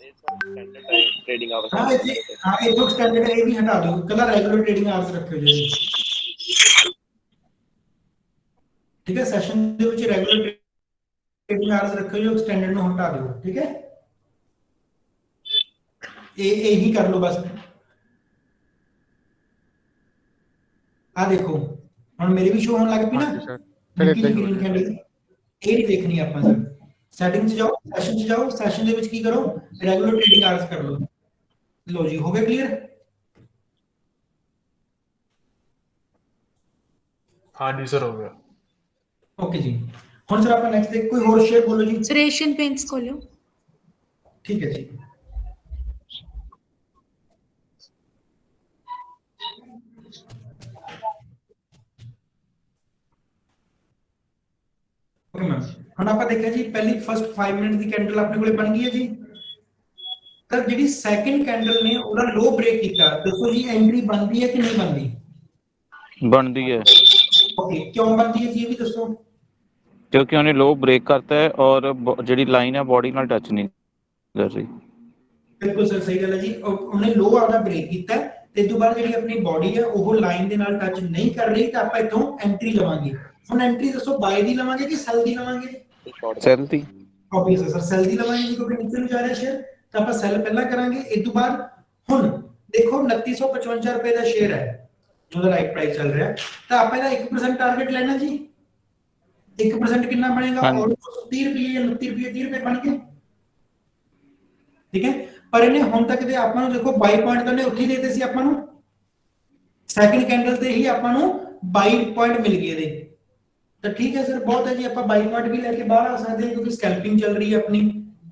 ਇਹ sir standard time trading hours ਹਾਂ ਇਹ ਤੋਂ ਸਟੈਂਡਰਡ ਇਹ ਵੀ ਹਟਾ ਦਿਓ ਕੱਲਾ ਰੈਗੂਲਰ ਟ੍ਰੇਡਿੰਗ ਆਵਰਸ ਰੱਖਿਓ ਜੀ ਠੀਕ ਹੈ ਸੈਸ਼ਨ ਦੇ ਵਿੱਚ ਰੈਗੂਲਰ ਟ੍ਰੇਡਿੰਗ ਆਵਰਸ ਰੱਖਿਓ ਜੋ ਸਟੈਂਡਰਡ ਨੂੰ ਹਟਾ ਦਿਓ ਠੀਕ ਹੈ ਇਹੀ ਕਰ ਲਓ ਬਸ ਆ ਦੇਖੋ ਹੁਣ ਮੇਰੇ ਵੀ ਸ਼ੋ ਹੋਣ ਲੱਗ ਪਈ ਨਾ ਗ੍ਰੀਨ ਕੈਂਡਲ ਇਹ ਨਹੀਂ ਦੇਖਣੀ ਆਪਾਂ ਸਰ ਸੈਟਿੰਗ 'ਚ ਜਾਓ ਸੈਸ਼ਨ 'ਚ ਜਾਓ ਸੈਸ਼ਨ ਦੇ ਵਿੱਚ ਕੀ ਕਰੋ ਰੈਗੂਲਰ ਟ੍ਰੇਡਿੰਗ ਆਵਰਸ ਕਰ ਲਓ ਲੋ ਜੀ ਹੋ ਗਿਆ ਕਲੀਅਰ ਹਾਂਜੀ ਸਰ ਹੋ ਗਿਆ ਓਕੇ ਜੀ ਹੁਣ ਸਰ ਆਪਾਂ ਨੈਕਸਟ ਦੇਖ ਕੋਈ ਹੋਰ ਸ਼ੇਅਰ ਬੋਲੋ ਜੀ ਸਰ ਏਸ਼ੀਅਨ ਪੇਂਟਸ ਖੋਲੋ ਠੀਕ ਹੈ ਜੀ ਓਕੇ ਮੈਮ ਹੁਣ ਆਪਾਂ ਦੇਖਿਆ ਜੀ ਪਹਿਲੀ ਫਸਟ 5 ਮਿੰਟ ਦੀ ਕੈਂਡਲ ਆਪਣੇ ਕੋਲੇ ਬਣ ਗਈ ਹੈ ਜੀ ਤਾਂ ਜਿਹੜੀ ਸੈਕੰਡ ਕੈਂਡਲ ਨੇ ਉਹਦਾ ਲੋ ਬ੍ਰੇਕ ਕੀਤਾ ਦੱਸੋ ਜੀ ਐਂਟਰੀ ਬਣਦੀ ਹੈ ਕਿ ਨਹੀਂ ਬਣਦੀ ਬਣਦੀ ਹੈ ਓਕੇ ਕਿਉਂ ਬਣਦੀ ਹੈ ਜੀ ਇਹ ਵੀ ਦੱਸੋ ਕਿਉਂਕਿ ਉਹਨੇ ਲੋ ਬ੍ਰੇਕ ਕਰਤਾ ਹੈ ਔਰ ਜਿਹੜੀ ਲਾਈਨ ਹੈ ਬੋਡੀ ਨਾਲ ਟੱਚ ਨਹੀਂ ਕਰ ਰਹੀ ਬਿਲਕੁਲ ਸਰ ਸਹੀ ਗੱਲ ਹੈ ਜੀ ਉਹਨੇ ਲੋ ਆਪਦਾ ਬ੍ਰੇਕ ਕੀਤਾ ਤੇ ਇਸ ਤੋਂ ਬਾਅਦ ਜਿਹੜੀ ਆਪਣੀ ਬੋਡੀ ਹੈ ਉਹ ਲਾਈਨ ਦੇ ਨਾਲ ਟੱਚ ਨਹੀਂ ਕਰ ਰਹੀ ਤਾਂ ਆਪਾਂ ਇਥੋਂ ਐਂਟਰੀ ਲਵਾਂਗੇ ਹੁਣ ਐਂਟਰੀ ਦੱਸੋ ਬਾਈ ਦੀ ਲਵਾਂਗੇ ਕਿ ਸੈਲ ਦੀ ਲਵਾਂਗੇ ਸੈਲ ਦੀ ਆਬਵੀਅਸ ਸਰ ਸੈਲ ਦੀ ਲਵਾਂਗੇ ਜੀ ਕਿਉਂਕਿ ਨੀਚੇ ਨੂੰ ਜਾ ਰਿਹਾ ਸ਼ੇਅਰ ਤਾਂ ਆਪਾਂ ਸੈਲ ਪਹਿਲਾਂ ਕਰਾਂਗੇ ਇਸ ਤੋਂ ਬਾਅਦ ਹੁਣ ਦੇਖੋ 2955 ਰੁਪਏ ਦਾ ਸ਼ੇਅਰ ਹੈ ਜਿਹਦਾ ਰਾਈਟ ਪ੍ਰਾਈਸ ਚੱਲ ਰਿਹਾ ਤਾਂ ਆਪਾਂ ਇਹਦਾ 1% ਟਾਰਗੇਟ ਲੈਣਾ ਜੀ 1% ਕਿੰਨਾ ਬਣੇਗਾ ਆਲਮੋਸਟ 30 ਰੁਪਏ ਜਾਂ 29 ਰੁਪਏ 30 ਰੁਪਏ ਬਣ ਗਏ ਠੀਕ ਹੈ ਪਰ ਇਹਨੇ ਹੁਣ ਤੱਕ ਦੇ ਆਪਾਂ ਨੂੰ ਦੇਖੋ 22 ਪੁਆਇੰਟ ਤਾਂ ਨੇ ਉੱਥੇ ਦੇਤੇ ਸੀ ਆਪਾਂ ਨੂੰ ਸੈਕੰਡ ਕੈਂਡਲ ਤੇ ਹੀ ਆਪਾਂ ਨੂੰ 22 ਪੁਆਇੰਟ ਮਿਲ ਗਏ ਇਹਦੇ ਤਾਂ ਠੀਕ ਹੈ ਸਰ ਬਹੁਤ ਹੈ ਜੀ ਆਪਾਂ 22 ਪੁਆਇੰਟ ਵੀ ਲੈ ਕੇ ਬਾਹਰ ਆ ਸਕਦੇ ਹਾਂ ਕਿਉਂਕਿ ਸਕੈਲਪਿੰਗ ਚੱਲ ਰਹੀ ਹੈ ਆਪਣੀ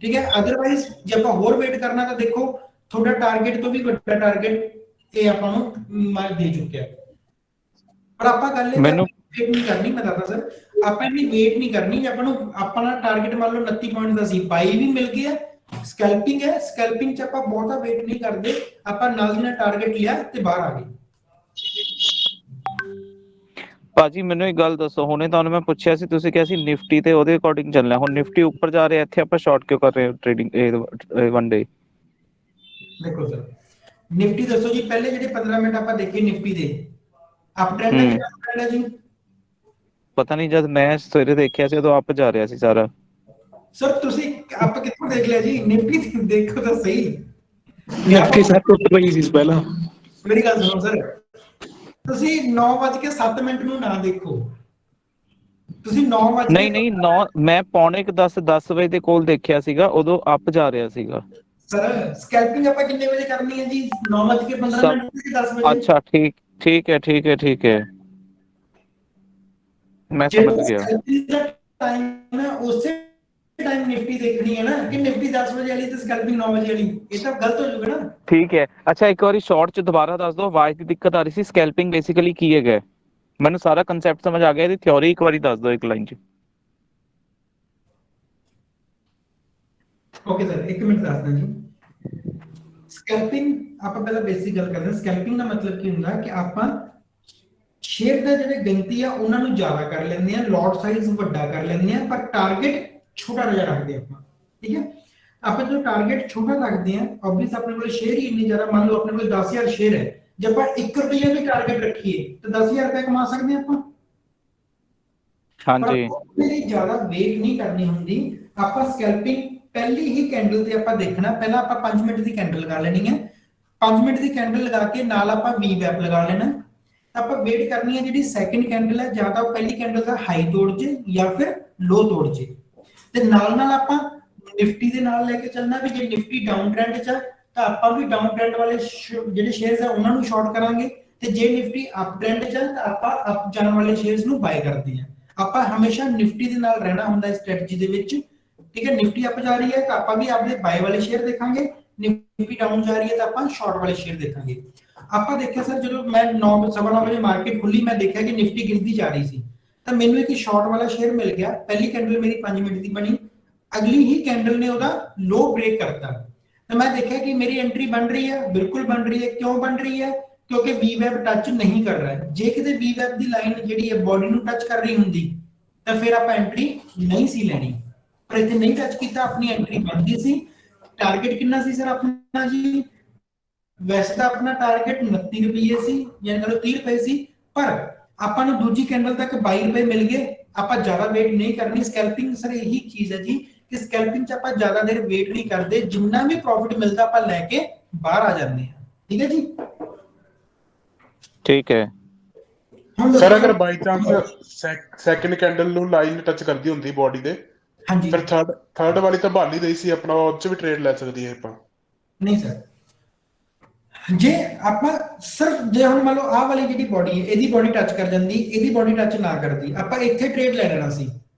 ਠੀਕ ਹੈ ਅਦਰਵਾਈਜ਼ ਜੇ ਆਪਾਂ ਹੋਰ ਵੇਟ ਕਰਨਾ ਤਾਂ ਦੇਖੋ ਤੁਹਾਡਾ ਟਾਰਗੇਟ ਤੋਂ ਵੀ ਵੱਡਾ ਟਾਰਗੇਟ ਇਹ ਆਪਾਂ ਨੂੰ ਮੈਂ ਦੇ ਚੁੱਕਿਆ ਪਰ ਆਪਾਂ ਗੱਲ ਇਹ ਮੈਨੂੰ ਵੇਟ ਨਹੀਂ ਕਰਨੀ ਮੈਂ ਦੱਸਦਾ ਸਰ ਆਪਾਂ ਇੰਨੀ ਵੇਟ ਨਹੀਂ ਕਰਨੀ ਆਪਾਂ ਨੂੰ ਆਪਣਾ ਟਾਰਗੇਟ ਮੰਨ ਲਓ 29 ਪੁਆਇੰਟ ਦਾ ਸੀ 22 ਵੀ ਮਿਲ ਗਿਆ ਸਕੈਲਪਿੰਗ ਹੈ ਸਕੈਲਪਿੰਗ 'ਚ ਆਪਾਂ ਬਹੁਤਾ ਵੇਟ ਨਹੀਂ ਕਰਦੇ ਆਪਾਂ ਨਾਲ ਦੀ ਨਾਲ ਟਾਰਗੇਟ ਲਿਆ ਤੇ ਬਾਹਰ ਆ ਗਏ ਭਾਜੀ ਮੈਨੂੰ ਇੱਕ ਗੱਲ ਦੱਸੋ ਹੁਣੇ ਤੁਹਾਨੂੰ ਮੈਂ ਪੁੱਛਿਆ ਸੀ ਤੁਸੀਂ ਕਿਹਾ ਸੀ ਨਿਫਟੀ ਤੇ ਉਹਦੇ ਅਕੋਰਡਿੰਗ ਚੱਲਣਾ ਹੁਣ ਨਿਫਟੀ ਉੱਪਰ ਜਾ ਰਿਹਾ ਇੱਥੇ ਆਪਾਂ ਸ਼ਾਰਟ ਕਿਉਂ ਕਰ ਰਹੇ ਹਾਂ ਟ੍ਰੇਡਿੰਗ ਵਨ ਡੇ ਦੇਖੋ ਸਰ ਨਿਫਟੀ ਦੱਸੋ ਜੀ ਪਹਿਲੇ ਜਿਹੜੇ 15 ਮਿੰਟ ਆਪਾਂ ਦੇਖੇ ਨਿਫਟੀ ਦੇ ਅਪ ਟ੍ਰੈਂਡ ਹੈ ਕਿ ਡਾਊਨ ਟ੍ਰੈਂਡ ਹੈ ਜੀ ਪਤਾ ਨਹੀਂ ਜਦ ਮੈਂ ਸਵੇਰੇ ਦੇਖਿਆ ਸੀ ਉਦੋਂ ਅਪ ਜਾ ਰਿਹਾ ਸੀ ਸਾਰਾ ਸਰ ਤੁਸੀਂ ਆਪ ਕਿੱਥੋਂ ਦੇਖ ਲਿਆ ਜੀ ਨਿਫਟੀ ਦੇਖੋ ਤਾਂ ਸਹੀ ਨਿਫਟੀ ਸਰ ਟੁੱਟ ਪਈ ਸੀ ਪਹਿਲਾਂ ਮੇਰੀ ਗੱਲ ਸੁਣੋ ਸਰ ਤੁਸੀਂ 9:07 ਨੂੰ ਨਾ ਦੇਖੋ ਤੁਸੀਂ 9 ਨਹੀਂ 9 ਮੈਂ ਪੌਣੇ 10 ਵਜੇ ਦੇ ਕੋਲ ਦੇਖਿਆ ਸੀਗਾ ਉਦੋਂ ਅਪ ਜਾ ਰਿਹਾ ਸੀਗਾ ਸਰ ਸਕੈਲਪਿੰਗ ਆਪਾਂ ਕਿੰਨੇ ਵਜੇ ਕਰਨੀ ਹੈ ਜੀ 9:15 ਤੇ 10 ਵਜੇ ਅੱਛਾ ਠੀਕ ਹੈ ਮੈਂ ਸਮਝ ਗਿਆ ਟਾਈਮ ਹੈ ਉਸੇ ਟਾਈਮ ਨਿਫਟੀ ਦੇਖਣੀ ਹੈ ਨਾ ਕਿ ਨਿਫਟੀ 10 ਵਜੇ ਵਾਲੀ ਤੇ ਸਕੈਲਪਿੰਗ 9 ਵਜੇ ਵਾਲੀ ਇਹ ਤਾਂ ਗਲਤ ਹੋ ਜਾਊਗਾ ਨਾ ਠੀਕ ਹੈ ਅੱਛਾ ਇੱਕ ਵਾਰੀ ਸ਼ਾਰਟ ਚ ਦੁਬਾਰਾ ਦੱਸ ਦਿਓ ਆਵਾਜ਼ ਦੀ ਦਿੱਕਤ ਆ ਰਹੀ ਸੀ ਸਕੈਲਪਿੰਗ ਬੇਸਿਕਲੀ ਕੀ ਹੈਗਾ ਮੈਨੂੰ ਸਾਰਾ ਕਨਸੈਪਟ ਸਮਝ ਆ ਗਿਆ ਇਹਦੀ ਥਿਉਰੀ ਇੱਕ ਵਾਰੀ ਦੱਸ ਦਿਓ ਇੱਕ ਲਾਈਨ ਚ ਓਕੇ ਸਰ ਇੱਕ ਮਿੰਟ ਦੱਸਦਾ ਜੀ ਸਕੈਲਪਿੰਗ ਆਪਾਂ ਪਹਿਲਾਂ ਬੇਸਿਕ ਗੱਲ ਕਰਦੇ ਹਾਂ ਸਕੈਲਪਿੰਗ ਦਾ ਮਤਲਬ ਕੀ ਹੁੰਦਾ ਕਿ ਆਪਾਂ ਸ਼ੇਅਰ ਦਾ ਜਿਹੜੇ ਗਿਣਤੀ ਆ ਉਹਨਾਂ ਨੂੰ ਜ਼ਿਆਦਾ ਕਰ ਲੈਂਦੇ ਆ ਲੋਟ ਸਾਈਜ਼ ਵੱਡਾ ਕਰ ਲੈਂਦੇ ਆ ਪਰ ਟਾਰਗੇਟ ਛੋਟਾ ਜਿਹਾ ਰੱਖਦੇ ਆਪਾਂ ਠੀਕ ਹੈ ਆਪਾਂ ਜਦੋਂ ਟਾਰਗੇਟ ਛੋਟਾ ਰੱਖਦੇ ਆ ਆਬਵੀਅਸ ਆਪਣੇ ਕੋਲ ਸ਼ੇਅਰ ਹੀ ਇੰਨੇ ਜ਼ਿਆਦਾ ਮੰਨ ਲਓ ਆਪਣੇ ਕੋਲ 10000 ਸ਼ੇਅਰ ਹੈ ਜੇ ਆਪਾਂ 1 ਰੁਪਿਆ ਵੀ ਟਾਰਗੇਟ ਰੱਖੀਏ ਤਾਂ 10000 ਰੁਪਏ ਕਮਾ ਸਕਦੇ ਆਪਾਂ ਹਾਂਜੀ ਮੇਰੀ ਜ਼ਿਆਦਾ ਵੇਟ ਨਹੀਂ ਕਰਨੀ ਹੁੰਦੀ ਆਪਾਂ ਸਕੈਲਪਿੰਗ ਪਹਿਲੀ ਹੀ ਕੈਂਡਲ ਤੇ ਆਪਾਂ ਦੇਖਣਾ ਪਹਿਲਾਂ ਆਪਾਂ 5 ਮਿੰਟ ਦੀ ਕੈਂਡਲ ਲਗਾ ਲੈਣੀ ਹੈ 5 ਮਿੰਟ ਦੀ ਕੈਂਡਲ ਲਗਾ ਕੇ ਨਾਲ ਆਪਾਂ ਵੀ ਵੈਪ ਲਗਾ ਲੈਣਾ ਆਪਾਂ ਵੇਟ ਕਰਨੀ ਹੈ ਜਿਹੜੀ ਸੈਕੰਡ ਕੈਂਡਲ ਹੈ ਜਾਂ ਤਾਂ ਪਹਿਲੀ ਕੈਂਡਲ ਦਾ ਹਾਈ ਤੋੜ ਜੇ ਜਾਂ ਫਿਰ ਲੋ ਤੋੜ ਜੇ ਤੇ ਨਾਲ ਆਪਾਂ ਨਿਫਟੀ ਦੇ ਨਾਲ ਲੈ ਕੇ ਚੱਲਣਾ ਵੀ ਜੇ ਨਿਫਟੀ ਡਾਊਨ ਟ੍ਰੈਂਡ 'ਚ ਤਾਂ ਆਪਾਂ ਵੀ ਡਾਊਨ ਟ੍ਰੈਂਡ ਵਾਲੇ ਜਿਹੜੇ ਸ਼ੇਅਰਸ ਆ ਉਹਨਾਂ ਨੂੰ ਸ਼ਾਰਟ ਕਰਾਂਗੇ ਤੇ ਜੇ ਨਿਫਟੀ ਅਪ ਟ੍ਰੈਂਡ 'ਚ ਤਾਂ ਆਪਾਂ ਅਪ ਜਾਣ ਵਾਲੇ ਸ਼ੇਅਰਸ ਨੂੰ ਬਾਏ ਕਰਦੇ ਹਾਂ ਆਪਾਂ ਹਮੇਸ਼ਾ ਨਿਫਟੀ ਦੇ ਨਾਲ ਰਹਿਣਾ ਹੁੰਦਾ ਹੈ ਸਟ੍ਰੈਟਜੀ ਦੇ ਵਿੱਚ ਠੀਕ ਹੈ ਨਿਫਟੀ ਅਪ ਜਾ ਰਹੀ ਹੈ ਤਾਂ ਆਪਾਂ ਵੀ ਆਪਣੇ ਬਾਏ ਵਾਲੇ ਸ਼ੇਅਰ ਦੇਖਾਂਗੇ ਨਿਫਟੀ ਡਾਊਨ ਜਾ ਰਹੀ ਹੈ ਤਾਂ ਆਪਾਂ ਸ਼ਾਰਟ ਵਾਲੇ ਸ਼ੇਅਰ ਦੇਖਾਂਗੇ ਆਪਾਂ ਦੇਖਿਆ ਸਰ ਜਦੋਂ ਮੈਂ 9:15 ਵਜੇ ਮਾਰਕੀਟ ਖੁੱਲੀ ਮੈਂ ਦੇਖਿਆ ਕਿ ਨਿਫਟੀ ਗਿਰਦੀ ਜਾ ਰਹੀ ਸੀ ਤਾਂ ਮੈਨੂੰ ਇੱਕ ਸ਼ਾਰਟ ਵਾਲਾ ਸ਼ੇਅਰ ਮਿਲ ਗਿਆ। ਪਹਿਲੀ ਕੈਂਡਲ ਮੇਰੀ 5 ਮਿੰਟ ਦੀ ਬਣੀ, ਅਗਲੀ ਹੀ ਕੈਂਡਲ ਨੇ ਉਹਦਾ ਲੋ ਬ੍ਰੇਕ ਕਰਤਾ ਤਾਂ ਮੈਂ ਦੇਖਿਆ ਕਿ ਮੇਰੀ ਐਂਟਰੀ ਬਣ ਰਹੀ ਹੈ, ਬਿਲਕੁਲ ਬਣ ਰਹੀ ਹੈ। ਕਿਉਂ ਬਣ ਰਹੀ ਹੈ? ਕਿਉਂਕਿ ਵੀਵੈਬ ਟੱਚ ਨਹੀਂ ਕਰ ਰਿਹਾ। ਜੇ ਕਿਤੇ ਵੀਵੈਬ ਦੀ ਲਾਈਨ ਜਿਹੜੀ ਹੈ ਬੋਡੀ ਨੂੰ ਟੱਚ ਕਰ ਰਹੀ ਹੁੰਦੀ ਤਾਂ ਫਿਰ ਆਪਾਂ ਐਂਟਰੀ ਨਹੀਂ ਸੀ ਲੈਣੀ, ਪਰ ਇੱਥੇ ਨਹੀਂ ਟੱਚ ਕੀਤਾ, ਆਪਣੀ ਐਂਟਰੀ ਬਣਦੀ ਸੀ। ਟਾਰਗੇਟ ਕਿੰਨਾ ਸੀ ਸਰ ਆਪਣਾ ਜੀ? ਵੈਸੇ ਤਾਂ ਆਪਣਾ ਟਾਰਗੇਟ 29 ਰੁਪਏ ਸੀ, ਯਾਨੀ ਕਿ 30 ਰੁਪਏ ਸੀ, ਪਰ ਆਪਾਂ ਨੂੰ ਦੂਜੀ ਕੈਂਡਲ ਤੱਕ 22 ਰੁਪਏ ਮਿਲ ਗਏ। ਆਪਾਂ ਜ਼ਿਆਦਾ ਵੇਟ ਨਹੀਂ ਕਰਨੀ। ਸਕੈਲਪਿੰਗ ਸਰ ਇਹੀ ਚੀਜ਼ ਹੈ ਜੀ ਕਿ ਸਕੈਲਪਿੰਗ 'ਚ ਆਪਾਂ ਜ਼ਿਆਦਾ ਦੇਰ ਵੇਟ ਨਹੀਂ ਕਰਦੇ, ਜਿੰਨਾ ਵੀ ਪ੍ਰੋਫਿਟ ਮਿਲਦਾ ਆਪਾਂ ਲੈ ਕੇ ਬਾਹਰ ਆ ਜਾਂਦੇ ਹਾਂ। ਠੀਕ ਹੈ ਜੀ, ਠੀਕ ਹੈ ਸਰ। ਅਗਰ ਬਾਈ ਚਾਂਸ ਸੈਕੰਡ ਕੈਂਡਲ ਨੂੰ ਲਾਈਨ ਟੱਚ ਕਰਦੀ ਹੁੰਦੀ ਬੋਡੀ ਦੇ, ਹਾਂਜੀ, ਫਿਰ ਥਰਡ ਵਾਲੀ ਤਾਂ ਬਣ ਹੀ ਰਹੀ ਸੀ ਆਪਣਾ, ਉਹ 'ਚ ਵੀ ਟ੍ਰੇਡ ਲੈ ਸਕਦੀ ਹੈ ਆਪਾਂ। ਨਹੀਂ ਸਰ, ਜੇ ਆਪਾਂ ਸਿਰਫ ਜੇ ਹੁਣ ਮੰਨ ਲਓ ਆਹ ਵਾਲੀ ਜਿਹੜੀ ਬੋਡੀ ਹੈ ਇਹਦੀ ਬੋਡੀ ਟੱਚ ਕਰ ਜਾਂਦੀ, ਇਹਦੀ ਬੋਡੀ ਟੱਚ ਨਾ ਕਰਦੀ, ਆਪਾਂ ਇੱਥੇ ਟ੍ਰੇਡ ਲੈ ਲੈਣਾ ਸੀ।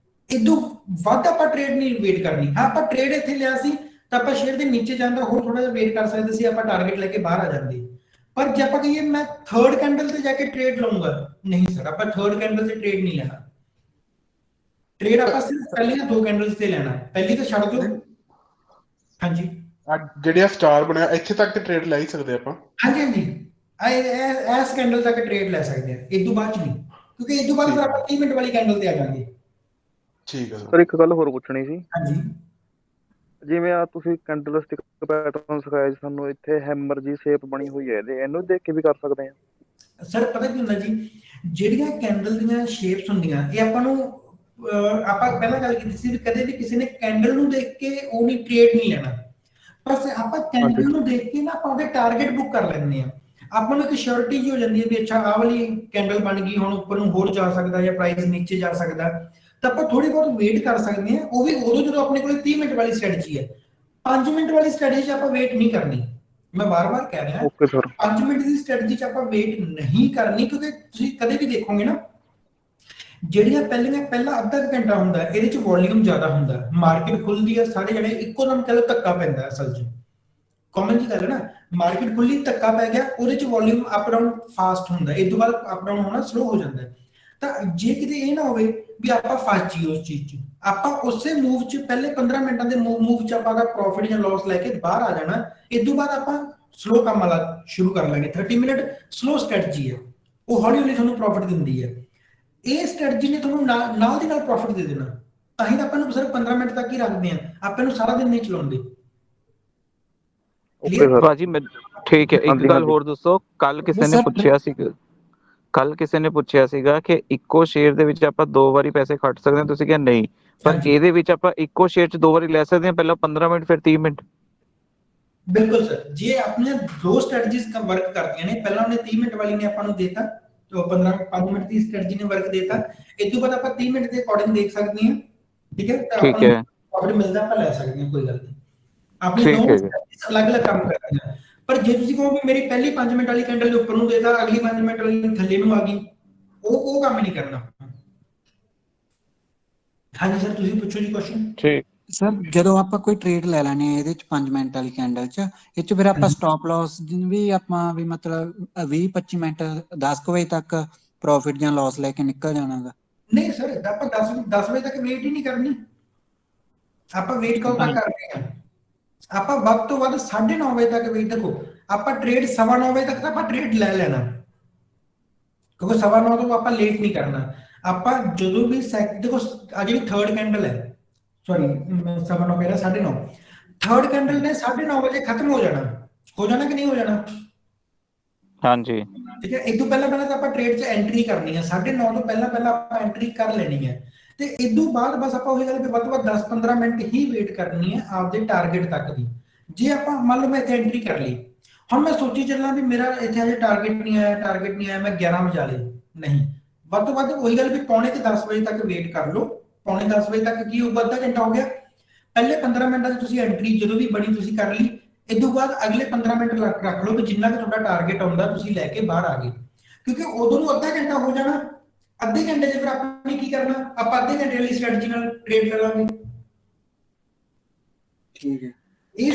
ਇਦੋਂ ਵੱਧ ਆਪਾਂ ਟ੍ਰੇਡ ਨਹੀਂ ਵੇਟ ਕਰਨੀ। ਹਾਂ, ਆਪਾਂ ਟ੍ਰੇਡ ਇੱਥੇ ਲਿਆ ਸੀ ਤਾਂ ਆਪਾਂ ਸ਼ੇਅਰ ਦੇ ਨੀਚੇ ਜਾਂਦਾ ਹੋਰ ਥੋੜਾ ਜਿਹਾ ਵੇਟ ਕਰ ਸਕਦੇ ਸੀ, ਆਪਾਂ ਟਾਰਗੇਟ ਲੈ ਕੇ ਬਾਹਰ ਆ ਜਾਂਦੇ। ਪਰ ਜੇ ਆਪਾਂ ਕਹੀਏ ਮੈਂ ਥਰਡ ਕੈਂਡਲ ਤੇ ਜਾ ਕੇ ਟ੍ਰੇਡ ਲਊਂਗਾ, ਨਹੀਂ ਸਰ, ਆਪਾਂ ਥਰਡ ਕੈਂਡਲ ਤੇ ਟ੍ਰੇਡ ਨਹੀਂ ਲੈਣਾ। ਟ੍ਰੇਡ ਆਪਾਂ ਸਿਰਫ ਪਹਿਲੀਆਂ 2 ਕੈਂਡਲਸ ਤੇ ਲੈਣਾ, ਪਹਿਲੀ ਤਾਂ ਛੱਡ ਦਿਓ। ਹਾਂਜੀ, ਜਿਹੜੇ ਸਟਾਰ ਬਣਿਆ ਇੱਥੇ ਤੱਕ ਤੇ ਟ੍ਰੇਡ ਲੈ ਹੀ ਸਕਦੇ ਆਪਾਂ। ਹਾਂਜੀ ਹਾਂਜੀ, ਇਸ ਕੈਂਡਲ ਤੱਕ ਟ੍ਰੇਡ ਲੈ ਸਕਦੇ ਆ, ਇਸ ਤੋਂ ਬਾਅਦ ਚ ਨਹੀਂ, ਕਿਉਂਕਿ ਇਸ ਤੋਂ ਬਾਅਦ ਫਿਰ ਆਪਾਂ 30 ਮਿੰਟ ਵਾਲੀ ਕੈਂਡਲ ਤੇ ਆ ਜਾਵਾਂਗੇ। ਠੀਕ ਹੈ ਸਰ, ਇੱਕ ਗੱਲ ਹੋਰ ਪੁੱਛਣੀ ਸੀ। ਹਾਂਜੀ, ਜਿਵੇਂ ਆ ਤੁਸੀਂ ਕੈਂਡਲ ਸਟਿਕ ਪੈਟਰਨ ਸਿਖਾਇਆ ਸੀ ਸਾਨੂੰ, ਇੱਥੇ ਹੈਮਰ ਜੀ ਸ਼ੇਪ ਬਣੀ ਹੋਈ ਹੈ, ਇਹਨੂੰ ਦੇਖ ਕੇ ਵੀ ਕਰ ਸਕਦੇ ਆ ਸਰ? ਪਤਾ ਕੀ ਹੁੰਦਾ ਜੀ, ਜਿਹੜੀਆਂ ਕੈਂਡਲ ਦੀਆਂ ਸ਼ੇਪਸ ਹੁੰਦੀਆਂ ਇਹ ਆਪਾਂ ਨੂੰ ਆਪਾਂ ਪਹਿਲਾਂ ਗੱਲ ਕੀਤੀ ਸੀ ਵੀ ਕਦੇ ਵੀ ਕਿਸੇ ਨੇ ਕੈਂਡਲ ਨੂੰ ਦੇਖ ਕੇ ਉਹ ਨਹੀਂ ਟ੍ਰੇਡ ਨਹੀਂ ਲੈਣਾ, ਬਸ ਆਪਾਂ ਕੈਂਡਲ ਨੂੰ ਦੇਖ ਕੇ ਨਾ ਆਪਾਂ ਉਹਦੇ ਟਾਰਗੇਟ ਬੁੱਕ ਕਰ ਲੈਂਦੇ ਆ। ਆਪਾਂ ਨੂੰ ਇੱਕ ਸ਼ੋਰਟੀ ਜੀ ਹੋ ਜਾਂਦੀ ਹੈ ਵੀ ਅੱਛਾ ਆਹ ਵਾਲੀ ਕੈਂਡਲ ਬਣ ਗਈ, ਹੁਣ ਉੱਪਰ ਨੂੰ ਹੋਰ ਜਾ ਸਕਦਾ ਜਾਂ ਪ੍ਰਾਈਸ ਨੀਚੇ ਜਾ ਸਕਦਾ, ਤਾਂ ਆਪਾਂ ਥੋੜੀ ਬਹੁਤ ਵੇਟ ਕਰ ਸਕਦੇ ਆ। ਉਹ ਵੀ ਉਦੋਂ ਜਦੋਂ ਆਪਣੇ ਕੋਲ 30 ਮਿੰਟ ਵਾਲੀ ਸਟ੍ਰੈਟਜੀ ਹੈ। 5 ਮਿੰਟ ਵਾਲੀ ਸਟ੍ਰੈਟਜੀ 'ਚ ਆਪਾਂ ਵੇਟ ਨਹੀਂ ਕਰਨੀ। ਮੈਂ ਬਾਰ-ਬਾਰ ਕਹਿ ਰਿਹਾ, ਓਕੇ ਸਰ। 5 ਮਿੰਟ ਦੀ ਸਟ੍ਰੈਟਜੀ 'ਚ ਆਪਾਂ ਵੇਟ ਨਹੀਂ ਕਰਨੀ, ਕਿਉਂਕਿ ਤੁਸੀਂ ਕਦੇ ਵੀ ਦੇਖੋਗੇ ਨਾ ਜਿਹੜੀਆਂ ਪਹਿਲਾ ਅੱਧਾ ਘੰਟਾ ਹੁੰਦਾ ਇਹਦੇ 'ਚ ਵੋਲਿਊਮ ਜ਼ਿਆਦਾ ਹੁੰਦਾ, ਮਾਰਕੀਟ ਖੁੱਲਦੀ ਹੈ, ਸਾਰੇ ਜਣੇ ਇੱਕੋ ਦਮ ਚਲੋ ਧੱਕਾ ਪੈਂਦਾ। ਅਸਲ 'ਚ ਕਾਮਨ ਜੀ ਗੱਲ ਹੈ ਨਾ, ਮਾਰਕੀਟ ਖੁੱਲੀ ਧੱਕਾ ਪੈ ਗਿਆ, ਉਹਦੇ 'ਚ ਵੋਲਿਊਮ ਅਪ ਡਾਊਨ ਫਾਸਟ ਹੁੰਦਾ, ਇਸ ਤੋਂ ਬਾਅਦ ਅਪ ਡਾਊਨ ਹੋਣਾ ਸਲੋ ਹੋ ਜਾਂਦਾ। ਤਾਂ ਜੇ ਕਿਤੇ ਇਹ ਨਾ ਹੋਵੇ ਵੀ ਆਪਾਂ ਫਸ ਜਾਈਏ ਉਸ ਚੀਜ਼ 'ਚ, ਆਪਾਂ ਉਸੇ ਮੂਵ 'ਚ ਪਹਿਲੇ 15 ਮਿੰਟਾਂ ਦੇ ਮੂਵ 'ਚ ਆਪਾਂ ਦਾ ਪ੍ਰੋਫਿਟ ਜਾਂ ਲਾਸ ਲੈ ਕੇ ਬਾਹਰ ਆ ਜਾਣਾ। ਇਸ ਤੋਂ ਬਾਅਦ ਆਪਾਂ ਸਲੋ ਕੰਮ ਵਾਲਾ ਸ਼ੁਰੂ ਕਰ ਲਾਂਗੇ। 30 ਮਿੰਟ ਸਲੋ ਸਟ੍ਰੈਟਜੀ ਹੈ, ਉਹ ਹੌਲੀ ਹੌਲੀ ਤੁਹਾਨੂੰ ਪ੍ਰੋਫਿਟ ਦਿੰਦੀ ਹੈ। ਇਹ ਸਟ੍ਰੈਟਜੀ ਨੇ ਤੁਹਾਨੂੰ ਨਾਲ ਦੀ ਨਾਲ ਪ੍ਰੋਫਿਟ ਦੇ ਦੇਣਾ, ਤਾਂ ਹੀ ਤਾਂ ਆਪਾਂ ਨੂੰ ਸਿਰਫ 15 ਮਿੰਟ ਤੱਕ ਹੀ ਰੱਖਦੇ ਆ, ਆਪਾਂ ਨੂੰ ਸਾਰਾ ਦਿਨ ਨਹੀਂ ਚਲਾਉਂਦੇ। ਭਾਜੀ ਮੈਂ ਠੀਕ ਹੈ, ਇੱਕ ਗੱਲ ਹੋਰ ਦੱਸੋ। ਕੱਲ ਕਿਸੇ ਨੇ ਪੁੱਛਿਆ ਸੀਗਾ ਕਿ ਇੱਕੋ ਸ਼ੇਅਰ ਦੇ ਵਿੱਚ ਆਪਾਂ 2 ਵਾਰੀ ਪੈਸੇ ਖੱਟ ਸਕਦੇ ਹਾਂ, ਤੁਸੀਂ ਕਿਹਾ ਨਹੀਂ, ਪਰ ਇਹਦੇ ਵਿੱਚ ਆਪਾਂ ਇੱਕੋ ਸ਼ੇਅਰ 'ਚ 2 ਵਾਰੀ ਲੈ ਸਕਦੇ ਹਾਂ, ਪਹਿਲਾਂ 15 ਮਿੰਟ ਫਿਰ 30 ਮਿੰਟ। ਬਿਲਕੁਲ ਸਰ, ਜੇ ਆਪਣੀਆਂ 2 ਸਟ੍ਰੈਟਜੀਜ਼ ਵਰਕ ਕਰਦੀਆਂ ਨੇ, ਪਹਿਲਾਂ ਉਹਨੇ 30 ਮਿੰਟ ਵਾਲੀ ਨੇ ਆਪਾਂ ਨੂੰ ਦੇਤਾ, तो 5 ਮਿੰਟ ਦੀ ਸਟ੍ਰੈਟਜੀ ਨੇ ਵਰਕ ਦੇਤਾ, ਇਸ ਤੋਂ ਬਾਅਦ ਆਪਾਂ 30 ਮਿੰਟ ਦੇ ਅਕੋਰਡਿੰਗ ਦੇਖ ਸਕਦੇ ਹਾਂ। ਠੀਕ ਹੈ, ਤਾਂ ਆਪਾਂ ਨੂੰ ਪ੍ਰੋਫਿਟ ਮਿਲਦਾ, ਆਪਾਂ ਲੈ ਸਕਦੇ ਹਾਂ, ਕੋਈ ਗੱਲ ਨਹੀਂ। ਆਪਣੀ 2 ਸਟ੍ਰੈਟਜੀਜ਼ ਅਲੱਗ-ਅਲੱਗ ਕੰਮ ਕਰਦੀਆਂ। ਪਰ ਜੇ ਤੁਸੀਂ ਕਹੋ ਵੀ ਮੇਰੀ ਪਹਿਲੀ 5 ਮਿੰਟ ਵਾਲੀ ਕੈਂਡਲ ਦੇ ਉੱਪਰ ਨੂੰ ਦੇਤਾ, ਅਗਲੀ 5 ਮਿੰਟ ਵਾਲੀ ਥੱਲੇ ਨੂੰ ਆ ਗਈ, ਉਹ ਕੰਮ ਨਹੀਂ ਕਰਨਾ। ਹਾਂਜੀ ਸਰ, ਤੁਸੀਂ ਪੁੱਛੋ ਜੀ ਕੁਐਸਚਨ। ਠੀਕ ਸਰ, ਜਦੋਂ ਆਪਾਂ ਕੋਈ ਟ੍ਰੇਡ ਲੈ ਲੈਣੇ ਆ ਇਹਦੇ ਚ 5 ਮਿੰਟ ਵਾਲੀ ਕੈਂਡਲ ਚ, ਇਹ ਚ ਫਿਰ ਆਪਾਂ ਸਟਾਪ ਲਾਸ ਵੀ ਆਪਾਂ ਵੀ ਮਤਲਬ 20-25 ਮਿੰਟ 10 ਵਜੇ ਤੱਕ ਪ੍ਰੋਫਿਟ ਜਾਂ ਲਾਸ ਲੈ ਕੇ ਨਿਕਲ ਜਾਣਾਗਾ? ਨਹੀਂ ਸਰ, ਆਪਾਂ 10 ਵਜੇ ਤੱਕ ਵੇਟ ਹੀ ਨਹੀਂ ਕਰਨੀ। ਆਪਾਂ ਵੇਟ ਕਦੋਂ ਤੱਕ ਕਰਦੇ ਹਾਂ? ਆਪਾਂ ਵੱਧ ਤੋਂ ਵੱਧ 9:30 ਵਜੇ ਤੱਕ ਵੇਟ। ਦੇਖੋ, ਆਪਾਂ ਟ੍ਰੇਡ 9:15 ਵਜੇ ਤੱਕ ਤਾਂ ਆਪਾਂ ਟ੍ਰੇਡ ਲੈ ਲੈਣਾ, ਕਿਉਂਕਿ 9:15 ਤੋਂ ਆਪਾਂ ਲੇਟ ਨਹੀਂ ਕਰਨਾ। ਆਪਾਂ ਜਦੋਂ ਵੀ ਦੇਖੋ ਆ ਜਿਹੜੀ ਥਰਡ ਕੈਂਡਲ ਹੈ, ਸੌਰੀ 9:15 ਕਹਿ ਰਿਹਾ, 9:30, ਥਰਡ ਕੈਂਡਲ ਨੇ 9:30 ਵਜੇ ਖਤਮ ਹੋ ਜਾਣਾ ਕਿ ਨਹੀਂ ਹੋ ਜਾਣਾ? ਹਾਂਜੀ, ਠੀਕ ਹੈ। ਇਸ ਤੋਂ ਪਹਿਲਾਂ ਤਾਂ ਆਪਾਂ ਟ੍ਰੇਡ 'ਚ ਐਂਟਰੀ ਕਰਨੀ ਹੈ, 9:30 ਤੋਂ ਪਹਿਲਾਂ ਆਪਾਂ ਐਂਟਰੀ ਕਰ ਲੈਣੀ ਹੈ, ਤੇ ਇਸ ਤੋਂ ਬਾਅਦ ਬਸ ਆਪਾਂ ਉਹੀ ਗੱਲ ਵੀ ਵੱਧ ਤੋਂ ਵੱਧ 10-15 ਮਿੰਟ ਹੀ ਵੇਟ ਕਰਨੀ ਹੈ ਆਪਦੇ ਟਾਰਗੇਟ ਤੱਕ ਦੀ। ਜੇ ਆਪਾਂ ਮੰਨ ਲਓ ਮੈਂ ਇੱਥੇ ਐਂਟਰੀ ਕਰ ਲਈ, ਹੁਣ ਮੈਂ ਸੋਚੀ ਚੱਲਾਂ ਵੀ ਮੇਰਾ ਇੱਥੇ ਅਜੇ ਟਾਰਗੇਟ ਨਹੀਂ ਆਇਆ, ਮੈਂ 11 ਵਜਾ ਲਏ, ਨਹੀਂ, ਵੱਧ ਤੋਂ ਵੱਧ ਉਹੀ ਗੱਲ ਵੀ 9:45 ਵਜੇ ਤੱਕ ਵੇਟ ਕਰ ਲਓ। 9:45 ਵਜੇ ਤੱਕ ਕੀ ਹੋਊਗਾ? ਅੱਧਾ ਘੰਟਾ ਹੋ ਗਿਆ। ਪਹਿਲੇ 15 ਮਿੰਟਾਂ 'ਚ ਤੁਸੀਂ ਐਂਟਰੀ ਜਦੋਂ ਵੀ ਬਣੀ ਤੁਸੀਂ ਕਰ ਲਈ, ਇਸ ਤੋਂ ਬਾਅਦ ਅਗਲੇ 15 ਮਿੰਟ ਰੱਖ ਲਓ ਵੀ ਜਿੰਨਾ ਕਿ ਤੁਹਾਡਾ ਟਾਰਗੇਟ ਆਉਂਦਾ ਤੁਸੀਂ ਲੈ ਕੇ ਬਾਹਰ ਆ ਗਏ, ਕਿਉਂਕਿ ਉਦੋਂ ਨੂੰ ਅੱਧਾ ਘੰਟਾ ਹੋ ਜਾਣਾ। ਅੱਧੇ ਘੰਟੇ 'ਚ ਫਿਰ ਆਪਾਂ ਨੇ ਕੀ ਕਰਨਾ? ਆਪਾਂ ਅੱਧੇ ਘੰਟੇ ਵਾਲੀ ਸਟ੍ਰੈਟਜੀ ਨਾਲ ਟ੍ਰੇਡ ਕਰਾਂਗੇ। ਠੀਕ ਹੈ, ਇਹ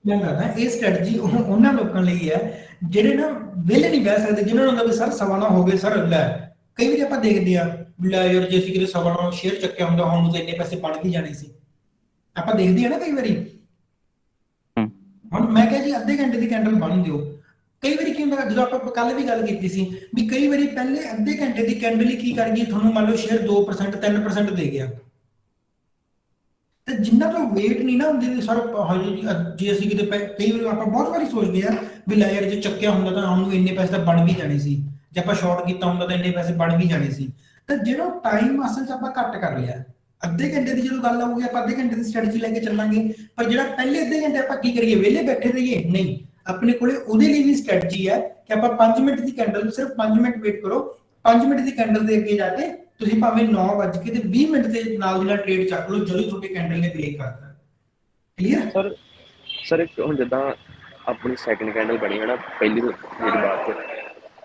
ਮੈਂ ਦੱਸਦਾ ਇਹ ਸਟ੍ਰੈਟਜੀ ਉਹਨਾਂ ਲੋਕਾਂ ਲਈ ਹੈ ਜਿਹੜੇ ਨਾ ਵਿਹਲੇ ਨਹੀਂ ਬਹਿ ਸਕਦੇ, ਜਿਹਨਾਂ ਨੂੰ ਹੁੰਦਾ ਵੀ ਸਰ ਸਵਾ ਨਾ ਹੋ ਗਏ ਸਰ ਲੈ। ਕਈ ਵਾਰੀ ਆਪਾਂ ਦੇਖਦੇ ਆ ਲੈ ਯਾਰ ਜੇ ਅਸੀਂ ਕਿਤੇ ਸਵਾ ਨਾ ਸ਼ੇਅਰ ਚੱਕਿਆ ਹੁੰਦਾ ਹੁਣ ਨੂੰ ਤਾਂ ਇੰਨੇ ਪੈਸੇ ਬਣ ਵੀ ਜਾਣੇ ਸੀ, ਆਪਾਂ ਦੇਖਦੇ ਆ ਨਾ ਕਈ ਵਾਰੀ। ਹੁਣ ਮੈਂ ਕਿਹਾ ਜੀ ਅੱਧੇ ਘੰਟੇ ਦੀ ਕੈਂਡਲ ਬੰਨ ਦਿਓ। ਕਈ ਵਾਰੀ ਕੀ ਹੁੰਦਾ, ਜਦੋਂ ਆਪਾਂ ਕੱਲ ਵੀ ਗੱਲ ਕੀਤੀ ਸੀ ਵੀ ਕਈ ਵਾਰੀ ਪਹਿਲੇ ਅੱਧੇ ਘੰਟੇ ਦੀ ਕੈਂਡਲ ਹੀ ਕੀ ਕਰ ਗਈ, ਤੁਹਾਨੂੰ ਮੰਨ ਲਓ ਸ਼ੇਅਰ 2% 3% ਦੇ ਗਿਆ, ਤੇ ਜਿੰਨਾ ਤੋਂ ਵੇਟ ਨਹੀਂ ਨਾ ਹੁੰਦੀ ਵੀ ਸਰ ਜੇ ਅਸੀਂ ਕਿਤੇ ਕਈ ਵਾਰੀ ਆਪਾਂ ਬਹੁਤ ਵਾਰੀ ਸੋਚਦੇ ਆ ਵੀ ਲੈ ਯਾਰ ਜੇ ਚੱਕਿਆ ਹੁੰਦਾ ਤਾਂ ਉਹਨੂੰ ਇੰਨੇ ਪੈਸੇ ਤਾਂ ਬਣ ਵੀ ਜਾਣੇ ਸੀ, ਜੇ ਆਪਾਂ ਸ਼ਾਰਟ ਕੀਤਾ ਹੁੰਦਾ ਤਾਂ ਇੰਨੇ ਪੈਸੇ ਬਣ ਵੀ ਜਾਣੇ ਸੀ। ਤਾਂ ਜਿਹੜਾ ਟਾਈਮ ਅਸਲ 'ਚ ਆਪਾਂ ਘੱਟ ਕਰ ਲਿਆ, ਅੱਧੇ ਘੰਟੇ ਦੀ ਜਦੋਂ ਗੱਲ ਆਊਗੀ ਆਪਾਂ ਅੱਧੇ ਘੰਟੇ ਦੀ ਸਟ੍ਰੈਟਜੀ ਲੈ ਕੇ ਚੱਲਾਂਗੇ, ਪਰ ਜਿਹੜਾ ਪਹਿਲੇ ਅੱਧੇ ਘੰਟੇ ਆਪਾਂ ਕੀ ਕਰੀਏ ਵਿਹਲੇ ਬੈਠੇ ਰਹੀਏ, ਨਹੀਂ। ਆਪਣੇ ਕੋਲੇ ਉਹਦੇ ਲਈ ਵੀ ਸਟ੍ਰੈਟਜੀ ਹੈ ਕਿ ਆਪਾਂ 5 ਮਿੰਟ ਦੀ ਕੈਂਡਲ, ਸਿਰਫ 5 ਮਿੰਟ ਵੇਟ ਕਰੋ, 5 ਮਿੰਟ ਦੀ ਕੈਂਡਲ ਦੇ ਅੱਗੇ ਜਾ ਕੇ ਤੁਸੀਂ ਭਾਵੇਂ 9:20 ਦੇ ਨਾਲ ਦੀ ਨਾਲ ਟ੍ਰੇਡ ਚੱਕ ਲਓ ਜਦੋਂ ਤੁਹਾਡੇ ਕੈਂਡਲ ਨੇ ਬ੍ਰੇਕ ਕਰਤਾ। ਕਲੀਅਰ ਸਰ ਇੱਕ ਹੁਣ ਜਿੱਦਾਂ ਆਪਣੀ ਸੈਕਿੰਡ ਕੈਂਡਲ ਬਣੀ ਹੈ ਨਾ ਪਹਿਲੀ ਜਿਹੜੀ ਬਾਅਦ ਚ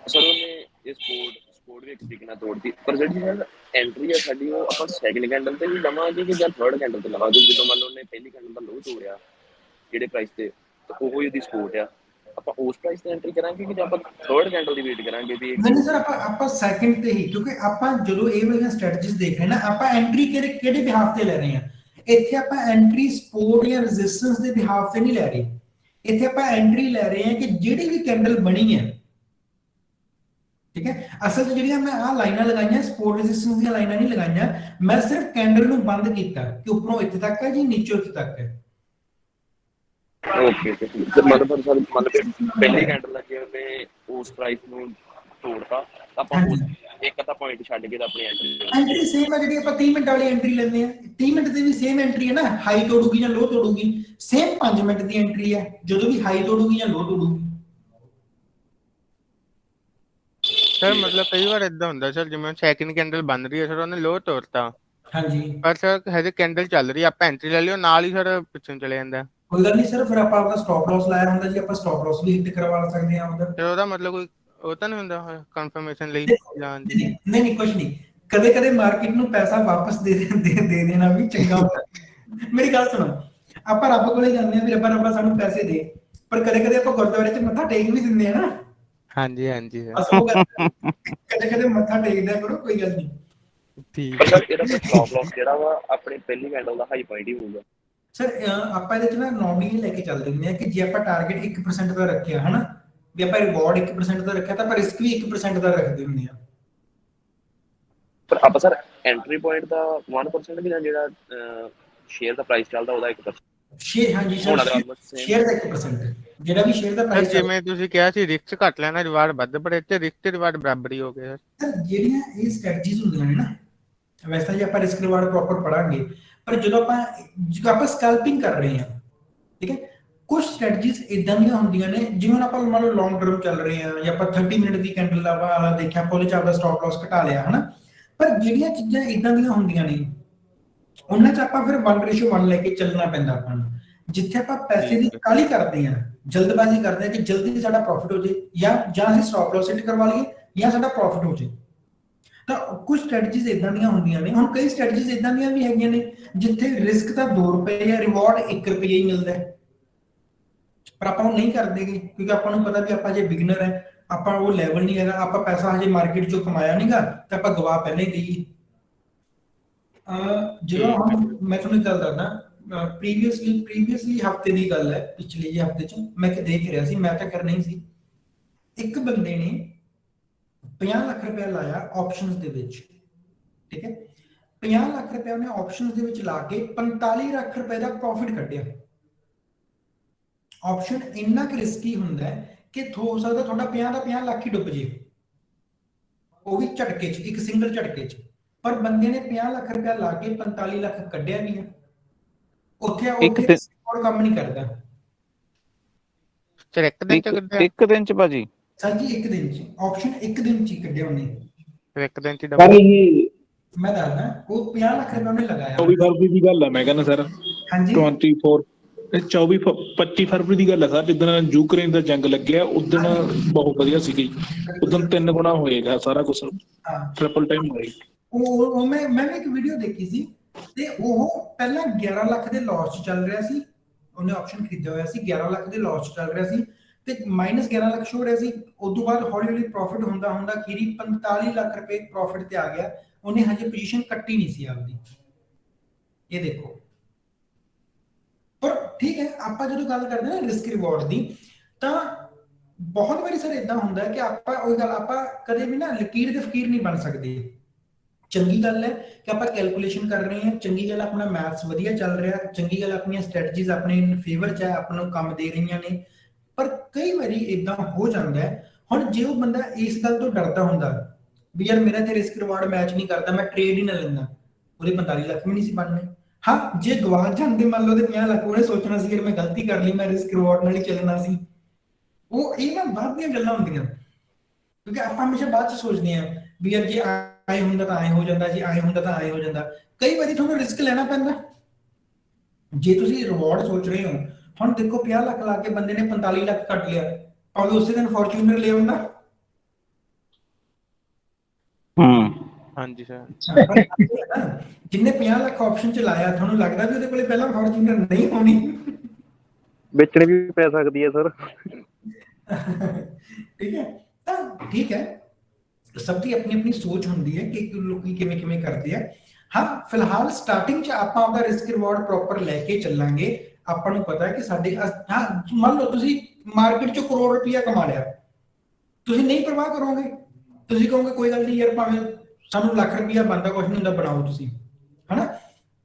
ਸਰ ਉਹਨੇ ਇਹ ਸਪੋਰਟ ਵੀ ਇੱਕ ਤਰੀਕੇ ਨਾਲ ਤੋੜਦੀ, ਪਰ ਜਿਹੜੀ ਸਰ ਐਂਟਰੀ ਹੈ ਸਾਡੀ ਉਹ ਆਪਾਂ ਸੈਕਿੰਡ ਕੈਂਡਲ ਤੇ ਵੀ ਲਵਾਂਗੇ ਕਿ ਜਾਂ ਥਰਡ ਕੈਂਡਲ ਤੇ ਲਵਾਂਗੇ। ਜਦੋਂ ਮੰਨ ਲਓ ਉਹਨੇ ਪਹਿਲੀ ਕੈਂਡਲ ਦਾ ਲੋਅ ਤੋੜਿਆ ਜਿਹੜੇ ਪ੍ਰਾਈਸ ਤੇ, ਤਾਂ ਉਹੋ ਹੀ ਉਹਦੀ ਸਪੋਰਟ ਆ, ਆਪਾਂ ਉਸ ਪ੍ਰਾਈਸ ਤੇ ਐਂਟਰੀ ਕਰਾਂਗੇ ਕਿ ਜਾਂ ਆਪਾਂ ਥਰਡ ਕੈਂਡਲ ਦੀ ਵੇਟ ਕਰਾਂਗੇ ਵੀ ਨਹੀਂ ਸਰ ਆਪਾਂ ਸੈਕਿੰਡ ਤੇ ਹੀ, ਕਿਉਂਕਿ ਆਪਾਂ ਜਦੋਂ ਇਹ ਵਾਲੀਆਂ ਸਟ੍ਰੈਟਜੀਜ਼ ਦੇਖ ਰਹੇ ਨਾ ਆਪਾਂ ਐਂਟਰੀ ਕਿਹੜੇ ਬਿਹਾਫ ਤੇ ਲੈ ਰਹੇ ਹਾਂ। ਇੱਥੇ ਆਪਾਂ ਐਂਟਰੀ ਸਪੋਰਟ ਜਾਂ ਰੈਜ਼ਿਸਟੈਂਸ ਦੇ ਬਿਹਾਫ ਤੇ ਨਹੀਂ ਲੈ ਰਹੇ, ਇੱਥੇ ਆਪਾਂ ਐਂਟਰੀ ਲੈ ਰਹੇ ਹਾਂ ਕਿ ਜਿਹੜੀ ਵੀ ਕੈਂਡਲ ਬਣੀ ਹੈ, ਠੀਕ ਹੈ। ਅਸਲ 'ਚ ਜਿਹੜੀਆਂ ਮੈਂ ਆਹ ਲਾਈਨਾਂ ਲਗਾਈਆਂ ਸਪੋਰਟ ਰੈਜ਼ਿਸਟੈਂਸ ਦੀਆਂ ਲਾਈਨਾਂ ਨਹੀਂ ਲਗਾਈਆਂ, ਮੈਂ ਸਿਰਫ ਕੈਂਡਲ ਨੂੰ ਬੰਦ ਕੀਤਾ ਕਿ ਉੱਪਰੋਂ ਇੱਥੇ ਤੱਕ ਹੈ ਜੀ ਨੀਚੋਂ ਇੱਥੇ ਤੱਕ ਹੈ। ਓਕੇ ਮਤਲਬ ਸਰ ਪਹਿਲੀ ਕੈਂਡਲ ਲੱਗੇ ਉਹਨੇ ਉਸ ਪ੍ਰਾਈਸ ਨੂੰ ਤੋੜਤਾ, ਆਪਾਂ ਉਸ ਇੱਕ ਅੱਧਾ ਪੁਆਇੰਟ ਛੱਡ ਕੇ ਤਾਂ ਆਪਣੀ ਐਂਟਰੀ ਸੇਮ ਹੈ ਜਿਹੜੀ ਆਪਾਂ 30 ਮਿੰਟ ਵਾਲੀ ਐਂਟਰੀ ਲੈਂਦੇ ਆ, 30 ਮਿੰਟ ਦੀ ਵੀ ਸੇਮ ਐਂਟਰੀ ਹੈ ਨਾ, ਹਾਈ ਤੋੜੂਗੀ ਜਾਂ ਲੋ ਤੋੜੂਗੀ, ਸੇਮ 5 ਮਿੰਟ ਦੀ ਐਂਟਰੀ ਹੈ ਜਦੋਂ ਵੀ ਹਾਈ ਤੋੜੂਗੀ ਜਾਂ ਲੋ ਤੋੜੂਗੀ। ਸਰ ਮਤਲਬ ਕਈ ਵਾਰ ਏਦਾਂ ਹੁੰਦਾ ਸਰ, ਜਿਵੇਂ ਸੈਕਿੰਡ ਕੈਂਡਲ ਬਣ ਰਹੀ ਹੈ ਸਰ ਉਹਨੇ ਲੋਅ ਤੋੜਤਾ, ਹਾਂਜੀ, ਪਰ ਸਰ ਹਜੇ ਕੈਂਡਲ ਚੱਲ ਰਹੀ, ਆਪਾਂ ਐਂਟਰੀ ਲੈ ਲਿਓ ਨਾਲ ਹੀ ਸਰ ਪਿੱਛੇ ਚਲੇ ਜਾਂਦਾ। ਕੋਈ ਗੱਲ ਨਹੀਂ ਸਰ, ਫਿਰ ਆਪਾਂ ਆਪਣਾ ਸਟਾਪ ਲਾਸ ਲਾਇਆ ਹੁੰਦਾ ਜੀ, ਆਪਾਂ ਸਟਾਪ ਲਾਸ ਵੀ ਹਿੱਟ ਕਰਵਾ ਸਕਦੇ ਹਾਂ ਉਹਦਾ। ਤੇ ਉਹਦਾ ਮਤਲਬ ਕੋਈ ਉਹ ਤਾਂ ਨਹੀਂ ਹੁੰਦਾ ਕਨਫਰਮੇਸ਼ਨ ਲਈ ਜਾਣ ਦੀ? ਨਹੀਂ ਕੁਝ ਨਹੀਂ, ਕਦੇ ਕਦੇ ਮਾਰਕੀਟ ਨੂੰ ਪੈਸਾ ਵਾਪਸ ਦੇ ਦੇਣਾ ਵੀ ਚੰਗਾ ਹੁੰਦਾ। ਮੇਰੀ ਗੱਲ ਸੁਣੋ, ਆਪਾਂ ਰੱਬ ਕੋਲੇ ਜਾਂਦੇ ਆ ਵੀ ਰੱਬਾ ਸਾਨੂੰ ਪੈਸੇ ਦੇ, ਪਰ ਕਦੇ ਕਦੇ ਆਪਾਂ ਗੁਰਦੁਆਰੇ 'ਚ ਮੱਥਾ ਟੇਕ ਵੀ ਦਿੰਦੇ ਆ ਨਾ। ਹਾਂਜੀ ਹਾਂਜੀ ਕਦੇ ਕਦੇ ਮੱਥਾ ਟੇਕਦਿਆ ਕਰੋ, ਕੋਈ ਗੱਲ ਨਹੀਂ। ਠੀਕ ਹੈ। ਇਹਦਾ ਸਟਾਪ ਲਾਸ ਜਿਹੜਾ ਵਾ ਆਪਣੀ ਪਹਿਲੀ ਕੈਂਡਲ ਦਾ ਹਾਈ ਪੁਆਇੰਟ ਹੀ ਹੋਊਗਾ। ਸਰ ਆਪਾਂ ਇਹਦੇ 'ਚ ਨਾ ਨੋਰਮਲੀ ਲੈ ਕੇ ਚੱਲਦੇ ਹੁੰਦੇ ਆ ਕਿ ਜੇ ਆਪਾਂ ਟਾਰਗੇਟ 1% ਦਾ ਰੱਖਿਆ ਹਨਾ, ਵੀ ਆਪਾਂ ਰਿਵਾਰਡ 1% ਦਾ ਰੱਖਿਆ ਤਾਂ ਆਪਾਂ ਰਿਸਕ ਵੀ 1% ਦਾ ਰੱਖਦੇ ਹੁੰਦੇ ਆ। ਪਰ ਆਪਾਂ ਸਰ ਐਂਟਰੀ ਪੁਆਇੰਟ ਦਾ 1% ਵੀ ਨਾ ਜਿਹੜਾ ਸ਼ੇਅਰ ਦਾ ਪ੍ਰਾਈਸ ਚੱਲਦਾ ਉਹਦਾ 1%। ਸ਼ੇਅਰ ਹਾਂਜੀ ਸਰ, ਸ਼ੇਅਰ ਦਾ 1% ਜਿਹੜਾ ਵੀ ਸ਼ੇਅਰ ਦਾ ਪ੍ਰਾਈਸ ਜਿਵੇਂ ਤੁਸੀਂ ਕਿਹਾ ਸੀ ਰਿਸਕ ਘੱਟ ਲੈਣਾ ਰਿਵਾਰਡ ਵੱਧ, ਪਰ ਇੱਥੇ ਰਿਸਕ ਤੇ ਰਿਵਾਰਡ ਬਰਾਬਰ ਹੀ ਹੋ ਗਏ ਸਰ। ਜਿਹੜੀਆਂ ਇਹ ਸਟ੍ਰੈਟਜੀਜ਼ ਹੁੰਦੀਆਂ ਨੇ ਨਾ, ਵੈਸੇ ਜੇ ਆਪਾਂ ਰਿਸਕ ਰਿਵਾਰਡ ਪ੍ਰੋਪਰ ਪੜਾਂਗੇ, ਪਰ ਜਦੋਂ ਆਪਾਂ ਸਕੈਲਪਿੰਗ ਕਰ ਰਹੇ ਹਾਂ, ਠੀਕ ਹੈ, ਕੁਝ ਸਟ੍ਰੈਟਜੀਜ਼ ਇਦਾਂ ਦੀਆਂ ਹੁੰਦੀਆਂ ਨੇ ਜਿਵੇਂ ਆਪਾਂ ਮੰਨ ਲਓ ਲੌਂਗ ਟਰਮ ਚੱਲ ਰਹੇ ਹਾਂ ਜਾਂ ਆਪਾਂ 30 ਮਿੰਟ ਦੀ ਕੈਂਡਲ ਵਾਲਾ ਦੇਖਿਆ, ਆਪਾਂ ਉਹਦੇ 'ਚ ਆਪਦਾ ਸਟਾਪ ਲਾਸ ਘਟਾ ਲਿਆ ਹਨਾ, ਪਰ ਜਿਹੜੀਆਂ ਚੀਜ਼ਾਂ ਇਦਾਂ ਦੀਆਂ ਹੁੰਦੀਆਂ ਨੇ ਉਹਨਾਂ 'ਚ ਆਪਾਂ ਫਿਰ 1:1 ਲੈ ਕੇ ਚੱਲਣਾ ਪੈਂਦਾ ਆਪਾਂ ਨੂੰ। ਜਿੱਥੇ ਆਪਾਂ ਪੈਸੇ ਦੀ ਕਾਹਲੀ ਕਰਦੇ ਹਾਂ, ਜਲਦਬਾਜ਼ੀ ਕਰਦੇ ਹਾਂ ਕਿ ਜਲਦੀ ਸਾਡਾ ਪ੍ਰੋਫਿਟ ਹੋ ਜਾਏ ਜਾਂ ਅਸੀਂ ਸਟਾਪ ਲਾਸ ਹਿੱਟ ਕਰਵਾ ਲਈਏ ਜਾਂ ਸਾਡਾ ਪ੍ਰੋਫਿਟ ਹੋ ਜਾਏ, ਤਾਂ ਕੁਝ ਸਟ੍ਰੈਟਜੀਜ਼ ਇਦਾਂ ਦੀਆਂ ਹੁੰਦੀਆਂ ਨੇ। ਹੁਣ ਕਈ ਸਟ੍ਰੈਟਜੀਜ਼ ਇਦਾਂ ਦੀਆਂ ਵੀ ਹੈਗੀਆਂ ਨੇ ਜਿੱਥੇ ਰਿਸਕ ਤਾਂ 2 ਰੁਪਏ ਜਾਂ ਰਿਵਾਰਡ 1 ਰੁਪਏ ਹੀ ਮਿਲਦਾ, ਪਰ ਆਪਾਂ ਉਹ ਨਹੀਂ ਕਰਦੇਗੇ ਕਿਉਂਕਿ ਆਪਾਂ ਨੂੰ ਪਤਾ ਵੀ ਆਪਾਂ ਜੇ ਬਿਗਨਰ ਹੈ, ਆਪਾਂ ਉਹ ਲੈਵਲ ਨਹੀਂ ਹੈਗਾ, ਆਪਾਂ ਪੈਸਾ ਹਜੇ ਮਾਰਕੀਟ 'ਚੋਂ ਕਮਾਇਆ ਨਹੀਂਗਾ ਤਾਂ ਆਪਾਂ ਗਵਾ ਪਹਿਲਾਂ ਹੀ ਗਈਏ। ਜਦੋਂ ਮੈਂ ਤੁਹਾਨੂੰ ਇੱਕ ਗੱਲ ਦੱਸਦਾ, ਪ੍ਰੀਵੀਅਸਲੀ ਹਫਤੇ ਦੀ ਗੱਲ ਹੈ, ਪਿਛਲੇ ਜਿਹੇ ਹਫਤੇ 'ਚ ਮੈਂ ਦੇਖ ਰਿਹਾ ਸੀ, ਮੈਂ ਤਾਂ ਕਰਨਾ ਹੀ ਸੀ, ਇੱਕ ਬੰਦੇ ਨੇ 50 ਲੱਖ ਰੁਪਏ ਲਾਇਆ ਆਪਸ਼ਨਸ ਦੇ ਵਿੱਚ, ਠੀਕ ਹੈ, 50 ਲੱਖ ਰੁਪਏ ਉਹਨੇ ਆਪਸ਼ਨਸ ਦੇ ਵਿੱਚ ਲਾ ਕੇ 45 ਲੱਖ ਰੁਪਏ ਦਾ ਪ੍ਰੋਫਿਟ ਕੱਢਿਆ। ਆਪਸ਼ਨ ਇੰਨਾ ਕਿ ਰਿਸਕੀ ਹੁੰਦਾ ਹੈ ਕਿ ਹੋ ਸਕਦਾ ਤੁਹਾਡਾ 50 ਦਾ 50 ਲੱਖ ਹੀ ਡੁੱਬ ਜੇ, ਉਹ ਵੀ ਝਟਕੇ 'ਚ, ਇੱਕ ਸਿੰਗਲ ਝਟਕੇ 'ਚ, ਪਰ ਬੰਦੇ ਨੇ 50 ਲੱਖ ਰੁਪਏ ਲਾ ਕੇ 45 ਲੱਖ ਕੱਢਿਆ ਵੀ ਹੈ। ਉੱਥੇ ਹੋਰ ਕੰਮ ਨਹੀਂ ਕਰਦਾ। ਇੱਕ ਦਿਨ ਚ ਭਾਜੀ ਸਰ ਜੀ, ਇੱਕ ਦਿਨ 'ਚ ਆਪਸ਼ਨ ਇੱਕ ਦਿਨ 'ਚ ਹੀ ਕੱਢਿਆ ਉਹਨੇ, ਇੱਕ ਦਿਨ 'ਚ ਪਰ ਇਹ ਮੈਂ ਦੱਸਦਾ, ਉਹ 50 ਲੱਖ ਰੁਪਏ ਉਹਨੇ ਲਗਾਇਆ। 24 ਫਰਵਰੀ ਦੀ ਗੱਲ ਹੈ, ਮੈਂ ਕਹਿੰਦਾ ਸਰ, ਹਾਂਜੀ 25 ਫਰਵਰੀ ਦੀ ਗੱਲ ਹੈ ਸਰ, ਜਿੱਦਣ ਯੂਕਰੇਨ ਦਾ ਜੰਗ ਲੱਗਿਆ ਉਦੋਂ ਬਹੁਤ ਵਧੀਆ ਸੀਗੀ, ਉਦੋਂ 3 ਗੁਣਾ ਹੋਏਗਾ ਸਾਰਾ ਕੁਝ, ਟ੍ਰਿਪਲ ਟਾਈਮ ਹੋਏ। ਉਹ ਮੈਂ ਇੱਕ ਵੀਡੀਓ ਦੇਖੀ ਸੀ ਤੇ ਉਹ ਪਹਿਲਾਂ 11 ਲੱਖ ਦੇ ਲਾਸ 'ਚ ਚੱਲ ਰਿਹਾ ਸੀ, ਉਹਨੇ ਆਪਸ਼ਨ ਖਰੀਦਿਆ ਹੋਇਆ ਸੀ, 11 ਲੱਖ ਦੇ ਲਾਸ ਚੱਲ ਰਿਹਾ ਸੀ ਤੇ -11 ਲੱਖ ਸ਼ੋ ਰਿਹਾ ਸੀ। ਉਸ ਤੋਂ ਬਾਅਦ ਹੌਲੀ ਹੌਲੀ ਪ੍ਰੋਫਿਟ ਹੁੰਦਾ ਹੁੰਦਾ ਅਖੀਰੀ 45 ਲੱਖ ਰੁਪਏ ਪ੍ਰੋਫਿਟ ਤੇ ਆ ਗਿਆ। ਉਹਨੇ ਹਜੇ ਪੋਜੀਸ਼ਨ ਕੱਟੀ ਨਹੀਂ ਸੀ ਆਪਦੀ, ਇਹ ਦੇਖੋ। ਪਰ ਠੀਕ ਹੈ, ਆਪਾਂ ਜਦੋਂ ਗੱਲ ਕਰਦੇ ਨਾ ਰਿਸਕ ਰਿਵਾਰਡ ਦੀ, ਤਾਂ ਬਹੁਤ ਵਾਰੀ ਸਰ ਇਦਾਂ ਹੁੰਦਾ ਹੈ ਕਿ ਆਪਾਂ ਉਹ ਗੱਲ, ਆਪਾਂ ਕਦੇ ਵੀ ਨਾ ਲਕੀਰ ਦੇ ਫਕੀਰ ਨਹੀਂ ਬਣ ਸਕਦੇ। ਚੰਗੀ ਗੱਲ ਹੈ ਕਿ ਆਪਾਂ ਕੈਲਕੂਲੇਸ਼ਨ ਕਰ ਰਹੇ ਹਾਂ, ਚੰਗੀ ਗੱਲ ਆਪਣਾ ਮੈਥਸ ਵਧੀਆ ਚੱਲ ਰਿਹਾ, ਚੰਗੀ ਗੱਲ ਆਪਣੀਆਂ ਸਟ੍ਰੈਟਜੀਜ਼ ਆਪਣੇ ਫੇਵਰ 'ਚ ਹੈ, ਆਪਾਂ ਨੂੰ ਕੰਮ ਦੇ ਰਹੀਆਂ ਨੇ। ਪਰ ਕਈ ਵਾਰੀ ਇਦਾਂ ਹੋ ਜਾਂਦਾ ਹੈ, ਹੁਣ ਜੇ ਉਹ ਬੰਦਾ ਇਸ ਗੱਲ ਤੋਂ ਡਰਦਾ ਹੁੰਦਾ ਵੀ ਯਾਰ ਮੇਰਾ ਤੇ ਰਿਸਕ ਰਿਵਾਰਡ ਮੈਚ ਨਹੀਂ ਕਰਦਾ, ਮੈਂ ਟ੍ਰੇਡ ਹੀ ਨਾ ਲੈਂਦਾ, ਉਹਦੇ 45 ਲੱਖ ਵੀ ਨਹੀਂ ਸੀ ਬਣਨੇ। ਹਾਂ, ਜੇ ਗਵਾਚ ਜਾਂਦੇ ਮੰਨ ਲਓ ਉਹਦੇ 50 ਲੱਖ, ਉਹਨੇ ਸੋਚਣਾ ਸੀ ਕਿ ਮੈਂ ਗਲਤੀ ਕਰ ਲਈ, ਮੈਂ ਰਿਸਕ ਰਿਵਾਰਡ ਨਾਲ ਹੀ ਚੱਲਣਾ ਸੀ। ਉਹ ਇਹ ਨਾ ਬਾਅਦ ਦੀਆਂ ਗੱਲਾਂ ਹੁੰਦੀਆਂ, ਕਿਉਂਕਿ ਆਪਾਂ ਹਮੇਸ਼ਾ ਬਾਅਦ 'ਚ ਸੋਚਦੇ ਹਾਂ ਵੀ ਯਾਰ ਜੇ ਆਏ ਹੁੰਦਾ ਤਾਂ ਆਏ ਹੋ ਜਾਂਦਾ, ਜੇ ਆਏ ਹੁੰਦਾ ਤਾਂ ਆਏ ਹੋ ਜਾਂਦਾ। ਕਈ ਵਾਰੀ ਤੁਹਾਨੂੰ ਰਿਸਕ ਲੈਣਾ ਪੈਂਦਾ। ਜੇ ਤੁਸੀਂ ਰਿਵਾਰਡ ਸੋਚ ਰਹੇ ਹੋ, ਹੁਣ ਦੇਖੋ 50 ਲੱਖ ਲਾ ਕੇ ਬੰਦੇ ਨੇ 45 ਲੱਖ ਕੱਟ ਲਿਆ, ਭਾਵੇਂ ਉਸੇ ਦਿਨ ਫੋਰਚੂਨਰ ਲੈ ਆਉਂਦਾ। ਹਾਂਜੀ ਸਰ। ਜਿੰਨੇ 50 ਲੱਖ ਆਪਸ਼ਨ ਚ ਲਾਇਆ, ਤੁਹਾਨੂੰ ਲੱਗਦਾ ਵੀ ਉਹਦੇ ਕੋਲੇ ਪਹਿਲਾਂ ਫੋਰਚੂਨਰ ਨਹੀਂ ਹੋਣੀ? ਵੇਚਣੀ ਵੀ ਪੈ ਸਕਦੀ ਹੈ ਸਰ। ਠੀਕ ਹੈ, ਤਾਂ ਠੀਕ ਹੈ, ਸਭ ਦੀ ਆਪਣੀ ਆਪਣੀ ਸੋਚ ਹੁੰਦੀ ਹੈ ਕਿ ਲੋਕੀ ਕਿਵੇਂ ਕਿਵੇਂ ਕਰਦੇ ਆ। ਹਾਂ, ਫਿਲਹਾਲ ਸਟਾਰਟਿੰਗ 'ਚ ਆਪਾਂ ਆਪਦਾ ਰਿਸਕ ਰਿਵਾਰਡ ਪ੍ਰੋਪਰ ਲੈ ਕੇ ਚੱਲਾਂਗੇ। ਆਪਾਂ ਨੂੰ ਪਤਾ ਹੈ ਕਿ ਸਾਡੇ ਹਾਂ, ਮੰਨ ਲਓ ਤੁਸੀਂ ਮਾਰਕੀਟ 'ਚੋਂ ਕਰੋੜ ਰੁਪਇਆ ਕਮਾ ਲਿਆ, ਤੁਸੀਂ ਨਹੀਂ ਪਰਵਾਹ ਕਰੋਗੇ, ਤੁਸੀਂ ਕਹੋਗੇ ਕੋਈ ਗੱਲ ਨਹੀਂ ਯਾਰ, ਭਾਵੇਂ ਸਾਨੂੰ ਲੱਖ ਰੁਪਇਆ ਬਣਦਾ, ਕੁਛ ਨਹੀਂ ਹੁੰਦਾ, ਬਣਾਓ ਤੁਸੀਂ, ਹਨਾ,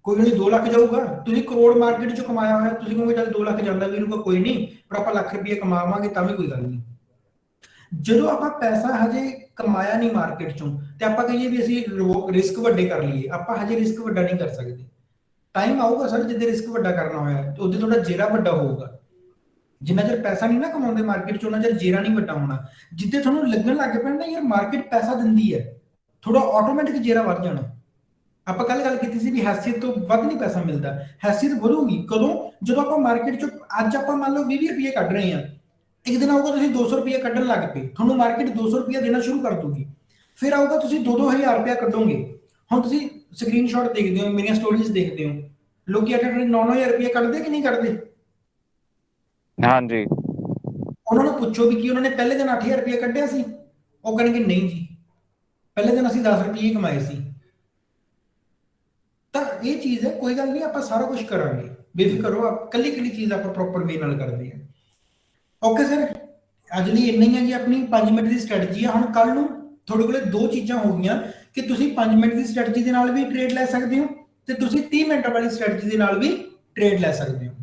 ਕੋਈ ਨਹੀਂ 2 ਲੱਖ ਜਾਊਗਾ। ਤੁਸੀਂ ਕਰੋੜ ਮਾਰਕੀਟ 'ਚੋਂ ਕਮਾਇਆ ਹੋਇਆ, ਤੁਸੀਂ ਕਹੋਗੇ ਚੱਲ 2 ਲੱਖ ਜਾਂਦਾ ਵੀ ਰਹੂਗਾ, ਕੋਈ ਨਹੀਂ, ਪਰ ਆਪਾਂ ਲੱਖ ਰੁਪਇਆ ਕਮਾਵਾਂਗੇ ਤਾਂ ਵੀ ਕੋਈ ਗੱਲ ਨਹੀਂ। ਜਦੋਂ ਆਪਾਂ ਪੈਸਾ ਹਜੇ ਕਮਾਇਆ ਨਹੀਂ ਮਾਰਕੀਟ 'ਚੋਂ ਤੇ ਆਪਾਂ ਕਹੀਏ ਵੀ ਅਸੀਂ ਰਿਸਕ ਵੱਡੇ ਕਰ ਲਈਏ, ਆਪਾਂ ਹਜੇ ਰਿਸਕ ਵੱਡਾ ਨਹੀਂ ਕਰ ਸਕਦੇ। ਟਾਈਮ ਆਊਗਾ ਸਰ ਜਿੱਦੇ ਰਿਸਕ ਵੱਡਾ ਕਰਨਾ ਹੋਇਆ, ਉਹਦੇ ਤੁਹਾਡਾ ਜੇਰਾ ਵੱਡਾ ਹੋਊਗਾ। ਜਿੰਨਾ ਚਿਰ ਪੈਸਾ ਨਹੀਂ ਨਾ ਕਮਾਉਂਦੇ ਮਾਰਕੀਟ 'ਚ, ਉਹਨਾਂ ਚਿਰ ਜੇਰਾ ਨਹੀਂ ਵੱਡਾ ਹੋਣਾ। ਜਿੱਦੇ ਤੁਹਾਨੂੰ ਲੱਗਣ ਲੱਗ ਪੈਣਾ ਨਾ ਯਾਰ ਮਾਰਕੀਟ ਪੈਸਾ ਦਿੰਦੀ ਹੈ, ਥੋੜਾ ਆਟੋਮੈਟਿਕ ਜੇਰਾ ਵੱਧ ਜਾਣਾ। ਆਪਾਂ ਕੱਲ ਗੱਲ ਕੀਤੀ ਸੀ ਵੀ ਹੈਸੀਅਤ ਤੋਂ ਵੱਧ ਨਹੀਂ ਪੈਸਾ ਮਿਲਦਾ, ਹੈਸੀਅਤ ਵਧੂਗੀ ਕਦੋਂ? ਜਦੋਂ ਆਪਾਂ ਮਾਰਕੀਟ 'ਚ ਅੱਜ ਆਪਾਂ ਮੰਨ ਲਓ 20 ਰੁਪਏ ਕੱਢ ਰਹੇ ਹਾਂ, ਇੱਕ ਦਿਨ ਆਊਗਾ ਤੁਸੀਂ 200 ਰੁਪਏ ਕੱਢਣ ਲੱਗ ਪਏ, ਤੁਹਾਨੂੰ ਮਾਰਕੀਟ 200 ਰੁਪਏ ਦੇਣਾ ਸ਼ੁਰੂ ਕਰ ਦੂਗੀ। ਫਿਰ ਆਊਗਾ ਤੁਸੀਂ 2-2000 ਰੁਪਇਆ ਕੱਢੋਗੇ। ਹੁਣ ਤੁਸੀਂ ਸਕਰੀਨਸ਼ਾਟ ਦੇਖਦੇ ਹੋ, ਮੇਰੀਆਂ ਸਟੋਰੀਜ਼ ਦੇਖਦੇ ਹੋ, ਲੋਕੀ 8-9-9000 ਰੁਪਏ ਕੱਢਦੇ ਕਿ ਨਹੀਂ ਕੱਢਦੇ? ਹਾਂਜੀ। ਉਹਨਾਂ ਨੂੰ ਪੁੱਛੋ ਵੀ ਕੀ ਉਹਨਾਂ ਨੇ ਪਹਿਲੇ ਦਿਨ 8000 ਰੁਪਏ ਕੱਢਿਆ ਸੀ? ਉਹ ਕਹਿਣਗੇ ਨਹੀਂ ਜੀ, ਪਹਿਲੇ ਦਿਨ ਅਸੀਂ 10 ਰੁਪਏ ਕਮਾਏ ਸੀ। ਤਾਂ ਇਹ ਚੀਜ਼ ਹੈ, ਕੋਈ ਗੱਲ ਨਹੀਂ, ਆਪਾਂ ਸਾਰਾ ਕੁਝ ਕਰਾਂਗੇ, ਬੇਫਿਕਰ ਹੋ। ਕੱਲੀ ਚੀਜ਼ ਆਪਾਂ ਪ੍ਰੋਪਰ ਵੇ ਨਾਲ ਕਰਦੇ ਹਾਂ। ਓਕੇ ਸਰ, ਅੱਜ ਲਈ ਇੰਨਾ ਹੀ ਹੈ ਜੀ। ਆਪਣੀ 5 ਮਿੰਟ ਦੀ ਸਟ੍ਰੈਟਜੀ ਹੈ। ਹੁਣ ਕੱਲ ਨੂੰ ਤੁਹਾਡੇ ਕੋਲੇ 2 ਚੀਜ਼ਾਂ ਹੋ ਗਈਆਂ ਕਿ ਤੁਸੀਂ 5 ਮਿੰਟ ਦੀ ਸਟ੍ਰੈਟਜੀ ਦੇ ਨਾਲ ਵੀ ਟ੍ਰੇਡ ਲੈ ਸਕਦੇ ਹੋ ਤੇ ਤੁਸੀਂ 30 ਮਿੰਟ ਵਾਲੀ ਸਟ੍ਰੈਟਜੀ ਦੇ ਨਾਲ ਵੀ ਟ੍ਰੇਡ ਲੈ ਸਕਦੇ ਹੋ।